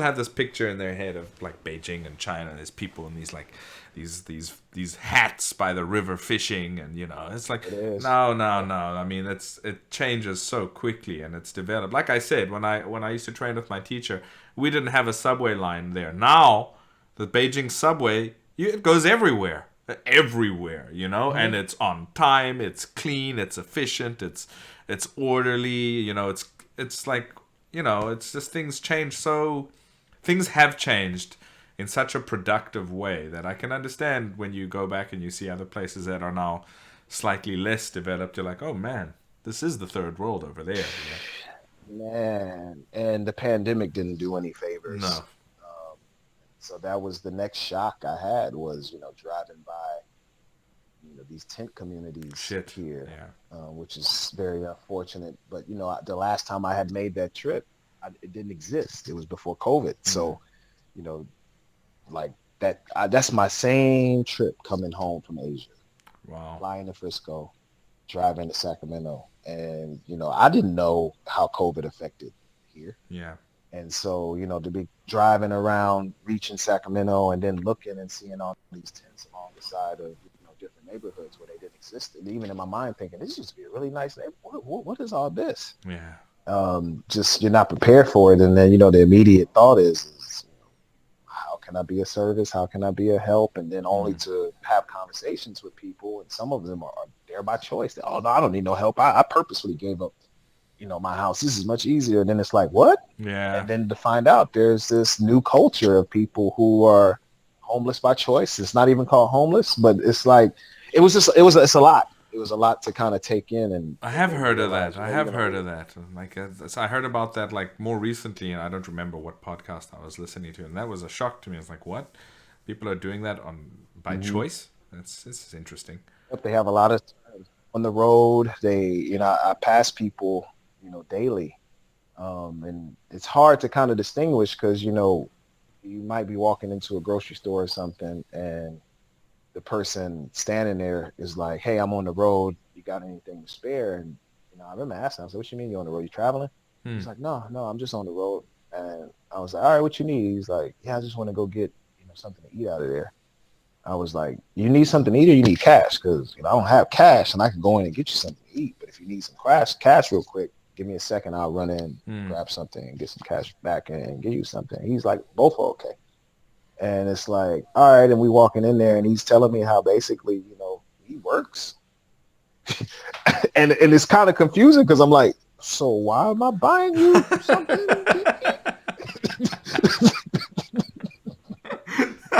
have this picture in their head of like Beijing and China. There's people in these like these hats by the river fishing, and it's like It is. no. I mean, it changes so quickly, and it's developed. Like I said, when I used to train with my teacher, we didn't have a subway line there. Now the Beijing subway, it goes everywhere, and it's on time, it's clean, it's efficient, it's orderly, it's like, it's just things have changed in such a productive way that I can understand when you go back and you see other places that are now slightly less developed. You're like, oh man, this is the third world over there. Man, and the pandemic didn't do any favors. No. So that was the next shock I had was, driving by, these tent communities here, which is very unfortunate. But, the last time I had made that trip, it didn't exist. It was before COVID. So, like that's my same trip coming home from Asia. Wow. Flying to Frisco, driving to Sacramento. And, I didn't know how COVID affected here. Yeah. And so, to be driving around, reaching Sacramento, and then looking and seeing all these tents along the side of, different neighborhoods where they didn't exist. And even in my mind thinking, this used to be a really nice neighborhood. What is all this? Yeah. Just you're not prepared for it. And then, the immediate thought is how can I be a service? How can I be a help? And then only to have conversations with people. And some of them are there by choice. Oh, no, I don't need no help. I purposefully gave up my house. This is much easier. And then it's like, what? Yeah. And then to find out there's this new culture of people who are homeless by choice. It's not even called homeless, but it's like, it's a lot. It was a lot to kind of take in. And I have heard of that. I have heard of that. Like, I heard about that like more recently, and I don't remember what podcast I was listening to. And that was a shock to me. It's like, what? People are doing that by choice? This is interesting. They have a lot of on the road. They, I pass people, daily. And it's hard to kind of distinguish because, you might be walking into a grocery store or something and the person standing there is like, hey, I'm on the road. You got anything to spare? And, I remember asking him, I said, what you mean you're on the road? You traveling? He's like, no, I'm just on the road. And I was like, all right, what you need? He's like, yeah, I just want to go get, something to eat out of there. I was like, you need something to eat or you need cash? Because, I don't have cash and I can go in and get you something to eat. But if you need some cash real quick, give me a second. I'll run in, grab something and get some cash back and give you something. He's like, both are okay. And it's like, all right. And we walking in there and he's telling me how basically, he works. and it's kind of confusing because I'm like, so why am I buying you something?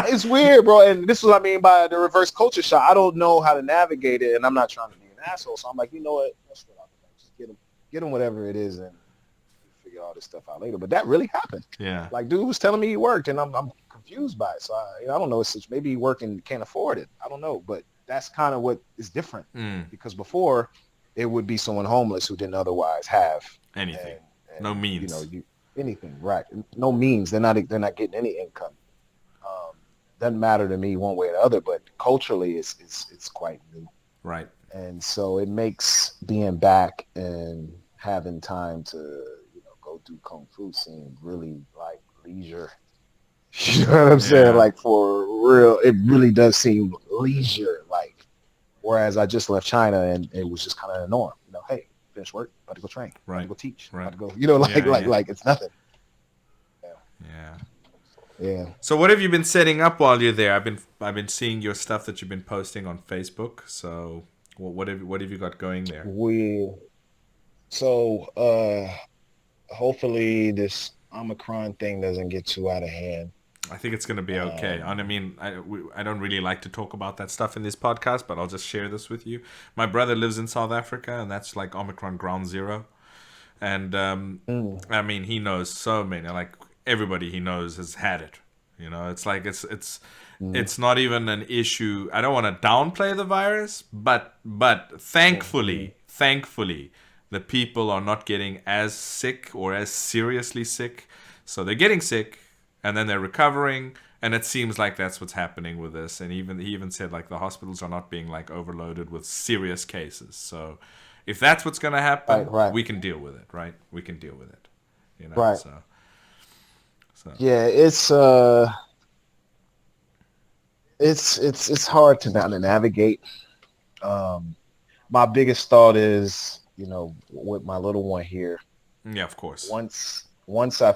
It's weird, bro. And this is what I mean by the reverse culture shock. I don't know how to navigate it, and I'm not trying to be an asshole. So I'm like, you know what? Let's just get him whatever it is, and figure all this stuff out later. But that really happened. Yeah. Like, dude was telling me he worked, and I'm confused by it. So I don't know. It's maybe he worked and can't afford it. I don't know, but that's kind of what is different because before it would be someone homeless who didn't otherwise have anything, and no means, anything, right? No means. They're not getting any income. Doesn't matter to me one way or the other, but culturally it's quite new. Right. And so it makes being back and having time to, go do Kung Fu seem really like leisure. You know what I'm saying? Like for real, it really does seem leisure like. Whereas I just left China and it was just kind of the norm. Hey, finish work, about to go train, about to go teach, about to go, like it's nothing. Yeah. So what have you been setting up while you're there? I've been seeing your stuff that you've been posting on Facebook. So what have you got going there? Hopefully this Omicron thing doesn't get too out of hand. I think it's going to be okay. I mean, I don't really like to talk about that stuff in this podcast, but I'll just share this with you. My brother lives in South Africa, and that's like Omicron ground zero. And I mean, he knows so many. Like everybody he knows has had it. It's like it's not even an issue. I don't want to downplay the virus, but thankfully, the people are not getting as sick or as seriously sick. So they're getting sick and then they're recovering, and it seems like that's what's happening with this. And he even said like the hospitals are not being like overloaded with serious cases. So if that's what's going to happen, we can deal with it, right? We can deal with it. Right. So So. Yeah, it's hard to navigate. My biggest thought is, with my little one here, Yeah, of course. once I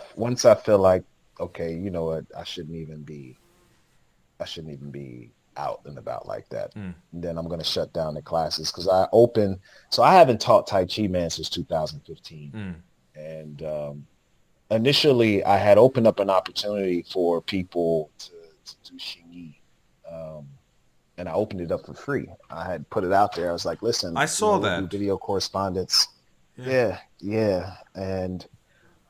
feel like, okay, you know what, I shouldn't even be out and about like that. Mm. Then I'm gonna shut down the classes because I haven't taught Tai Chi, man, since 2015. Mm. And initially I had opened up an opportunity for people to do Xingyi. Um, and I opened it up for free. I had put it out there. I was like, listen, I saw we'll do that. video correspondence. Yeah. Yeah. And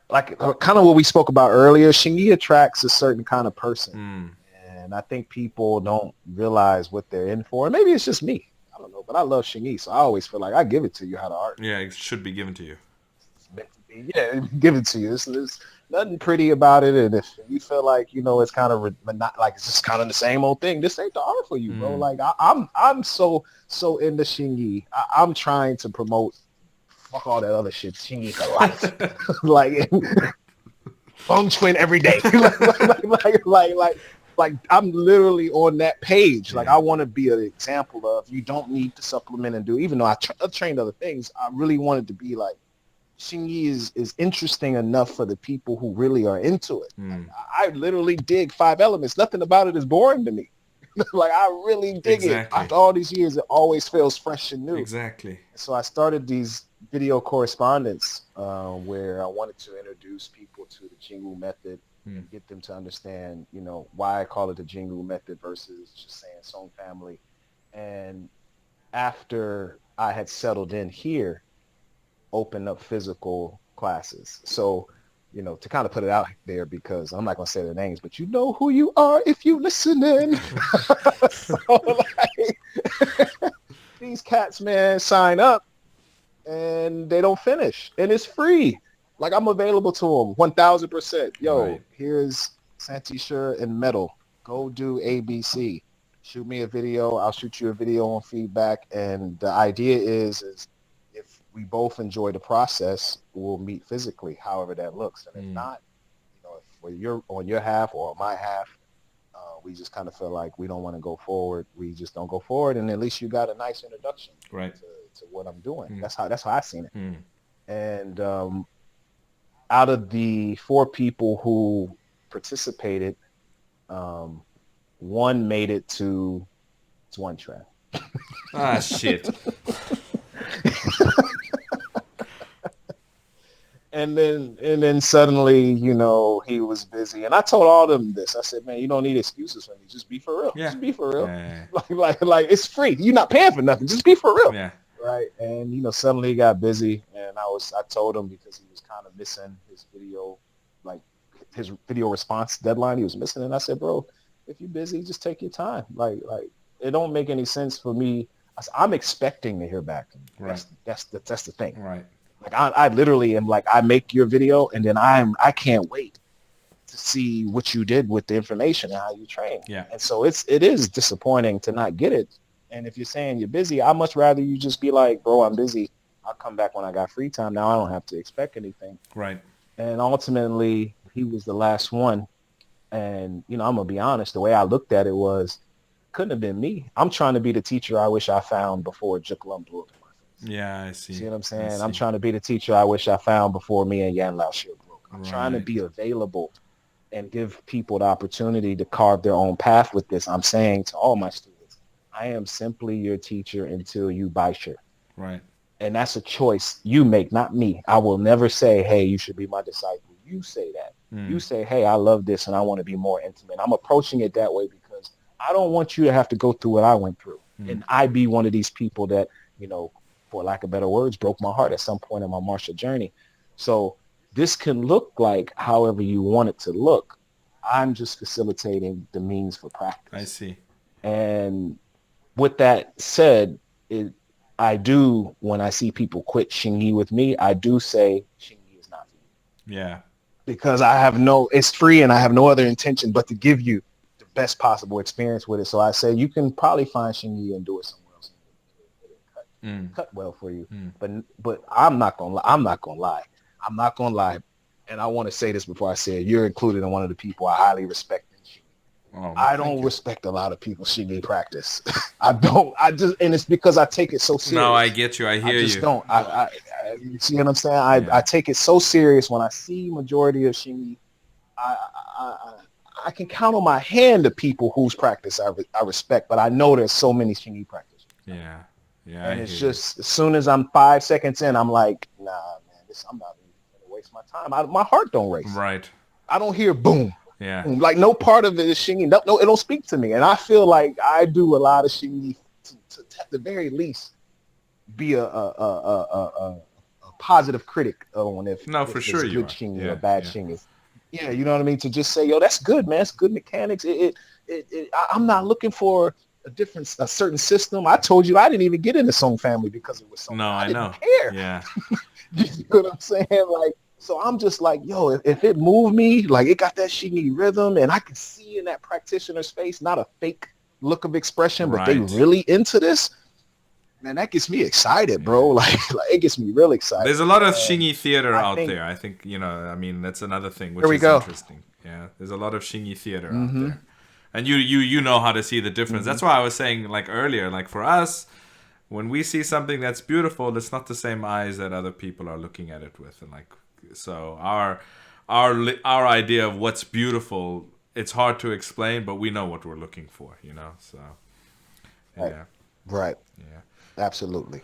like kind of what we spoke about earlier, Xingyi attracts a certain kind of person. Mm. And I think people don't realize what they're in for. And maybe it's just me. I don't know. But I love Xingyi. So I always feel like I give it to you how to art. Yeah, it should be given to you. It's meant to be. Yeah, give it to you. There's nothing pretty about it. And if you feel like, it's kind of not like it's just kind of the same old thing, this ain't the art for you, bro. Mm. Like I'm so into Xingyi. I'm trying to promote fuck all that other shit. Xingyi for life. Like Feng Twin every day. like I'm literally on that page. Like I want to be an example of you don't need to supplement and do. Even though I've trained other things, I really wanted to be like Xingyi is interesting enough for the people who really are into it. Mm. Like, I literally dig 5 elements. Nothing about it is boring to me. Like I really dig it. After all these years, it always feels fresh and new. Exactly. So I started these video correspondence where I wanted to introduce people to the Jing Wu method and get them to understand, why I call it the Jing Wu method versus just saying Song family. And after I had settled in here, open up physical classes. So, to kind of put it out there, because I'm not going to say their names, but you know who you are if you listening. So, like, these cats, man, sign up and they don't finish. And it's free. Like, I'm available to them 1,000%. Yo, here's Santi and Metal. Go do ABC. Shoot me a video. I'll shoot you a video on feedback. And the idea is if we both enjoy the process, we'll meet physically, however that looks. And if not, if you're on your half or on my half, we just kind of feel like we don't want to go forward. We just don't go forward. And at least you got a nice introduction to what I'm doing. That's how I seen it. And out of the 4 people who participated, one made it to one track. Ah, shit. And then suddenly, he was busy. And I told all of them this. I said, man, you don't need excuses for me. Just be for real. Yeah. Just be for real. Yeah. Like it's free. You're not paying for nothing. Just be for real. Yeah. Right. And, suddenly he got busy. And I told him because he was kind of missing his video, like his video response deadline he was missing. And I said, bro, if you're busy, just take your time. Like it don't make any sense for me. I'm expecting to hear back. Right. That's the thing. Right. Like I literally am like, I make your video and then I can't wait to see what you did with the information and how you train. Yeah. And so it is disappointing to not get it. And if you're saying you're busy, I'd much rather you just be like, bro, I'm busy. I'll come back when I got free time. Now I don't have to expect anything. Right. And ultimately he was the last one. And, I'm going to be honest, the way I looked at it was, couldn't have been me. I'm trying to be the teacher I wish I found before Jiklum blew up. Yeah, I see. See what I'm saying? I'm trying to be the teacher I wish I found before me and Yan Lao Shir broke. I'm trying to be available and give people the opportunity to carve their own path with this. I'm saying to all my students, I am simply your teacher until you buy Shir. Right. And that's a choice you make, not me. I will never say, hey, you should be my disciple. You say that. You say, hey, I love this and I want to be more intimate. I'm approaching it that way because I don't want you to have to go through what I went through. And I be one of these people that, for lack of better words, broke my heart at some point in my martial journey. So this can look like however you want it to look. I'm just facilitating the means for practice. I see. And with that said, I do, when I see people quit Xingyi with me, I do say Xingyi is not for you. Yeah. Because it's free and I have no other intention but to give you the best possible experience with it. So I say you can probably find Xingyi and do it somewhere else. Cut well for you. But I'm not gonna lie. I'm not gonna lie. and I want to say this before I say it, you're included in one of the people I highly respect in Xingyi. I don't respect a lot of people Xingyi practice. I don't. I just, and it's because I take it so serious. No, I get you. I hear you. I just don't. You see what I'm saying? Yeah. I take it so serious when I see majority of Xingyi. I can count on my hand the people whose practice I respect, but I know there's so many Xingyi practitioners. Yeah. And it's just as soon as I'm 5 seconds in, I'm like, nah, man, I'm not going to waste my time. My heart don't race. Right. I don't hear boom. Yeah. Boom. Like no part of it is Xingyi. No, it don't speak to me. And I feel like I do a lot of Xingyi to at the very least be a positive critic on if for sure it's you good are. Xingyi Yeah, or bad Xingyi. Yeah, you know what I mean? To just say, yo, that's good, man. It's good mechanics. I'm not looking for a certain system. I told you I didn't even get into Song family because it was Song. No, I know. Care. Yeah. You know what I'm saying? Like, so I'm just like, yo, if it moved me, like it got that Xingyi rhythm, and I can see in that practitioner's face, not a fake look of expression, but they really into this. Man, that gets me excited, bro. Like it gets me really excited. There's a lot of Xingyi theater out there. I think, I mean, that's another thing which is interesting. Yeah, there's a lot of Xingyi theater out there. And you know how to see the difference. That's why I was saying, like earlier, like for us, when we see something that's beautiful, it's not the same eyes that other people are looking at it with. And like, so our idea of what's beautiful, it's hard to explain, but we know what we're looking for, so yeah. Right. Yeah. Absolutely.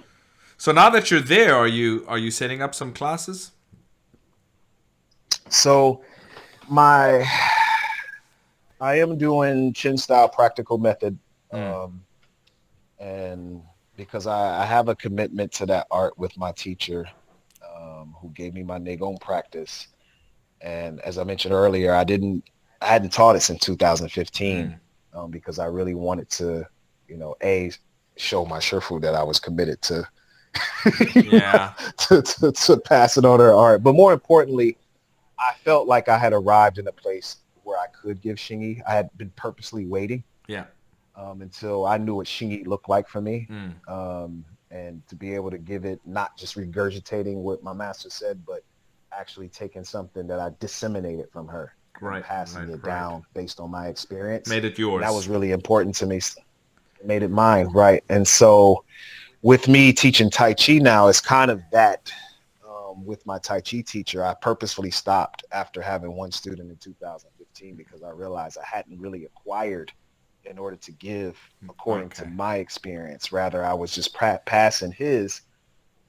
So now that you're there, are you setting up some classes? So I am doing Chen style practical method, and because I have a commitment to that art with my teacher, who gave me my Negon practice, and as I mentioned earlier, I hadn't taught it since 2015, because I really wanted to, show my Shifu that I was committed to, to passing on her art. But more importantly, I felt like I had arrived in a place where I could give Xingyi. I had been purposely waiting until I knew what Xingyi looked like for me, and to be able to give it, not just regurgitating what my master said, but actually taking something that I disseminated from her, passing it down based on my experience. Made it yours. And that was really important to me. Made it mine, right? And so with me teaching Tai Chi now, it's kind of that. With my Tai Chi teacher, I purposefully stopped after having one student in 2015 because I realized I hadn't really acquired in order to give according to my experience. Rather, I was just passing his,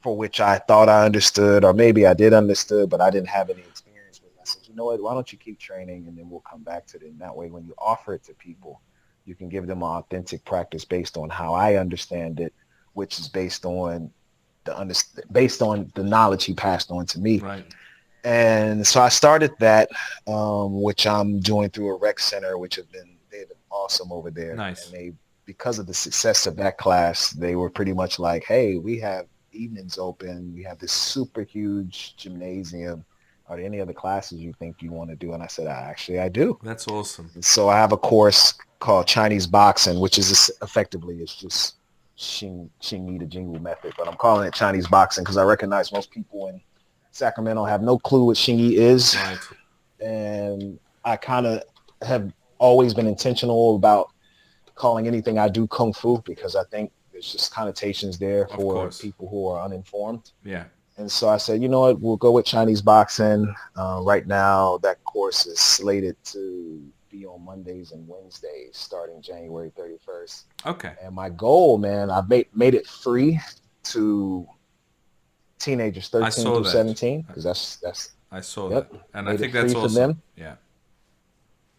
for which I thought I understood, or maybe I did understood, but I didn't have any experience with it. I said, you know what, why don't you keep training, and then we'll come back to it. And that way, when you offer it to people, you can give them an authentic practice based on how I understand it, which is based on the knowledge he passed on to me. Right. And so I started that, which I'm doing through a rec center, which they've been awesome over there. Nice. And because of the success of that class, they were pretty much like, hey, we have evenings open. We have this super huge gymnasium. Are there any other classes you think you want to do? And I said, actually, I do. That's awesome. So I have a course called Chinese boxing, which is effectively, it's just Xingyi, the Jing Wu method, but I'm calling it Chinese boxing because I recognize most people in Sacramento have no clue what Xingyi is. Right. And I kind of have always been intentional about calling anything I do Kung Fu because I think there's just connotations there for people who are uninformed. Yeah. And so I said, you know what, we'll go with Chinese boxing. Right now, that course is slated to be on Mondays and Wednesdays starting January 31st. Okay. And my goal, man, I made it free to teenagers 13 through 17 because that's I saw that, and I think that's awesome. For them. Yeah.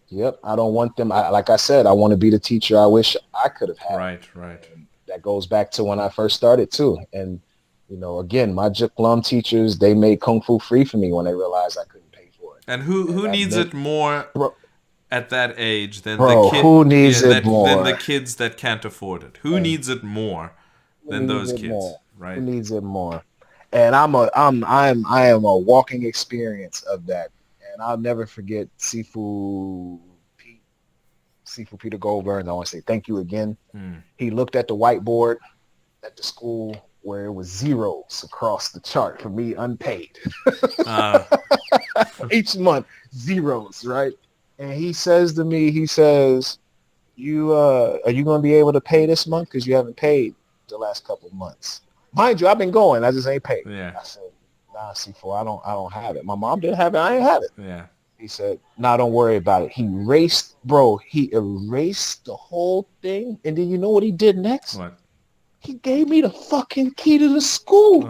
Yep. I don't want them. Like I said, I want to be the teacher I wish I could have had. Right. And that goes back to when I first started too. And again, my Juk Lum teachers, they made Kung Fu free for me when they realized I couldn't pay for it. And who needs it more at that age than who needs it more than the kids that can't afford it? Who needs it more than those kids? Right? Who needs it more? And I am a walking experience of that. And I'll never forget Sifu Peter Goldberg. I want to say thank you again. He looked at the whiteboard at the school where it was zeros across the chart for me, unpaid. Each month, zeros, right? And he says to me, he says, "You are you going to be able to pay this month because you haven't paid the last couple of months?" Mind you, I've been going. I just ain't paid. Yeah. I said, "Nah, C4, I don't have it. My mom didn't have it. I ain't have it." Yeah. He said, "Nah, don't worry about it." He erased the whole thing. And then you know what he did next? What? He gave me the fucking key to the school.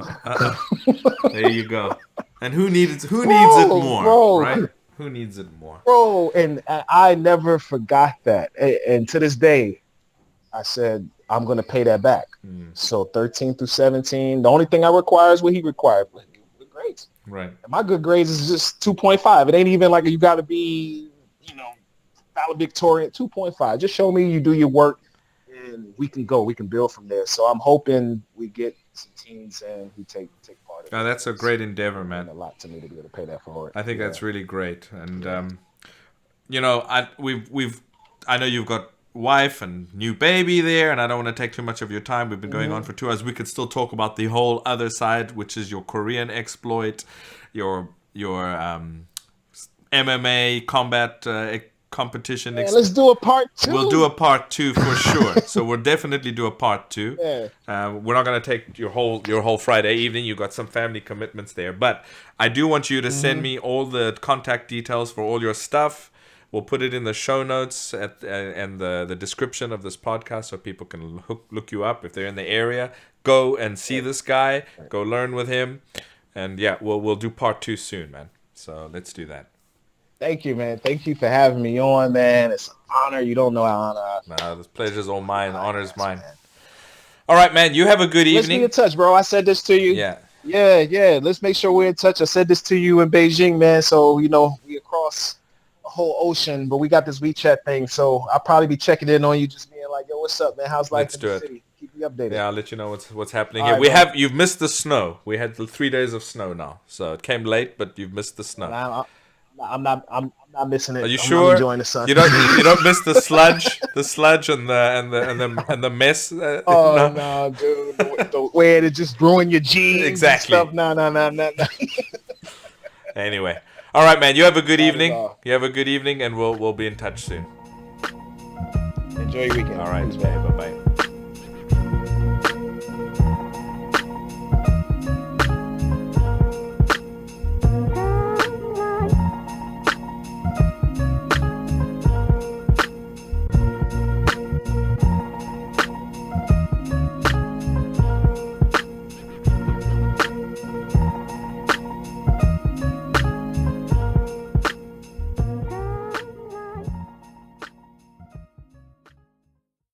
There you go. And who needs it more, bro. right? Who needs it more? Bro, and I never forgot that. And to this day, I said, I'm going to pay that back. So 13 through 17, the only thing I require is what he required. Good grades. Right. And my good grades is just 2.5. It ain't even like you got to be, valedictorian. 2.5. Just show me you do your work, and we can go. We can build from there. So I'm hoping we get some teams and we take part of it. That's a great endeavor, man. A lot to me to be able to pay that forward. I think that's really great. And I know you've got wife and new baby there, and I don't want to take too much of your time. We've been going on for 2 hours. We could still talk about the whole other side, which is your Korean exploit, your MMA combat competition. Let's do a part 2. We'll do a part 2 for sure. So we'll definitely do a part 2. Yeah. We're not going to take your whole Friday evening. You got some family commitments there, but I do want you to send me all the contact details for all your stuff. We'll put it in the show notes and the description of this podcast so people can look you up if they're in the area. Go and see this guy. Go learn with him. And yeah, we'll do part 2 soon, man. So let's do that. Thank you, man. Thank you for having me on, man. It's an honor. You don't know how honor. Nah, this pleasure's all mine. Honor's mine. Man. All right, man. You have a good evening. Let's be in touch, bro. I said this to you. Yeah. Let's make sure we're in touch. I said this to you in Beijing, man. So, we across a whole ocean, but we got this WeChat thing. So I'll probably be checking in on you, just being like, yo, what's up, man? How's life in the city? Keep me updated. Yeah, I'll let you know what's happening here. Right, you've missed the snow. We had the 3 days of snow now. So it came late, but you've missed the snow. I'm not missing it. Are you I'm sure? Enjoying the sun. You don't miss the sludge, and the mess. No, dude. The way it just ruin your jeans. Exactly. And stuff. No. Anyway, all right, man. You have a good evening. You have a good evening, and we'll be in touch soon. Enjoy your weekend. All right. Bye bye.